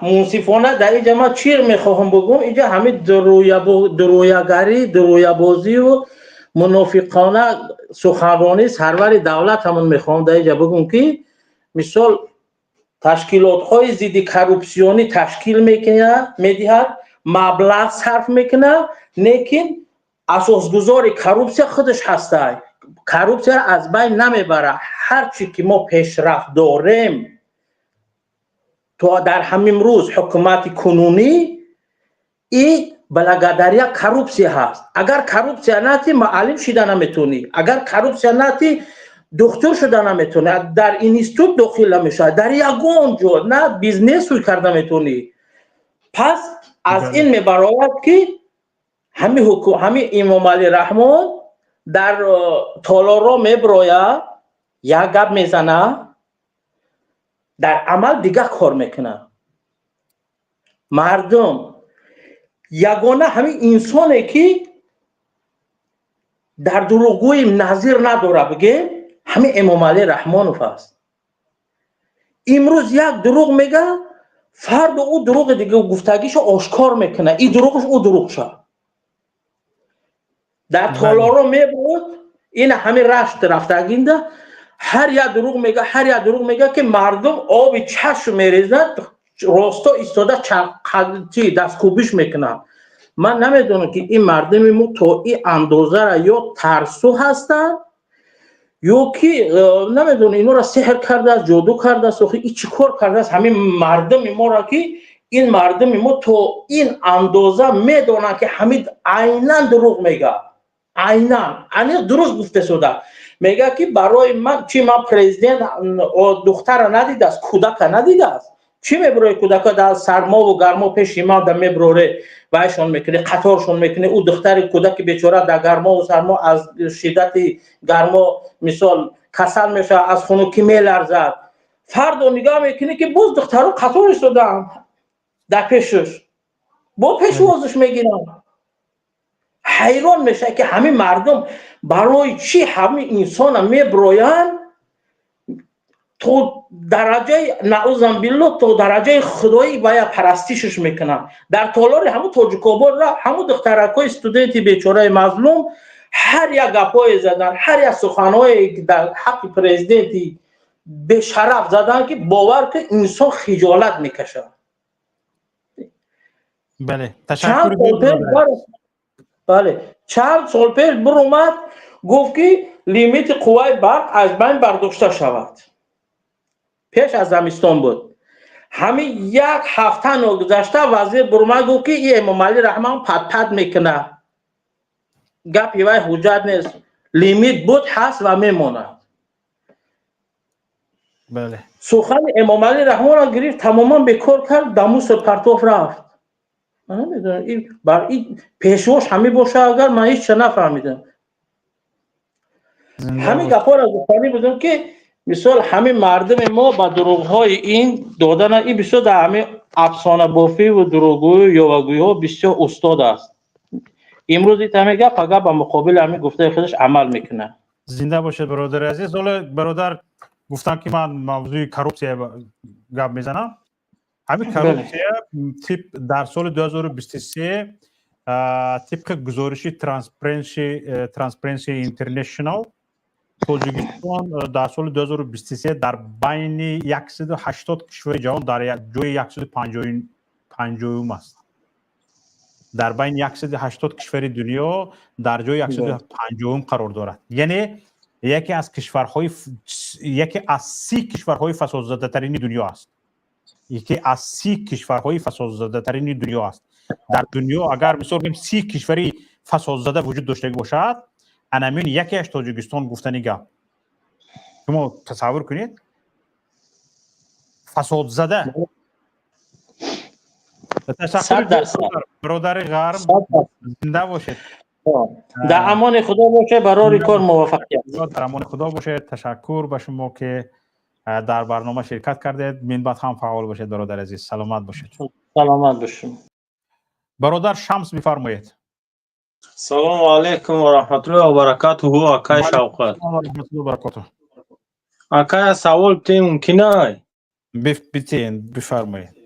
منصفانه در اینجا من چی میخواهم بگم، اینجا همه درویاگری درویابازی و منافقانه سخنرانی سرور دولت همون میخواهم در اینجا بگم که مثال تشکیلات های ضد کورپسیونی تشکیل میدهد، مبلغ صرف میکنه، لیکن اساسگذار کورپسیا خودش هسته. کورپسیا از بین نمیبره. هرچی که ما پیشرفت داریم تا در همین روز حکومت کنونی این بلگداری کورپسیا هست. اگر کورپسیا نتی معلم شده نمیتونی، اگر کورپسیا نتی دکتر شده نمیتونی، در اینستیتوت داخل نمیشه، در یگان جا نه بیزنس رو کرده میتونی. پس از این میبراید که همین امام علی رحمان در تالارا میبراید یک گپ میزنه، در عمل دیگه کار میکنه. مردم یگانه همین انسانی که در دروغگوی نظیر نداره بگه همین امام علی رحمانوف است. امروز یک دروغ میگه، فرد او دروغ دیگه گفتگیشو آشکار میکنه، این دروغش او دروغ شد. در تالارا میبرد این همین رشت رفتگینده هر یک دروغ میگه که مردم آب چشم میریزند، راستا ایستاده چی دست کوبیش میکنن. من نمیدونم که این مردم ما تا این اندازه را یا ترسو هستن یا که نمیدونم اینا را سحر کرده است، جادو کرده است، این چی کار کرده است همین مردم ما را که این مردم ما تا این اندازه میدونن که حمید عیناً دروغ میگه. عیناً درست گفته شده. میگه که برای من چی من پرزیدنت دختر ندیده است، کودک ندیده است. چی میبره کودک در سرما و گرما پیش ما در میبره وایشون میکنه، قطارشون میکنه. او دختر کودک بیچاره در گرما و سرما از شدت گرما مثال کسل میشه، از خنکی میلرزد. فرد نگاه میکنه که باز دخترها قطار شدن در پیشش، با پیشوازش میگیرن. حیران میشه که همین مردم برای چی همین انسان میبروین تو درجه نعوذ بالله تو درجه خدایی باید پرستیشش میکنن. در تالار همون تاجیک‌آباد را همون دخترکای استودنتی بیچاره مظلوم هر یک گپای زدن، هر یک سخنهای در حق پرزیدنتی به شرف زدن که باور که انسان خجالت میکشه. بله تشکر. بله چند سال پیش اومد گفت که لیمیت قوه برق از بین برداشته شود. پیش از زمستان بود. همین یک هفته نگذشته وزیر اومد گفت که این امام علی رحمان پد میکنه. گپی وای حجت نیست. لیمیت بود هست و میمونه. بله. سخن امام علی رحمان را گرفت تماما بیکار کرد، دموس پرتوف رفت. من نمیدونم این بر این پیشواش همه باشه اگر من هیچ چه نفهمیدم. همین گپا را گفتنی بودم که مثال همین مردم ما با دروغ‌های این دادن این بسیار در همین افسانه بافی و دروغگویی و یاوه‌گویی‌ها بسیار استاد است. امروز این همه گپ اگر با مقابل همین گفته خودش عمل میکنه. زنده باشه برادر عزیز. حالا برادر گفتم که من موضوع کورپسیا گپ میزنم. همین کورپسیا تیپ در سال 2023 طبق گزارش ترانسپرنسی اینترنشنال تاجیکستان در سال 2023 در بین 180 کشور جهان در جای 150 است. در بین 180 کشور دنیا در جای 150 قرار دارد. یعنی یکی از 30 کشورهای فسادزده ترین دنیا است. یکی از 30 کشورهای فسادزده ترین دنیا است. در دنیا اگر مثلا 30 کشوری فسادزده وجود داشته باشد، انامین یکی از تاجیکستان گفتنی گپ شما تصور کنید فساد زده تشکر برادر غرب زنده باشید در امان خدا باشه برای کار موفقیت در امان خدا باشه تشکر به شما که در برنامه شرکت کردید من بعد هم فعال باشید برادر عزیز سلامت باشید سلامت باشید برادر شمس بفرمایید سلام علیکم و رحمت الله و برکاته آقای شوقت رحمت الله و برکاته آقای سوال تی ممکنه بفرمایید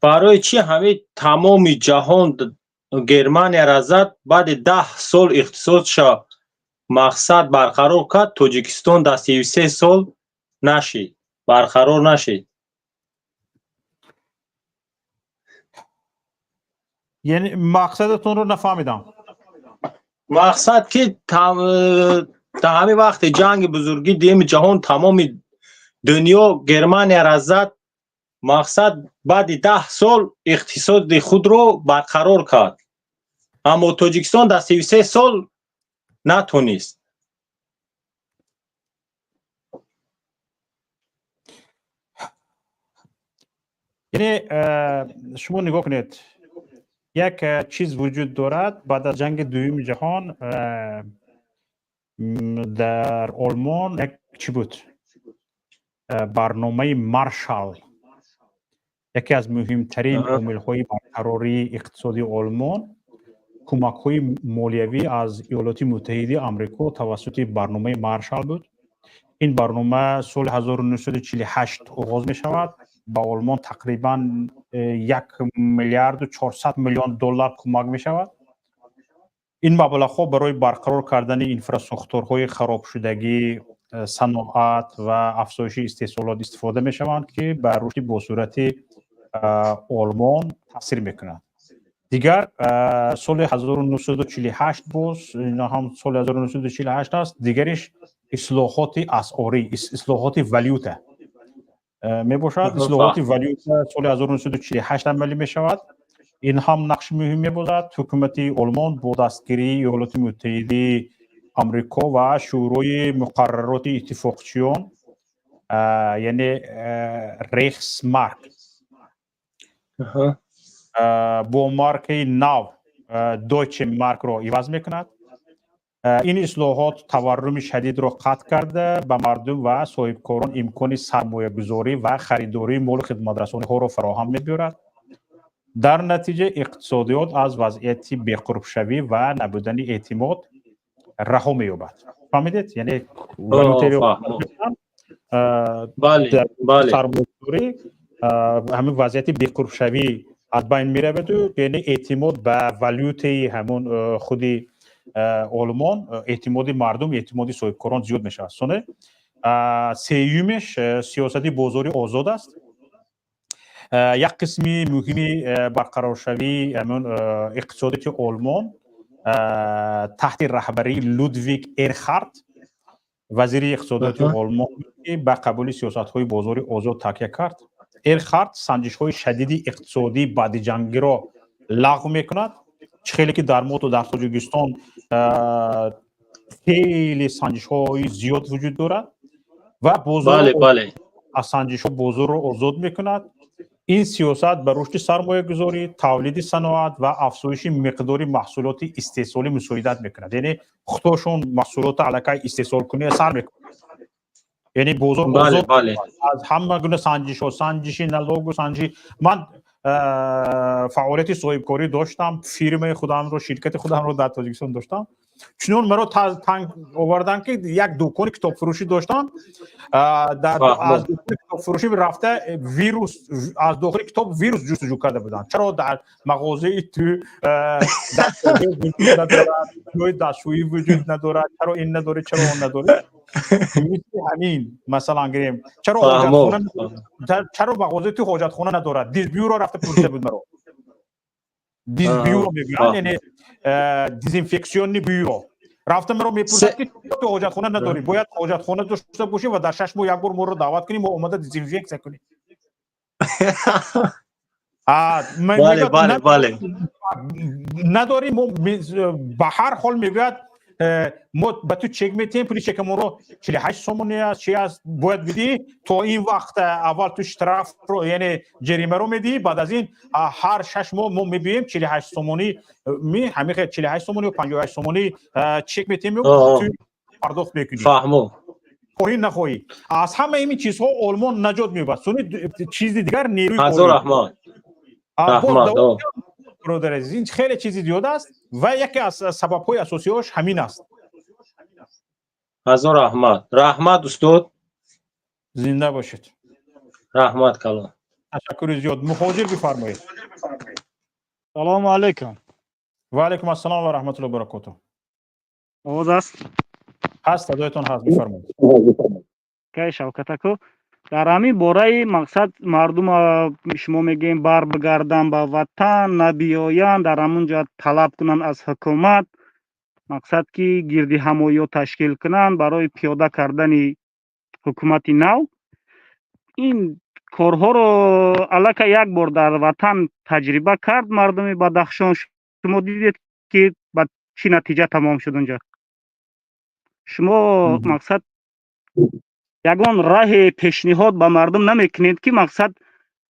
برای چی همه تمام جهان گرمانیا را زد بعد 10 سال اقتصادش مقصد برقرار کرد تاجیکستان در 33 سال نشید برقرار نشید یعنی مقصدتون رو نفهمیدم مقصد که تا همین وقت جنگ بزرگی دیم جهان تمام دنیا گرمانیا را زد مقصد بعد 10 سال اقتصاد خود رو برقرار کرد اما تاجیکستان در 33 سال نتونست یعنی شما نگاه کنید یک چیز وجود دارد بعد از جنگ دوم جهان در آلمان یک چی بود برنامه مارشال یکی از مهمترین عامل‌های برقراری اقتصادی آلمان کمک‌های مالیوی از ایالات متحده آمریکا توسط برنامه مارشال بود این برنامه سال 1948 آغاز می شود با آلمان تقریبا 1 میلیارد و 400 میلیون دلار کمک می شود این مبلغ‌ها برای برقرار کردن اینفراستراکچورهای خراب شدگی صنعت و افزایش استحصالات استفاده می شوند که بر رشد با صورت آلمان تاثیر میکند دیگر سال 1948 باز اینا هم سال 1948 است دیگرش اصلاحات اسعاری اصلاحات والیوتا می باشد اصلاحات والیوتا سال 1948 عملی می شود این هم نقش مهمی باشد حکومت آلمان با دستگیری ایالات متحده آمریکا و شورای مقررات اتفاقچیان یعنی ریخس مارک با مارک نو دویچه مارک را عوض میکند این اصلاحات تورم شدید را قطع کرده به مردم و صاحبکاران امکان سرمایه گذاری و خریداری مال خدمات رسانی ها را فراهم می‌دارد در نتیجه اقتصادیات از وضعیت بی‌قرب شوی و نبودن اعتماد رها می‌یابد فهمیدید یعنی بله سرمایه‌گذاری همین وضعیت بی‌قرب شوی از بین می‌رود و یعنی اعتماد به والیوتای همون خودی آلمان اعتماد مردم اعتماد صاحبکاران زیاد میشه سونه سیومش سیاست بازاری آزاد است یک قسمی مهمی برقرار شوی همون اقتصادی آلمان تحت رهبری لودویگ ایرخارت وزیر اقتصادی آلمان با قبول سیاست‌های بازاری آزاد تکیه کرد ایرخارت سنجش‌های شدید اقتصادی بعد جنگ را لغو میکند خیلی که در ما تو در تاجیکستان خیلی سنجش‌های زیاد وجود دارد و بازار از سنجش‌ها بازار را آزاد میکند این سیاست به رشد سرمایه گذاری تولید صنعت و افزایش مقدار محصولات استحصالی مساعدت میکند یعنی خودشون محصولات علاقه استحصال کنی سر میکنند یعنی بازار آزاد از همه گونه سنجشی نلاگ و سنجشی من فعالیت صاحبکاری داشتم فیرم خودم رو شرکت خودم رو در تاجیکستان داشتم چنون مرا تنگ آوردن که یک دکان کتاب فروشی داشتم از دکان کتاب فروشی رفته ویروس از داخل کتاب ویروس جستجو کرده بودن چرا در مغازه تو دستشویی وجود ندارد چرا این نداره چرا اون نداره همین مثلا گریم چرا مغازه تو حاجت خانه ندارد دیز بیو را رفته پروسه بود مرا دیز بیو رو میگن یعنی دیزینفکسیون بیو رفته مرا میپرسد که تو حاجت خانه نداری باید حاجت خانه داشته باشی و در 6 ماه یک بار ما رو دعوت کنیم و اومده دیزینفکت کنیم بله نداریم به هر حال میگوید ما به تو چک میتیم پولی چک ما رو 48 سومونی است چی است باید بدی تو این وقت اول تو اشتراف رو یعنی جریمه رو میدی بعد از این هر 6 ماه ما میبینیم 48 سومونی همین 48 سومونی و 58 سومونی چک میتیم تو پرداخت میکنی فهمو خواهی نخواهی از همه این چیزها آلمان نجات میبرد سونی چیز دیگر نیروی هزار رحمت برادر عزیز این خیلی چیزی زیاد است و یکی از سبب‌های اساسیش همین است. هزار رحمت استاد زنده باشید. رحمت کلام. تشکر زیاد. مهاجر بفرمایید. سلام علیکم. و علیکم السلام و رحمت الله و برکاته. آواز است؟ هست صدایتون هست بفرمایید. کی شوکت اکو در همین باره مقصد مردم شما میگیم بر بگردن به وطن نبیاین در همون جا طلب کنن از حکومت مقصد که گردی همایی تشکیل کنن برای پیاده کردن حکومت نو این کارها رو الک یک بار در وطن تجربه کرد مردم بدخشان شما دیدید که با چی نتیجه تمام شد اونجا شما مقصد یگان راه پیشنهاد به مردم نمیکنید که مقصد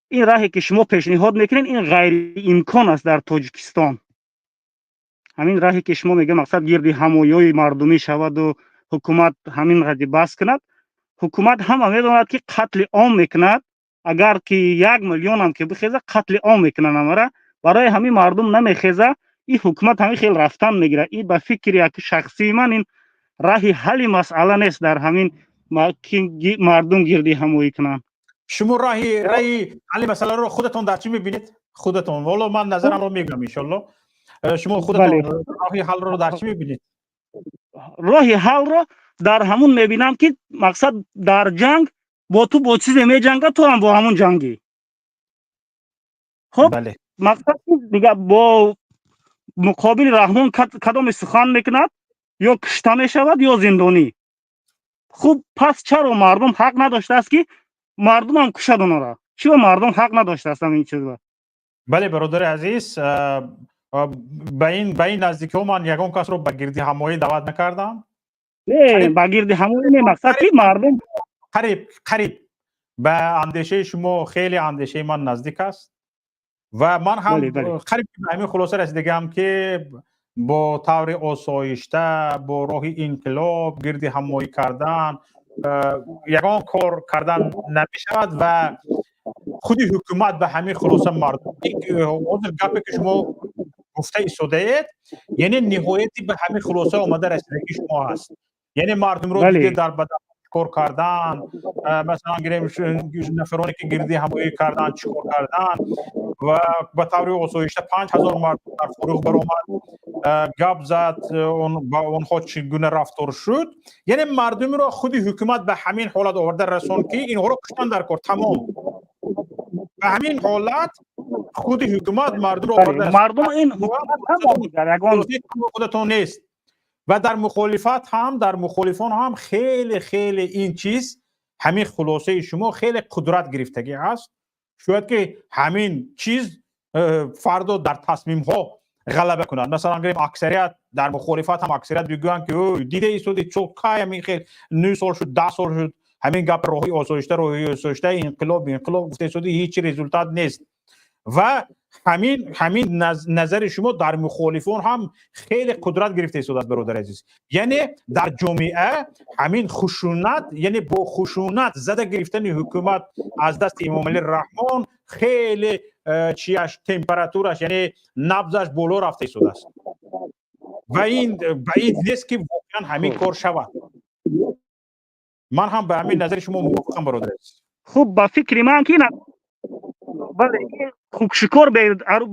این راهی که شما پیشنهاد میکنید این غیر امکان است در تاجیکستان همین راهی که شما میگه مقصد گردی همایی مردمی شود و حکومت همین قضیه بس کند حکومت هم میداند که قتل عام میکند اگر که 1 میلیون هم که بخیزه قتل عام میکنن امره برای همین مردم نمیخیزه این حکومت همین خیلی رفتن میگیره این به فکر یک شخصی من این راهی حل مسئله نیست در همین مردم گردی همایی کنن شما راهی حل مسئله رو خودتون در چی میبینید خودتون والا من نظرم رو میگم ان شاء الله شما خودتون راهی حل رو در چی میبینید راهی حل رو در همون میبینم که مقصد در جنگ با تو با چیز میجنگه تو هم با همون جنگی خب بله. مقصد دیگه با مقابل رحمان کدام سخن میکند یا کشته میشود یا زندانی خوب پس چرا مردم حق نداشته است که مردم هم کشد اونا را چرا مردم حق نداشته است این چیزا بله برادر عزیز به این نزدیکی ها من یگان کس رو به گردی همایی دعوت نکردم نه به گردی همایی نه مقصد که مردم قریب به اندیشه شما خیلی اندیشه من نزدیک است و من هم قریب به همین خلاصه رسیدگم که با طور آسایشته با راه انقلاب گردی همایی کردن یگان کار کردن نمیشود و خودی حکومت به همین خلاصه مردم حاضر گپی که شما گفته ایستاده اید یعنی نهایتی به همین خلاصه آمده رسیدگی شما هست یعنی مردم رو دیگه در بدن کار کردن مثلا گریم نفرانی که گردی همایی کردن چیکار کردن و به طور آسایشته 5000 مرد در فروغ برآمد گپ زد با اونها چگونه رفتار شد یعنی مردم رو خودی حکومت به همین حالت آورده رسون که اینها رو کشتن در کار تمام به همین حالت خودی حکومت مردم رو آورده رسون مردم این حکومت خودتون نیست و در مخالفان هم خیلی این چیز همین خلاصه شما خیلی قدرت گرفتگی است شاید که همین چیز فردا در تصمیم ها غلبه کنند مثلا گریم اکثریت در مخالفت هم اکثریت بگویند که دیده ایستادی چوکای همین خیلی 9 سال شد 10 سال شد همین گپ راهی آسایشته انقلاب گفته ایستادی هیچ رزولتات نیست و همین نظر شما در مخالفان هم خیلی قدرت گرفته ایستاده برادر عزیز یعنی در جامعه همین خشونت یعنی با خشونت زده گرفتن حکومت از دست امام علی رحمان خیلی تمپراتورش یعنی نبضش بالا رفته ایستاده است و این بعید نیست که واقعا همین کار شود من هم به همین نظر شما موافقم برادر عزیز خوب با فکر من که بله خوب شکار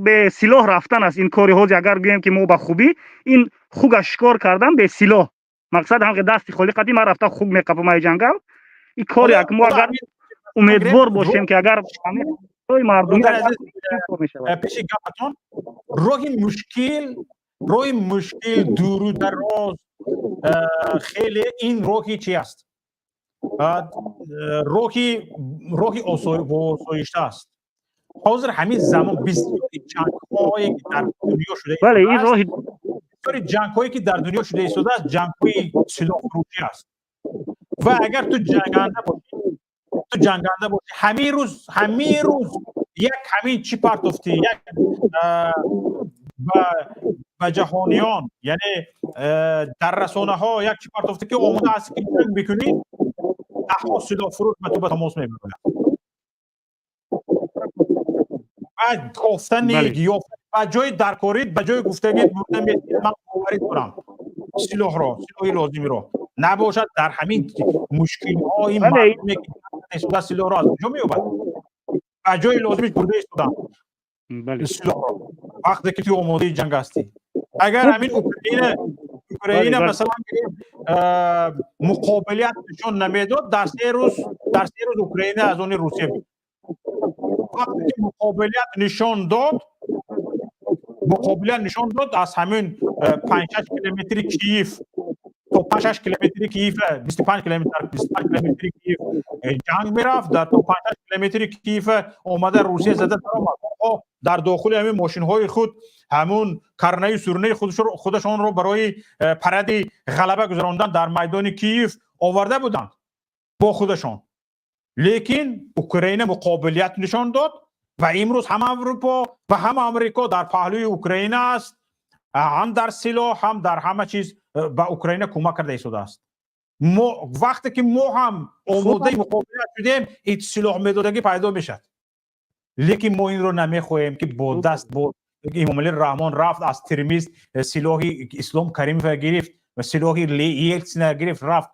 به سلاح رفتن است این کاری ها اگر بگیم که ما به خوبی این خوب شکار کردن به سلاح مقصد هم دست خالی قدیم ما رفته خوب میقپم جنگل این کاری که ما اگر امیدوار باشیم که اگر توی مردمی پیش گپتون راه مشکل دور و دراز خیلی این راهی چی است راهی آسایشته است حاضر همین زمان بسیاری جنگ‌هایی که در دنیا شده بله این راه بسیاری جنگ‌هایی که در دنیا شده ایستاده است جنگ‌های سلاح فروشی است و اگر تو جنگنده باشی همین روز یک همین چی پرتفتی یک و جهانیان یعنی در رسانه ها یک چی پرتفتی که آماده است که جنگ بکنی ده سلاح فروش به تو به تماس می‌برند و گفتن یا و جای درکارید به جای گفتگی من باوری دارم سلاحی لازمی رو نباشد در همین مشکل‌های مردمی که نسبت سلاح را از کجا می‌یابد به جای لازمی برده ایستادن سلاح را وقتی که تو آماده جنگ هستی اگر همین اوکراین مثلا مقابلیت نشون نمیداد در سه روز اوکراین از اون روسیه بود وقتی که مقابلیت نشان داد از همین 5-6 کیلومتری کیف تا 5-6 کیلومتری کیف 25 کیلومتری کیف جنگ میرفت در تا 5-6 کیلومتری کیف اومده روسیه زده در داخل همین ماشین های خود همون کرنه سورنه خودشان رو برای پرد غلبه گذراندن در میدان کیف آورده بودند با خودشان لیکن اوکراین مقابلیت نشان داد و امروز هم اروپا و هم امریکا در پهلوی اوکراین است هم در سلاح هم در همه چیز به اوکراین کمک کرده ایستاده است وقتی که ما هم آماده مقابلیت شدیم این سلاح میدادگی پیدا میشد لیکن ما این رو نمیخواهیم که با دست با امام علی رحمان رفت از ترمیز سلاحی اسلام کریم گرفت و سلاحی یلتسین گرفت رفت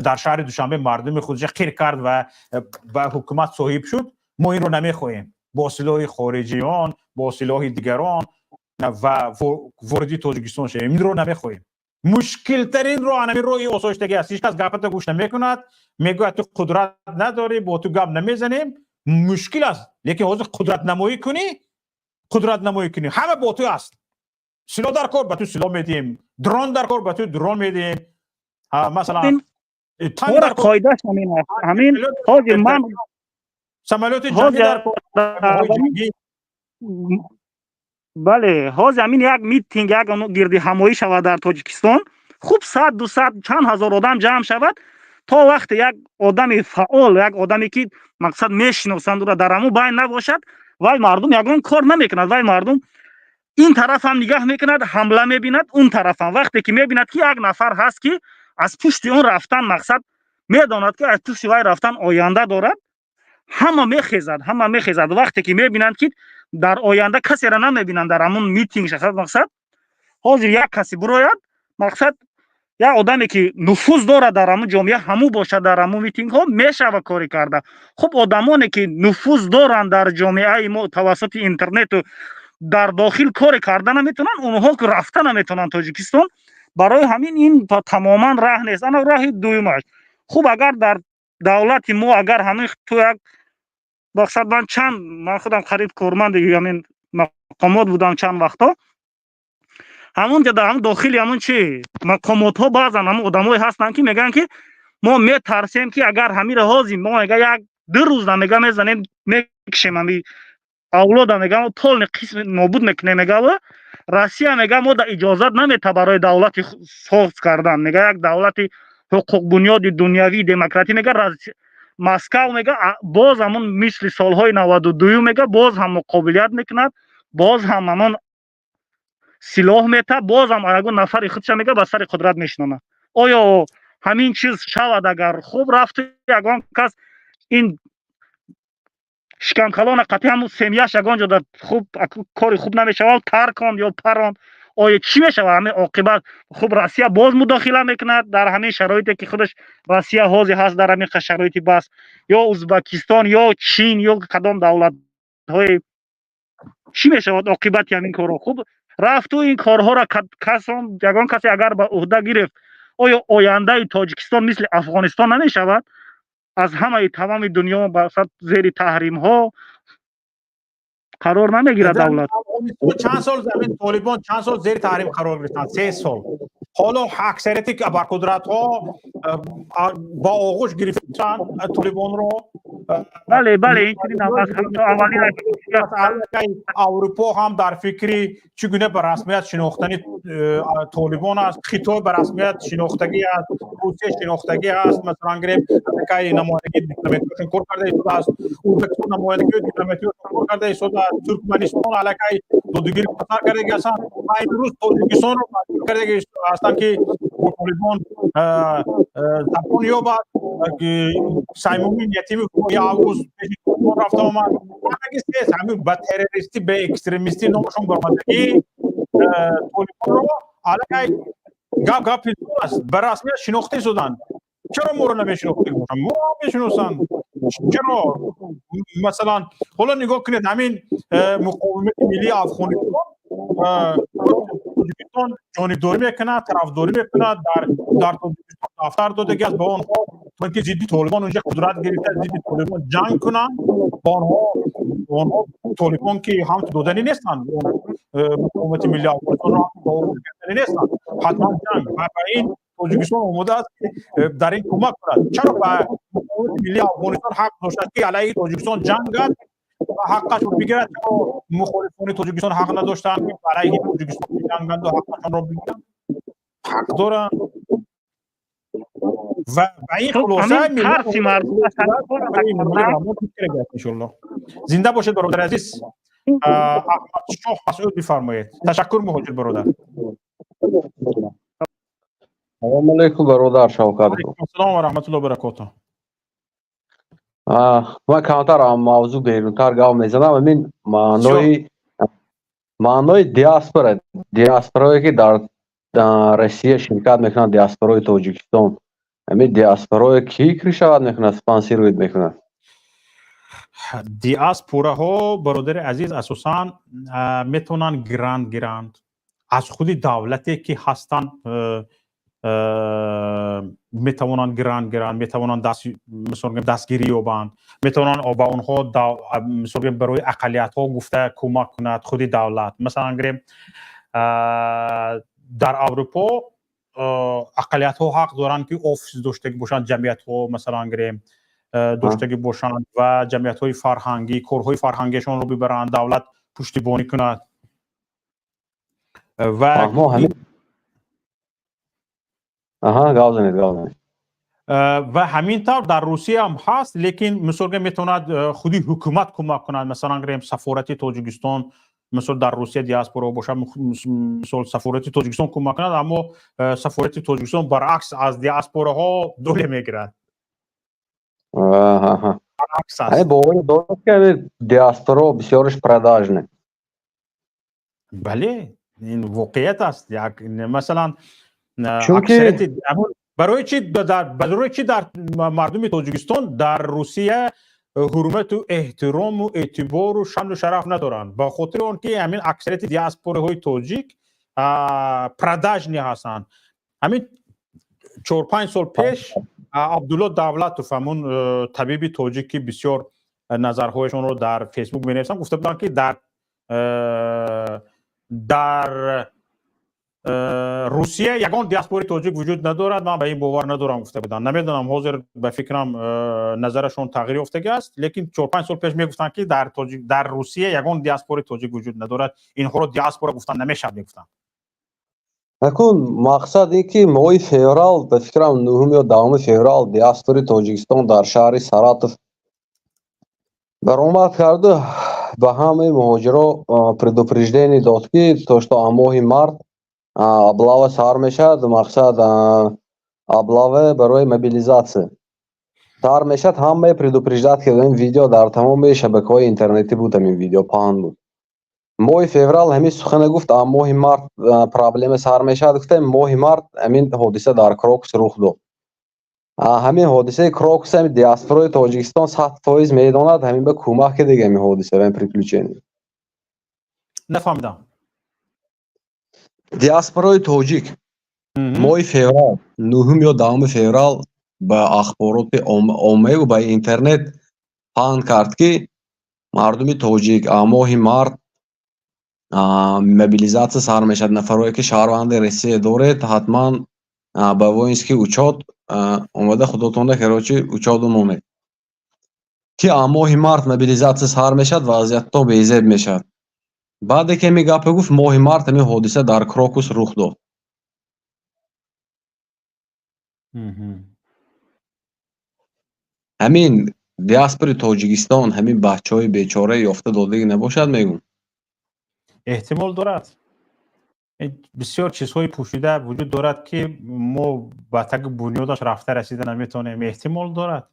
در شهر دوشنبه مردم خودش خیر کرد و به حکومت صاحب شد ما این رو نمیخواهیم با سلاح خارجیان با سلاح دیگران و وردی تاجیکستان شدیم این رو نمیخواهیم مشکل ترین رو همین روی آسایشتگی است هیچ کس گپت گوش نمیکند میگه تو قدرت نداری با تو گپ نمیزنیم مشکل است لیکن حاضر قدرت نمایی کنی همه با تو است سلاح در کار به تو سلاح میدیم درون در کار به تو درون میدیم مثلا طور قاعده‌اش همین حاضر من سمالات جنگی در بله حاضر همین یک میتینگ یک گردی همایی شود در تاجیکستان خوب 100-200 چند هزار آدم جمع شود تا وقت یک آدم فعال یک آدمی که مقصد میشناسند را در همون بین نباشد وای مردم یگان کار نمیکند وای مردم این طرف هم نگاه میکند حمله میبیند اون طرف هم وقتی که میبیند که یک نفر هست که از پشت اون رفتن مقصد میداند که از پشت وای رفتن آینده دارد همه میخیزد وقتی که میبینند که در آینده کسی را نمیبینند در همون میتینگ شخص مقصد حاضر یک کسی براید مقصد یک آدمی که نفوذ داره در همون جامعه همو باشه در همون میتینگ ها میشه و کاری کرده خب آدمانی که نفوذ دارن در جامعه ما توسط اینترنت و در داخل کار کردن نمیتونن اونها که رفتن نمیتونن تاجیکستان برای همین این تماما راه نیست انا راه دومش خوب اگر در دولت ما اگر همین تو یک مقصد من خودم خرید کارمند همین مقامات بودم چند وقتا همون که در هم داخل همون چی مقامات ها بعضا همون آدمایی هستن که میگن که ما میترسیم که اگر همین رهازیم ما اگر 2 روز نمیگه میزنیم میکشیم همین اولاد میگم طول قسم نابود میکنه میگه و روسیه میگه ما در اجازت نمیده برای دولت ساز کردن میگه یک دولت حقوق بنیاد دنیوی دموکراتی میگه مسکو میگه باز همون مثل سالهای 92 میگه باز هم مقابلیت میکند باز هم همون سلاح میته باز هم اگر نفر خودش میگه به سر قدرت میشنونه آیا همین چیز شود اگر خوب رفت یگان کس این شکنکلان قطعی همون سمیهش یگان جا خوب کاری خوب نمیشه ترکان یا پران آیا چی میشه همین عاقبت خوب روسیه باز مداخله میکند در همین شرایطی که خودش روسیه حاضر هست در همین شرایطی بس یا ازبکستان یا چین یا کدام دولت های چی میشه عاقبت همین کارا خوب رفت و این کارها را یگان کسی اگر به عهده گرفت آیا آینده تاجیکستان مثل افغانستان نمیشود از همه تمام دنیا بسات زیر تحریم ها قرار نمیگیرد دولت چند سال زمین طالبان چند سال زیر تحریم قرار گرفتن 3 سال حالا اکثریتی که با قدرت ها با آغوش گرفتن طالبان رو بله بله این چنین هم هست. حتی اولی را که اروپا هم در فکر چگونه به رسمیت شناختن طالبان است، خطاب به رسمیت شناختگی است، روسیه شناختگی است. مثلا گریم امریکای نمایندگی دیپلماتیکشون کار کرده شده است، ازبکستان نمایندگی دیپلماتیکشون کار کرده شده است، ترکمنستان علاقه دودگیری قطار کرده است. این روز تاجیکستان رو مجبور کرده هستند که طالبان زبان یابد که سیمومی یتیم یاوز رفته آمد همین به تروریستی به اکستریمیستی نامشون برمندگی طالبان رو علیه گپ است به رسمیت شناخته شدن. چرا ما رو نمیشناخته باشن؟ ما رو میشناسن. چرا مثلا حالا نگاه کنید همین مقاومت ملی افغانستان تاجیکستان جانبداری میکنه، طرفداری میکنه، در تاجیکستان دفتر داده که از با آنها که ضد طالبان اونجا قدرت گرفته ضد طالبان جنگ کنن، با آنها طالبان که هم دادنی نیستن، مقاومت ملی افغانستان را دادنی نیستن، حتما جنگ و این تاجیکستان اومده است در این کمک کند. چرا به مقاومت ملی افغانستان حق داشته که علیه تاجیکستان جنگ کرد و حقش رو بگیرد؟ مخالفان تاجیکستان حق نداشتن که علیه تاجیکستان جنگند و حقشان را بگیرن؟ حق دارن. و این خلاصه ترسی مردم زنده باشید برادر عزیز. احمد شاه مسعود بفرمایید. تشکر مهاجر برادر. سلام علیکم برادر شوکت. سلام و رحمت الله و برکاته. من کمتر موضوع بیرونتر گام میزنم. همین معنای دیاسپورایی که در روسیه شرکت میکنن، دیاسپورای تاجیکستان، همین دیاسپورای کی کری شود میکنه سپانسیروید میکنه؟ دیاسپورا ها برادر عزیز اساسا میتونن گراند از خود دولتی که هستن میتونن گراند میتونن دستگیری یابند، میتونن با اونها مثلا برای اقلیت ها گفته کمک کند خود دولت. مثلا گریم در اروپا اقلیت ها حق دارن که آفیس داشته باشند، جمعیت ها مثلا گریم داشته باشند و جمعیت های فرهنگی کارهای فرهنگیشان رو ببرند، دولت پشتیبانی کند. و و همینطور در روسیه هم هست، لیکن مثلا میتوند خودی حکومت کمک کند. مثلا گریم سفارت تاجیکستان مثلا در روسیه دیاسپورا باشه، مثلا سفارت تاجیکستان کمک کند، اما سفارت تاجیکستان برعکس از دیاسپورا ها دوله میگیرد. برعکس است. باور درست که دیاسپورا بسیارش پرداژنه. بله این واقعیت است. مثلا اکثریت برای چی در مردم تاجیکستان در روسیه حرمت و احترام و اعتبار و شان و شرف ندارند؟ به خاطر اون که همین اکثریت دیاسپورهای تاجیک پرداژنی هستند. همین 4-5 سال پیش عبدالله دولتوف همون طبیب تاجیکی بسیار نظرهایشون رو در فیسبوک می‌نویسن، گفته بودن که در روسیه یگان دیاسپوری تاجیک وجود ندارد. من به این باور ندارم گفته بودن. نمیدونم حاضر به فکرم نظرشون تغییر افتاده است، لیکن 4-5 سال پیش میگفتن که در روسیه یگان دیاسپوری تاجیک وجود ندارد. اینها رو دیاسپورا گفتن نمیشه میگفتن. نکن مقصد این که ماه فеврал به فکرم 9 یا 10 فеврал دیاسپوری تاجیکستان در شهر ساراتوف برآمد کرده به همه مهاجرا предупреждение داد که تا ماه مارت облава сар мешад. мақсад облава барои мобилизатсия сар мешад. ҳамаи предупреждад кардем. видео дар тамоми шабакаҳои интернетӣ буд. ҳамин видео паҳн буд. моҳи феврал ҳамин сухана гуфт. моҳи март проблема сар мешад гуфтем. моҳи март ҳамин ҳодиса дар крокус рух дод. ҳамин ҳодисаи крокус ҳамин диаспораи тоҷикистон 100% медонад. ҳамин ба кӯмак кардек ҳамин ҳодиса ҳамин приключения. نفهمیدم. دیاسپورای تاجیک ماه فеврал 9 یا 10 فеврал با اخبارات عامه و با اینترنت پخش کرد که مردم تاجیک ماه مارت موبیلیزاسیا سر میشد. نفرایی که شهروند روسیه دارد حتما با воинский учет اومده. خودتون کراچی учет اومده. که ماه مارت موبیلیزاتsia سر میشد وضعیت تو بیزه میشد. بعد که میگه گفت ماه مارت می حادثه در کروکوس رخ داد. همین دیاسپوری تاجیکستان همین بچهای بیچاره یافته داده نباشد میگم. احتمال دارد. بسیار چیزهای پوشیده وجود دارد که ما با تک بنیادش رفته رسیده نمیتونیم. احتمال دارد.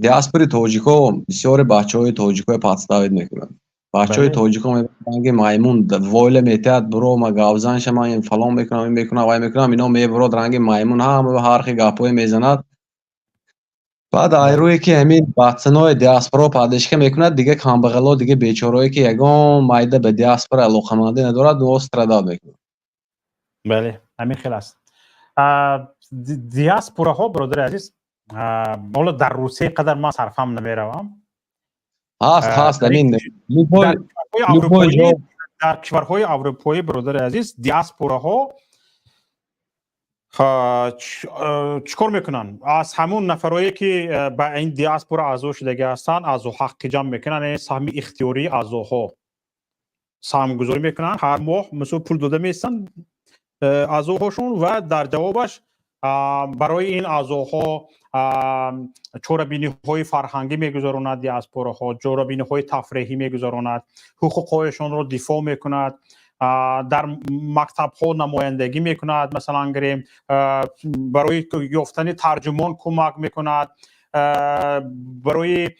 دیاسپوری تاجیکا بسیار بچهای تاجیکای پاتستاوید میکنن. بچهای تاجیکا میگن مایمون وایل میتاد برو ما گاوزان شما این فلان میکنم این میکنم وای میکنم اینا میبرد رنگ مایمون هم هر خی گپای میزند. بعد ایروی که همین بچنای دیاسپورا پادشکه میکند دیگه کامبغلا دیگه بیچارهایی که یگان مایده به دیاسپورا علاقه‌مندی ندارد استراداد میکنه. بله همین خیلی است. دیاسپورا ها برادر عزیز حالا در روسیه قدر ما صرفم نمیروم. هست همین در کشورهای اروپایی برادر عزیز دیاسپورا ها چیکار میکنن؟ از همون نفرایی که با این دیاسپورا اعضا شده هستن اعضا حق جمع میکنن، سهم اختیاری اعضاها سهم گذاری میکنن، هر ماه مثلا پول داده میستن اعضاهاشون و در جوابش برای این اعضاها چورابینی های فرهنگی میگذاراند، دیاسپورا ها چورابینی های تفریحی میگذاراند، حقوقشون رو دفاع میکند، در مکتب ها نمایندگی میکند، مثلا گریم برای یافتن ترجمان کمک میکند، برای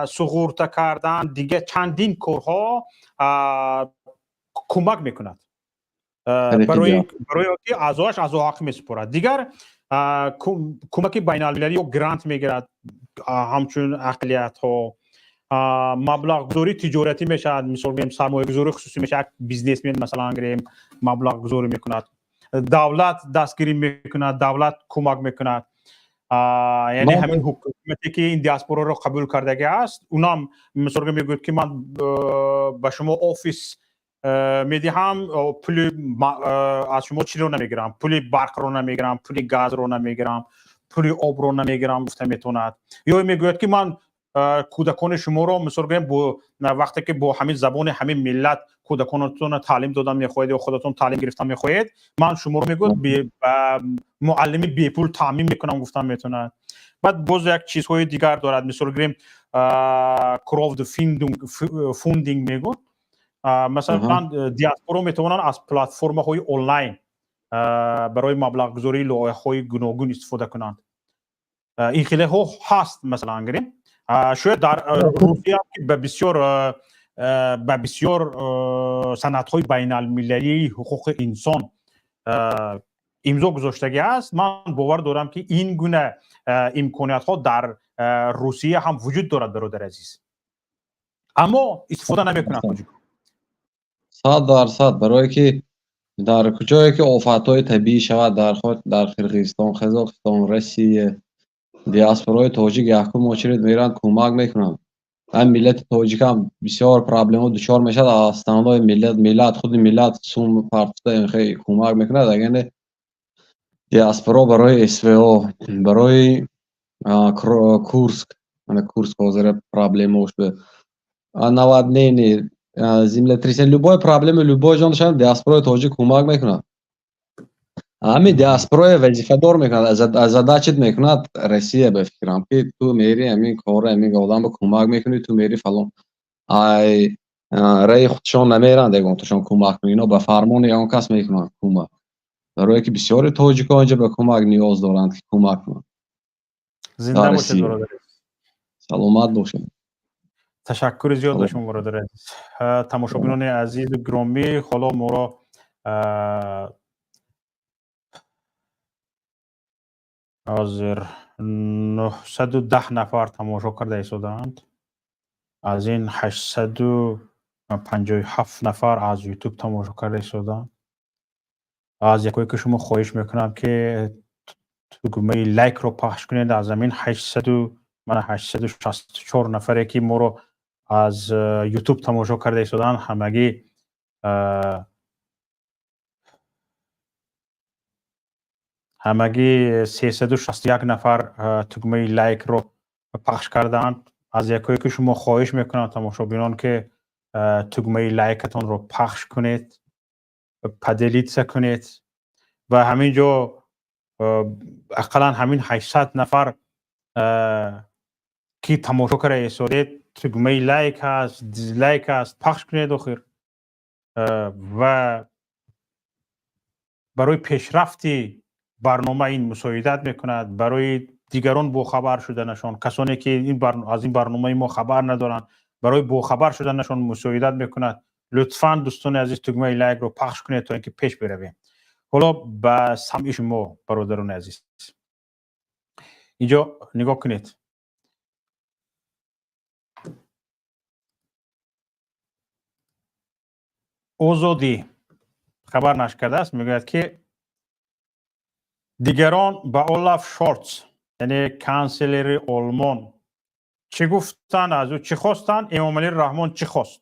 سغورته کردن دیگه چندین کارها کمک میکند. برای که اعضاش اعضا حق میسپارد. دیگر کمک بین المللی و گرانت میگیرد، همچون اقلیت ها مبلغ گذاری تجارتی میشد، مثلا گریم سرمایه گذاری خصوصی میشه، بیزنسمن مثلا گریم مبلغ گذاری میکند، دولت دستگیری میکند، دولت کمک میکند. یعنی همین حکومتی که این دیاسپورا رو قبول کرده است اونم مثلا میگوید که من به شما آفیس میدهم، پول از شما چی رو نمیگیرم، پول برق رو نمیگیرم، پول گاز رو نمیگیرم، پول آب رو نمیگیرم گفته میتوند. یا میگوید که من کودکان شما رو مثلا وقتی که با همین زبان همین ملت کودکانتون تعلیم دادن میخواهید یا خودتون تعلیم گرفتن میخواهید، من شما رو میگوید معلمی بی پول تامین میکنم گفتم میتوند. بعد باز یک چیزهای دیگر دارد، مثلا گریم کراود فوندینگ میگوید، مثلا دیاسپورا میتونن از پلتفرم های آنلاین برای مبلغ گذاری لایحه های گوناگون استفاده کنند. این خیلی ها هست. مثلا گریم شاید در روسیه به بسیار سند های بین المللی حقوق انسان امضا گذاشتگی است. من باور دارم که این گونه امکانات ها در روسیه هم وجود دارد برادر عزیز، اما استفاده نمیکنند. 100% برای که در کجایی که آفت‌های طبیعی شود در قرقیزستان، قزاقستان، روسیه دیاسپورای تاجیک یحکم ماچرید میرن کمک میکنن. هم ملت تاجیک هم بسیار پرابلم دچار میشد، استاندای ملت خود ملت سوم پرتفته خیلی کمک میکنه. اگر دیاسپورا برای СВО برای کورسک حاضر проблемош به наводнение землетрясение любой проблеме любой жон диаспора тоҷик кӯмак мекунад. ҳамин диаспора вазифадор мекунад, задачит мекунад Россия ба фикрам ки ту мери ҳамин кора ҳамин одамро кӯмак мекунӣ, ту мери фалон ай раи худшон намеранд ягон тушон кӯмак кунӣ. ино ба фармони ягон кас мекунанд кӯмак, барое ки бисёри тоҷикҳо инҷо ба кӯмак ниёз доранд ки кӯмак кунанд. زنده باشید برادر. سلامت باشید. تشکر زیاد به شما برادر عزیز. تماشاگران عزیز و گرامی، حالا ما را حاضر 910 نفر تماشا کرده ایستادند. از این 857 نفر از یوتیوب تماشا کرده ایستادند. از یکی که شما خواهش میکنم که تگمه لایک رو پخش کنید. از همین 864 نفره که ما رو از یوتیوب تماشا کرده ایستادن، همگی 361 نفر تگمه لایک رو پخش کردند. از یکایی که شما خواهش میکنم تماشابینان که تگمه لایکتون رو پخش کنید، پدلیت کنید و همینجا اقلا همین 800 نفر که تماشا کرده ایسادید تگمه لایک هست، دیزلایک هست، پخش کنید آخر و برای پیشرفتی برنامه این مساعدت میکند، برای دیگران باخبر شدنشان، کسانی که از این برنامه ما خبر ندارن برای باخبر شدنشان مساعدت میکند. لطفاً دوستان عزیز تگمه لایک رو پخش کنید تا اینکه پیش برویم. حالا به سمع شما برادران عزیز، اینجا نگاه کنید. آزادی خبر نشر کرده است، میگوید که دیگران به اولاف شولتز یعنی کانسلر آلمان چه گفتن، از او چه خواستن، امام علی رحمان چه خواست.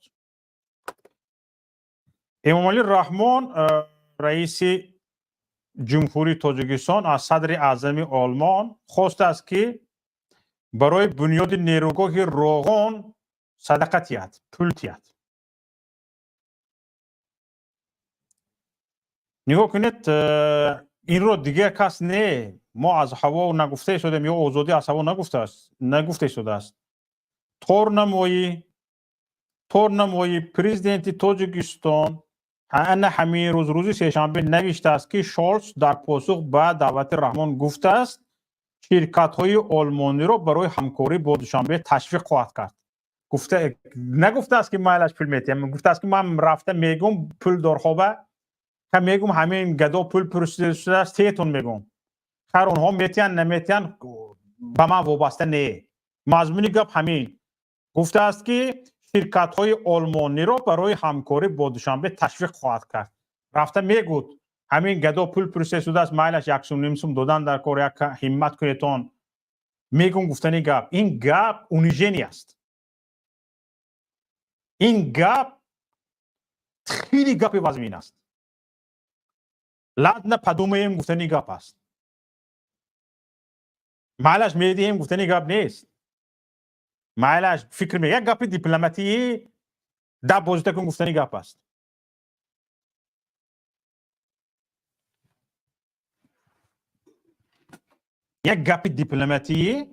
امام علی رحمان رئیس جمهوری تاجیکستان از صدر اعظم آلمان خواست است که برای بنیاد نیروگاه روغن صدقه تیاد، پول تیاد. نگاه کنید، این رو دیگه کس نه، ما از هوا نگفته شدیم یا آزادی از هوا نگفته شده است. تورنمایی پرزیدنت تاجیکستان همین روز سه‌شنبه نوشته است که شولتز در پاسخ به دعوت رحمان گفته است شرکت های آلمانی را برای همکاری با دوشنبه تشویق خواهد کرد. نگفته است که ما الان پول میتیم، گفته است که من رفته میگم پول در خوابه که میگم همین گدا پول پرسیده شده است تیتون میگم خیر اونها میتین نمیتین به من وابسته نه. مضمون گپ همین گفته است که شرکت های آلمانی را برای همکاری با دوشنبه تشویق خواهد کرد. رفته میگوید همین گدا پول پرسیده شده است مایلش 1.5 سوم دادن در کار یک همت کنیتون. میگم گفتنی گپ این گپ اونیژنی است. این گپ خیلی گپ وزمین است. لدن پدومه گفتنی گپ است. مایلش میدیم گفتنی گپ نیست. مایلش فکر میگه یک گپ دیپلماتی در بازده کن گفتنی گپ است. یک گپ دیپلماتی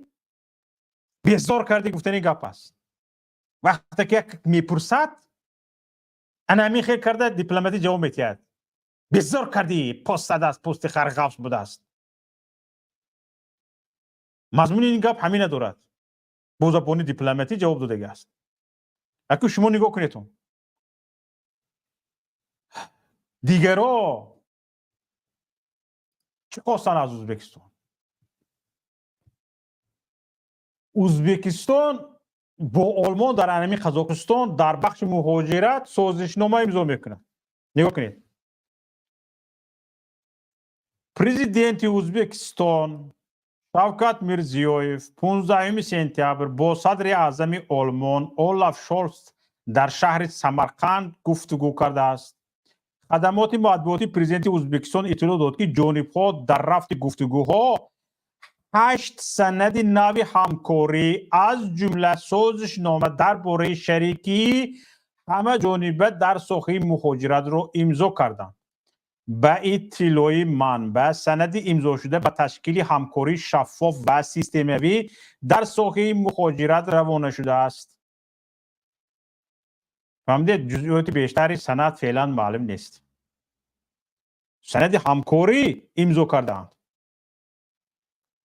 بیزار کردی گفتنی گپ است. وقتی که یک میپرسد انا می خیر کرده دیپلماتی جواب میتید بیزار کردی پست است پست خرغفص بوده است. مضمون این گپ همین ندارد. با زبان دیپلماتی جواب داده است. اگه شما نگاه کنیتون دیگرها چه خواستن از ازبکستان؟ ازبکستان با آلمان در انمی قزاقستان در بخش مهاجرت سازشنامه امضا میکنه. نگاه کنید. پرزیدنت ازبکستان شوکت میرزیویف 15 سپتامبر با صدر اعظم آلمان اولاف شولتز در شهر سمرقند گفتگو کرده است. خدمات مطبوعاتی پرزیدنت ازبکستان اطلاع داد که جانب‌ها در رفت گفتگوها 8 سند نوی همکاری از جمله سازشنامه درباره شریکی همه جانبه در ساحه مهاجرت را امضا کردند. به اطلاع منبع سند امضا شده به تشکیل همکاری شفاف و سیستمی در ساحه مهاجرت روانه شده است. فهمیدید؟ جزئیات بیشتری سند فعلا معلوم نیست. سند همکاری امضا کردند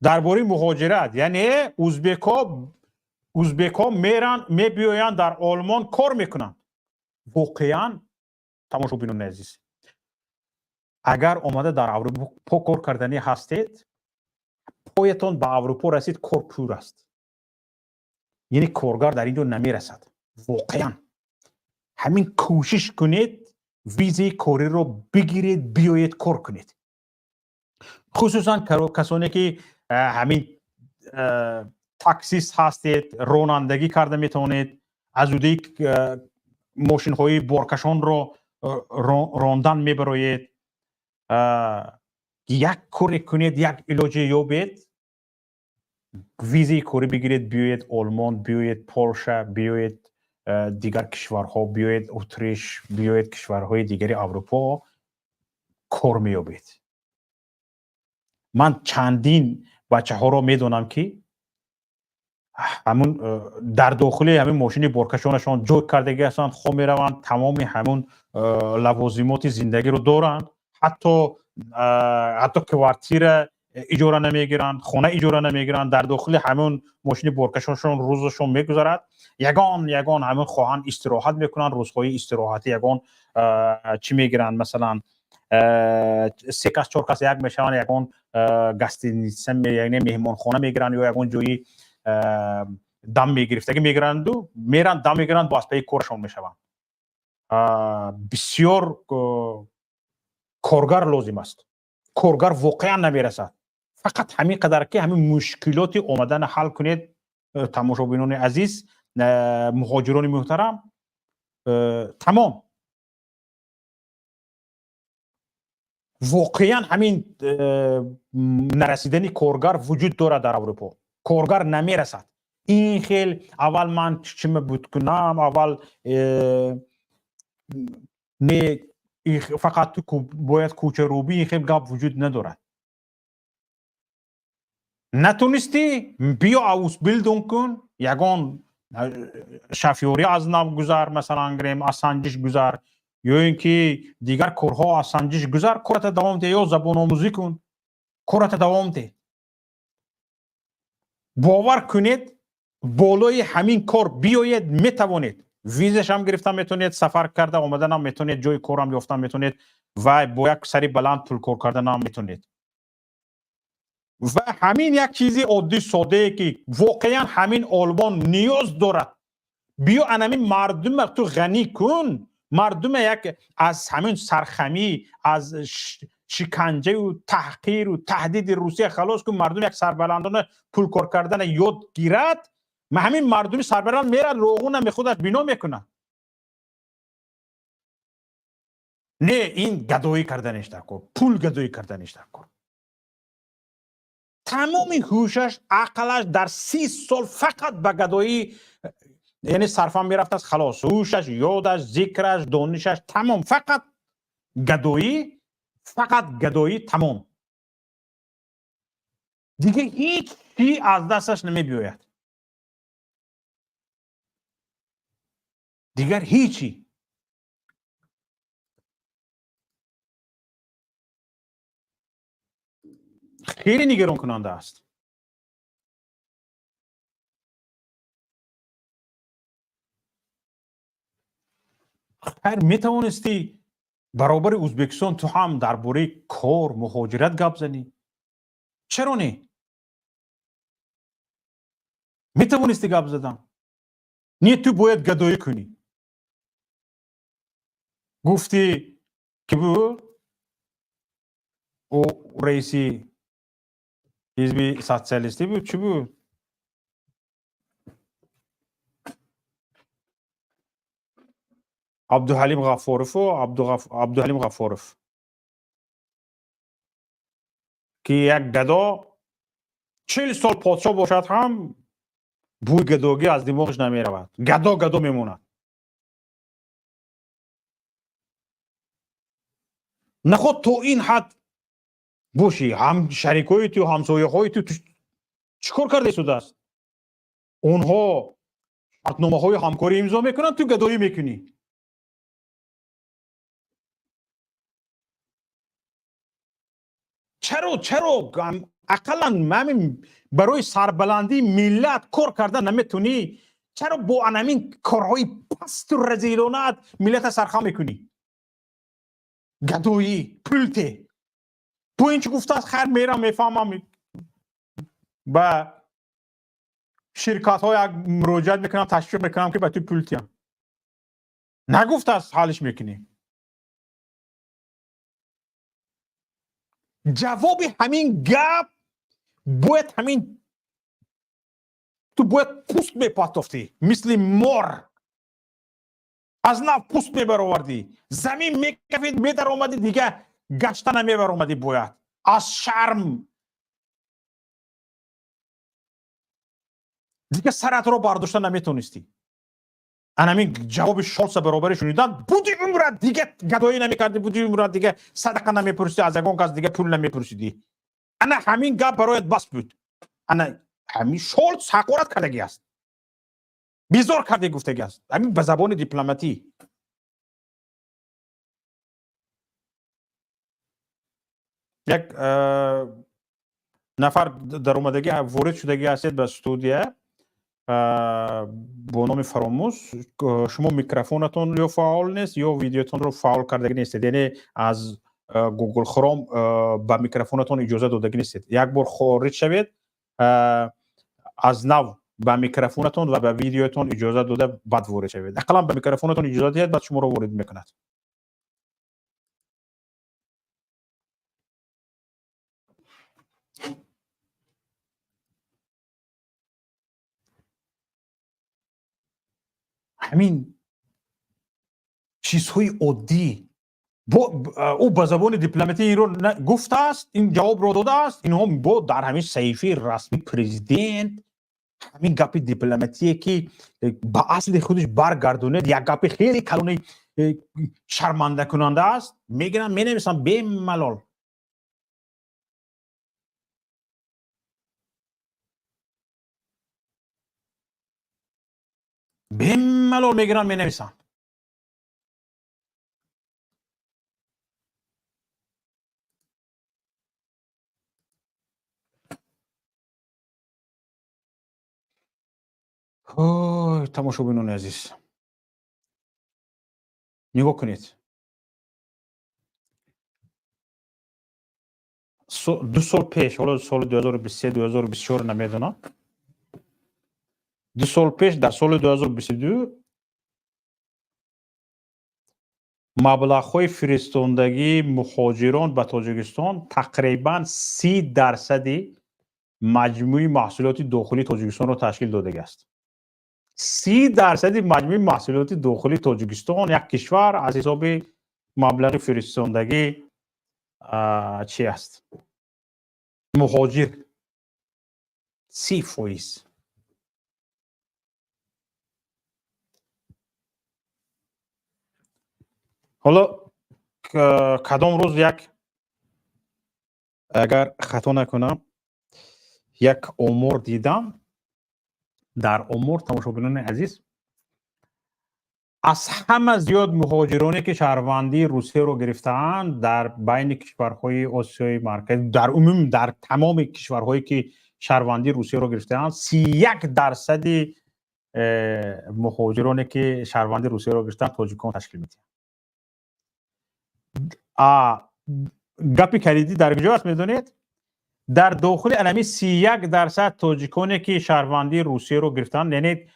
درباره مهاجرت، یعنی ازبک‌ها میبیایند در آلمان کار میکنند. واقعا تماشابینان عزیز اگر آمده در اروپا کار کردنی هستید پایتان به اروپا رسید کار پور است. یعنی کارگر در اینجا نمیرسد. واقعا همین کوشش کنید ویزه کاری رو بگیرید بیایید کار کنید. خصوصا کسانی که همین تاکسیست هستید رانندگی کرده میتونید از اودی ماشین های بارکشان رو راندن میبرید یک کاری کنید یک علاج یابید ویزی کاری بگیرید بیاید آلمان، بیاید پولشا، بیاید دیگر کشورها، بیاید اتریش، بیاید کشورهای دیگری اروپا کار میابید. من چندین بچه ها رو میدونم که همون در داخل همین ماشین بارکشانشان جوک کردگی هستند، خود میروند تمام همون لوازمات زندگی رو دارند، حتی کوارتیر اجاره نمیگیرند، خونه اجاره نمیگیرند، در داخل همون ماشین بارکشانشان روزشون میگذرد. یگان همون خواهند استراحت میکنند، روزهای استراحتی یگان چی میگیرند، مثلا 3 کس 4 کس یک میشوند، یگان گستینیسم یعنی مهمان خانه میگیرند یا یگان جوی دم میگرفتگی میگیرند و میرند دم میگیرند باز پی کارشون میشوند. بسیار کارگر لازم است. کارگر واقعا نمیرسد. فقط همین قدر که همین مشکلات اومدن حل کنید. تماشابینان عزیز، مهاجران محترم، تمام واقعا همین نرسیدن کارگر وجود داره در اروپا. کارگر نمیرسد. این خیل اول من چی بود کنم، اول نه فقط تو باید کوچه روبی، این خیل گپ وجود ندارد. نتونستی بیا اوس بیلدون کن، یگان شفیوری از نام گذار، مثلا گریم اسانجش گذار، یا اینکه دیگر کارها اسانجش گذار، کارت دوام ده، یا زبان آموزی کن، کارت دوام ده. باور کنید بالای همین کار بیاید میتوانید ویزش هم گرفتن، میتونید سفر کرده اومدن هم میتونید، جای کار هم یافتن میتونید و با یک سری بلند طول کار کردن هم میتونید. و همین یک چیزی عادی ساده که واقعا همین آلمان نیاز دارد. بیا همین مردم تو غنی کن، مردم یک از همین سرخمی، از شکنجه و تحقیر و تهدید روسیه خلاص کن، مردم یک سربلندانه پول کار کردن یاد گیرد. ما همین مردمی سربلند میرد روغون می خودش بنا میکنه. نه این گدایی کردنش در کار، پول گدایی کردنش در کار. تمام هوشش، عقلش در 30 سال فقط به گدایی یعنی صرفا میرفت از خلاص. هوشش، یادش، ذکرش، دانشش تمام فقط گدایی، فقط گدایی تمام. دیگه هیچ چی از دستش نمی بیاید. دیگر هیچی. خیلی نگران کننده است. خیر میتوانستی برابر ازبکستان تو هم درباره کار مهاجرت گپ زنی؟ چرا نه؟ میتوانستی گپ زدن. نه تو باید گدایی کنی. گفتی که بود او رئیسی حزب سوسیالیستی بود، چی بود؟ عبدالحلیم غفارف و عبدالحلیم غفارف که یک گدا 40 سال پادشاه باشد هم بوی گداگی از دماغش نمی رود. گدا میموند. نخود تو این حد باشی، هم شریکای تو، همسایه های تو چیکار کرده شده است؟ اونها شرطنامه های همکاری امضا میکنن، تو گدایی میکنی. چرا اقلا همین برای سربلندی ملت کار کردن نمیتونی؟ چرا با همین کارهای پست و رذیلانه ملت سرخم میکنی؟ گدایی، پلته. تو این چی گفته است؟ خیر میرم میفهمم با شرکت های مراجعت میکنم، تشویق میکنم که به تو پلتی هم. نگفته است حالش میکنی. جواب همین گپ باید همین تو باید پوست میپاتفتی، مثل مار از نو پوست میبر آوردی، زمین میکفید میدر آمدی، دیگه گشتن میبر آمدی. باید از شرم دیگه سرت رو برداشتن نمیتونستی. همین جواب شالس برابر شنیدن بودی عمرت دیگه گدایی نمیکردی، بودی عمرت دیگه صدقه نمیپرسیدی، از اون کس دیگه پول نمیپرسیدی. انا همین گپ برایت بس بود. انا همین شالس حقارت کردگی است، بیزار کرده گفتگی است، همین به زبان دیپلماتی. یک نفر در اومدگی وارد شدگی هستید به استودیو با نام فراموش. شما میکروفونتون یا فعال نیست یا ویدیوتون رو فعال کردگی نیستید، یعنی از گوگل کروم به میکروفونتون اجازه دادگی نیستید. یک بار خارج شوید، از نو به میکروفونتون و به ویدیوتون اجازه داده بعد وارد شوید. اقلا به میکروفونتون اجازه دهید بعد شما رو وارد میکند. همین چیزهای عادی او به زبان دیپلماتی این رو گفته است، این جواب رو داده است. این هم با در همین صحیفه رسمی پرزیدنت همین گپ دیپلماتیه که با اصل خودش برگردونه، یک گپ خیلی کلونه شرمنده کننده است. میگن می نویسن به ملال میگن می نویسن. تماشابینان عزیز نگاه کنید، 2 سال پیش، حالا سال 2023 2024 نمیدونم، 2 سال پیش در سال 2022 مبلغ‌های فرستندگی مهاجران به تاجیکستان تقریبا 30% مجموع محصولات داخلی تاجیکستان را تشکیل داده است. 30% مجموع محصولات داخلی تاجیکستان، یک کشور، از حساب مبلغ فرستندگی چی است؟ مهاجر 30%. حالا کدام روز یک، اگر خطا نکنم، یک امور دیدم. در امور تماشاگران عزیز، از همه زیاد مهاجرانی که شهروندی روسیه رو گرفتند در بین کشورهای آسیای مرکزی، در عموم در تمام کشورهایی که شهروندی روسیه رو گرفتند، 31% مهاجرانی که شهروندی روسیه رو گرفتند تاجیکان تشکیل میدن. گپی کلیدی در کجا است میدونید؟ در داخل علمی 31% تاجیکانی که شهروندی روسیه رو گرفتن، یعنی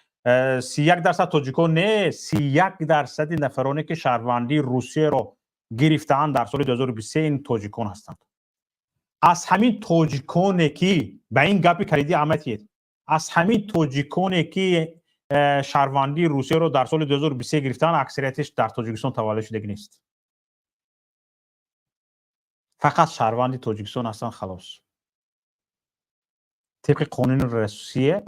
31% تاجیکان نه، 31% نفرانی که شهروندی روسیه رو گرفتن در سال 2023 این تاجیکان هستند. از همین تاجیکانی که به این گپی کلیدی اهمیت، از همین تاجیکانی که شهروندی روسیه رو در سال 2023 گرفتن، اکثریتش در تاجیکستان تولد شدگی نیست. فقط شهروندی تاجیکستان هستن خلاص. طبق قانون روسیه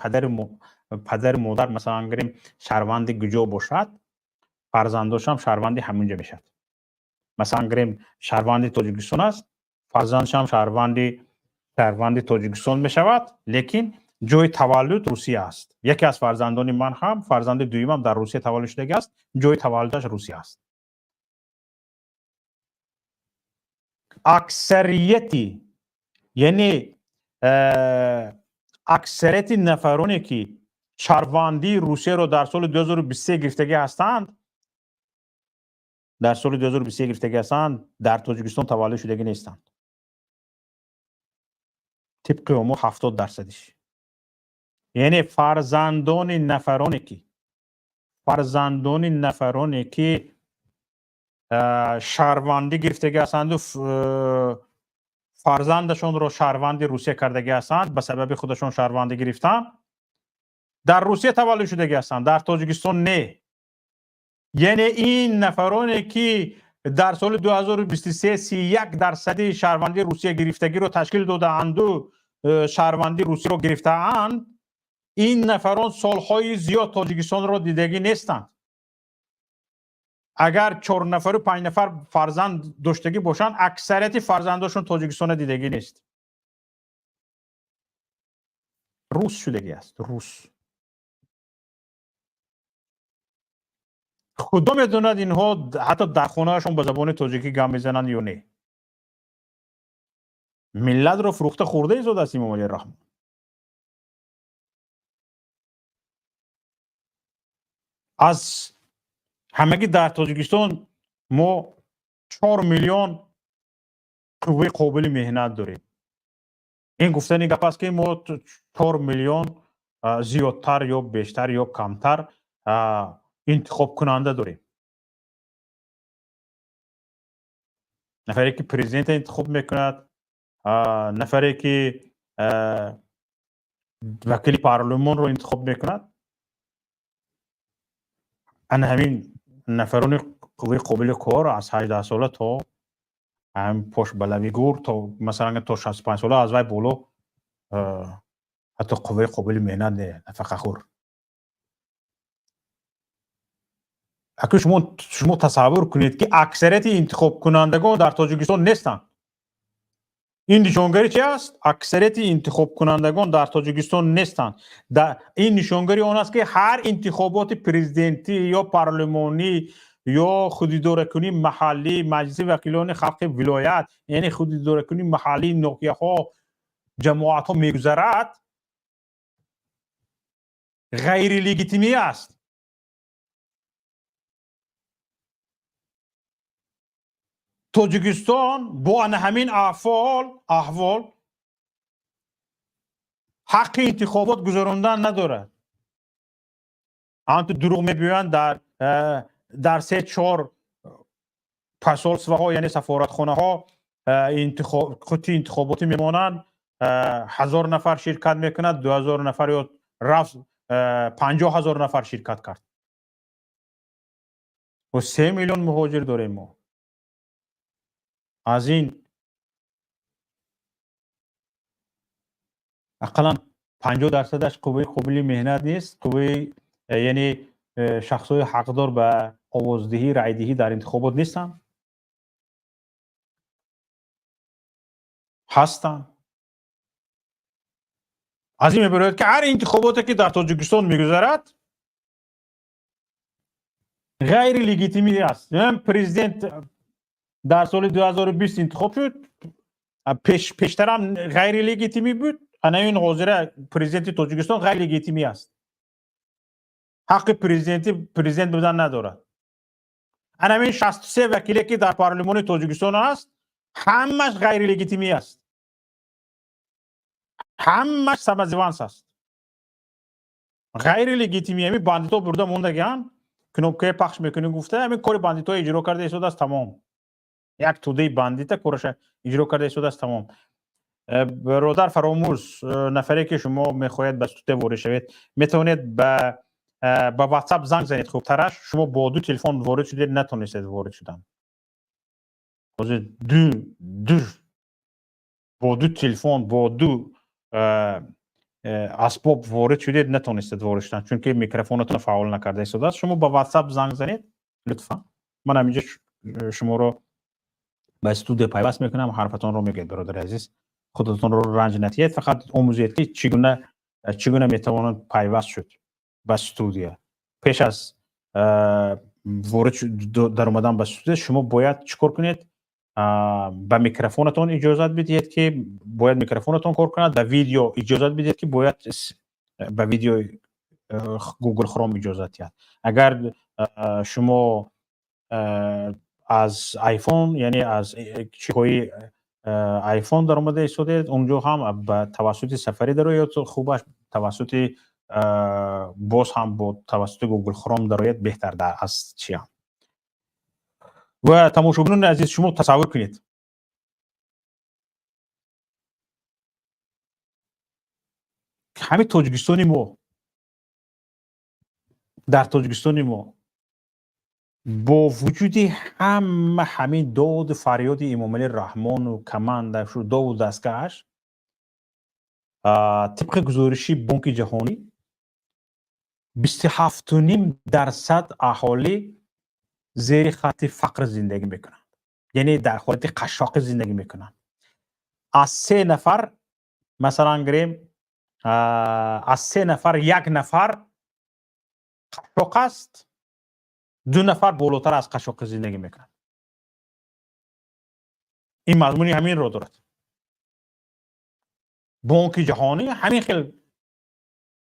پدر مادر مثلا گریم شهروند گجا باشد، فرزندش هم شهروندی همونجا میشد. مثلا گریم شهروندی تاجیکستان است، فرزندش هم شهروندی تاجیکستان میشود، لیکن جای تولد روسیه است. یکی از فرزندان من هم، فرزند دویمم در روسیه تولد شده است، جای تولدش روسیه است. اکثریتی، یعنی اکثریت نفرانی که شهروندی روسیه رو در سال 2023 گرفتگی هستند، در تاجیکستان تولد شدگی نیستند. طبق امور 70%. یعنی فرزندان نفرانی که شهروندی گرفتگی هستند و فرزندشون رو شهروندی روسیه کردگی هستند، به سبب خودشون شهروندی گرفتن، در روسیه تولد شدگی هستند، در تاجیکستان نه. یعنی این نفرانی که در سال 2023 31% شهروندی روسیه گرفتگی رو تشکیل داده اند و شهروندی روسیه رو گرفتند، این نفران سالهای زیاد تاجیکستان را دیدگی نیستند. اگر 4 نفر و 5 نفر فرزند داشتگی باشند، اکثریت فرزنداشون تاجیکستان دیدگی نیست. روس شدگی است. روس. خدا میدوند اینها حتی در خونهشون به زبان تاجیکی گام میزنند یا نه. ملت رو فروخته خورده ایزاد است امام علی رحمان. از همگی در تاجیکستان ما 4 میلیون قوه قابل مهنت داریم. این گفتنی گپ است که ما 4 میلیون زیادتر یا بیشتر یا کمتر انتخاب کننده داریم. نفری که پرزیدنت انتخاب میکند، نفری که وکیل پارلمان رو انتخاب میکند، همین نفران قوه قابل کار از 18 ساله تا هم پاش بلوی گور تا مثلا تا 65 ساله از وی بالا حتی قوه قابل مهنت نفقه خور. اگه شما تصور کنید که اکثریت انتخاب کنندگان در تاجیکستان نیستند. این نشانگری چی است؟ اکثریت انتخاب کنندگان در تاجیکستان نیستند. این نشانگری آن است که هر انتخابات پرزیدنتی یا پارلمانی یا خودادارکنی محلی، مجلس وکیلان خلق ولایت، یعنی خودادارکنی محلی، ناحیه ها، جماعت ها میگذرد، غیر لگیتیمی است. تاجیکستان با همین احوال حق انتخابات گذراندن ندارد. آنتو دروغ میگویند در 3-4 پاسولسوه ها یعنی سفارتخانه ها خطی انتخاباتی میمانند، 1000 نفر شرکت میکند، 2000 نفر یا رفت 50,000 نفر شرکت کرد. و 3 میلیون مهاجر داریم ما. از این اقلا 50% قوه قابل مهنت نیست. قوه یعنی شخصای حقدار به آوازدهی، رایدهی در انتخابات نیستن، هستن. از این میبرد که هر انتخاباتی که در تاجیکستان میگذرد غیر لگیتیمی است. یعنی پرزیدنت در سال 2020 انتخاب شد، پیشتر هم غیر لگیتیمی بود. این حاضر پرزیدنت تاجیکستان غیر لگیتیمی است. حق پرزیدنت بودن ندارد. این 63 وکیلی که در پارلمان تاجیکستان است، همش غیر لگیتیمی است. همش سمزوانس است. غیر لگیتیمی. همین باندیتا برده موندگان کنوبکه پخش میکنه گفته همین کار باندیتا اجرا کرده ایستاده است تمام. یک توده باندیتا کارش اجرا کرده ایستاده است تمام. برادر فراموش، نفری که شما میخواهید به استودیو وارد شوید میتونید به واتساپ زنگ زنید. خوب ترش شما با 2 تلفن وارد شدید نتونستید وارد شدن. با 2 تلفن با 2 اسباب وارد شدید نتونستید وارد شدن چون که میکروفونتون فعال نکرده ایستاده است. شما با واتساپ زنگ زنید لطفا. من همینجا شما رو به استودیو پیوست میکنم، حرفتون رو میگید. برادر عزیز خودتون رو رنج ندید، فقط آموزید که چگونه میتوانند پیوست شد به استودیو. پیش از وارد در اومدن به استودیو شما باید چیکار کنید؟ به میکروفونتون اجازت بدید که باید میکروفونتون کار کند. به ویدیو اجازت بدید که باید به ویدیو گوگل کروم اجازت دهید. اگر شما از آیفون یعنی از چیزهای آیفون در اومده ایستادید، اونجا هم به توسط سفری دارید خوبش، توسط باز هم با توسط گوگل کروم دارید بهتر در از چی هم. و تماشاگران عزیز شما تصور کنید همین تاجیکستانی ما، در تاجیکستانی ما با وجود همین داد فریاد امام علی رحمان و کمند داد و دستگاهش، طبق گزارشی بانک جهانی 27.5% اهالی زیر خط فقر زندگی میکنند، یعنی در حالت قشاقی زندگی میکنند. از 3 نفر مثلا گریم از 3 نفر 1 نفر قشاق است، 2 نفر بالاتر از قشاق زندگی میکنند. این مضمونی همین رو دارد. بانک جهانی همین خیلی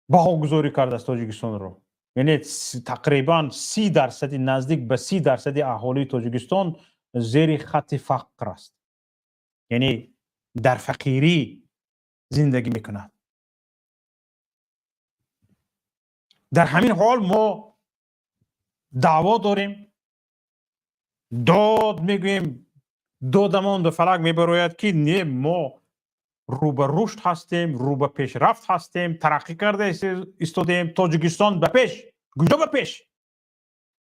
بهاگذاری کرده است تاجیکستان رو، یعنی تقریبا 30% نزدیک به 30% اهالی تاجیکستان زیر خط فقر است، یعنی در فقیری زندگی میکنند. در همین حال ما دعوا داریم، داد میگویم، دادمان به فلک میبراید که نه ما رو به رشد هستیم، رو به پیشرفت هستیم، ترقی کرده ایستادیم، تاجیکستان به پیش. کجا به پیش؟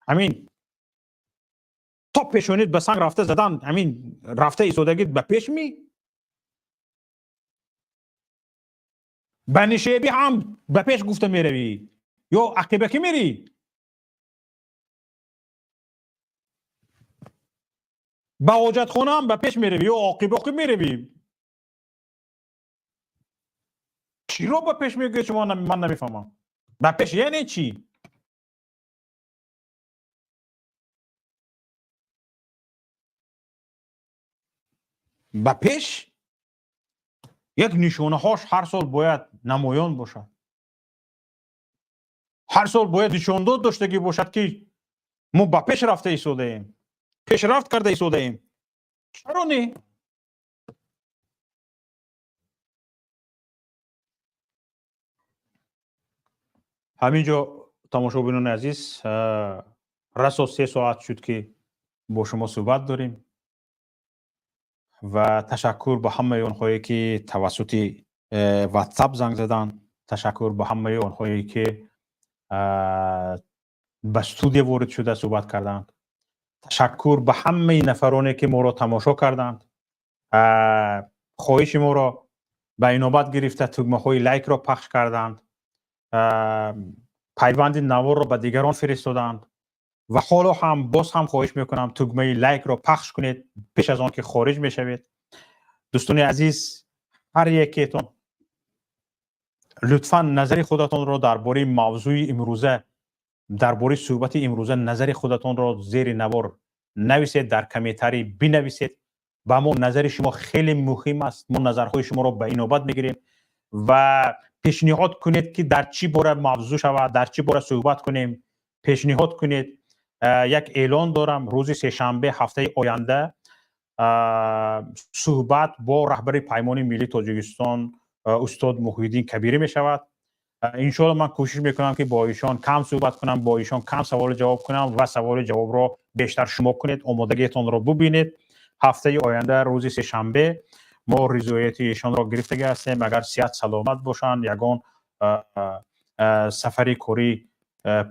همین تا پیشونید به سنگ رفته زدن، همین رفته ایستادگی به پیش می؟ به نشیبی هم به پیش گفته میروی یا عقیبه کی میری؟ به حاجت خانه هم به پیش میروی یا عاقبه کی میروی؟ چی رو به پیش میگه شما؟ من نمیفهمم. به پیش یعنی چی؟ به پیش یک نشانه هاش هر سال باید نمایان باشد، هر سال باید نشان داشتگی باشد که ما به پیش رفته ایستاده ایم، پیشرفت کرده ایستاده ایم. چرا نه؟ همینجا تماشابینان عزیز، رسا 3 ساعت شد که با شما صحبت داریم و تشکر به همه اونهایی که توسط واتساپ زنگ زدن، تشکر به همه اونهایی که به استودیو وارد شده صحبت کردند، تشکر به همه نفرانی که ما را تماشا کردند. خواهش ما را به اینابت گرفته تگمه های لایک را پخش کردند، پیوند نوار را به دیگران فرستادند و حالا هم باز هم خواهش میکنم تگمه لایک را پخش کنید پیش از آن که خارج میشوید. دوستان عزیز، هر یکیتون لطفا نظر خودتون را درباره موضوع امروزه، درباره صحبت امروزه نظر خودتون را زیر نوار نویسید، در کامنتاری بنویسید. با ما نظر شما خیلی مهم است، ما نظرهای شما را به اینابت میگیریم و پیشنهاد کنید که در چی باره موضوع شود، در چی باره صحبت کنیم، پیشنهاد کنید. یک اعلان دارم، روز سه شنبه هفته آینده صحبت با رهبر پیمان ملی تاجیکستان استاد محی‌الدین کبیری می شود. انشاءالله من کوشش میکنم که با ایشان کم صحبت کنم، با ایشان کم سوال جواب کنم و سوال جواب را بیشتر شما کنید، آمادگیتون را ببینید. هفته آینده روز سه شنبه ما رضایت ایشان را گرفته هستیم. اگر صحت سلامت باشند، یگان سفری کاری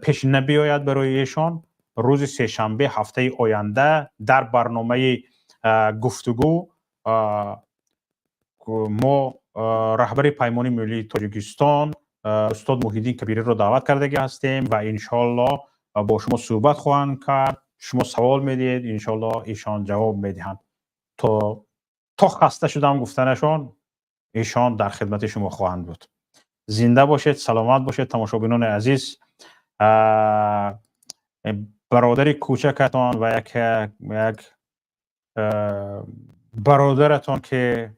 پیش نبیاید برای ایشان، روز سه شنبه هفته آینده در برنامه گفتگو ما رهبر پیمان ملی تاجیکستان استاد محی‌الدین کبیری را دعوت کرده هستیم و انشالله با شما صحبت خواهند کرد. شما سوال میدید، انشالله ایشان جواب میدهند. تا خسته شدم گفتنشان، ایشان در خدمت شما خواهند بود. زنده باشید، سلامت باشید تماشابینان عزیز. برادر کوچکتان و یک برادرتان که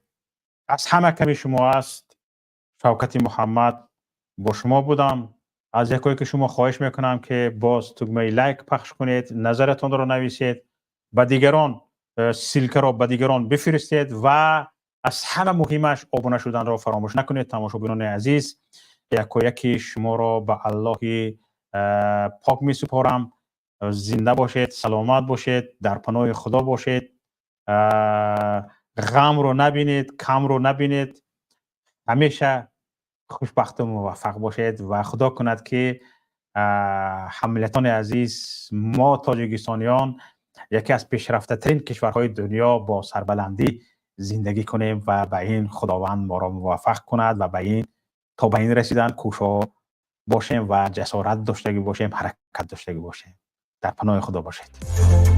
از همه کمی شما است، شوکت محمد، با شما بودم. از یکایی که شما خواهش میکنم که باز تگمه لایک پخش کنید، نظرتان را نویسید، به دیگران سیلکه را به دیگران بفرستید و از همه مهمش آبونه شدن را فراموش نکنید. تماشابینان عزیز، یکی شما را به الله پاک می سپارم. زنده باشید، سلامت باشید، در پناه خدا باشید، غم رو نبینید، کم رو نبینید، همیشه خوشبخت و موفق باشید و خدا کند که هملتان عزیز، ما تاجیکستانیان یکی از پیشرفته ترین کشورهای دنیا با سربلندی زندگی کنیم و به این خداوند ما را موفق کند و به این تا به این رسیدن باشیم و جسارت داشتگی باشیم، حرکت داشتگی باشیم. در پناه خدا باشید.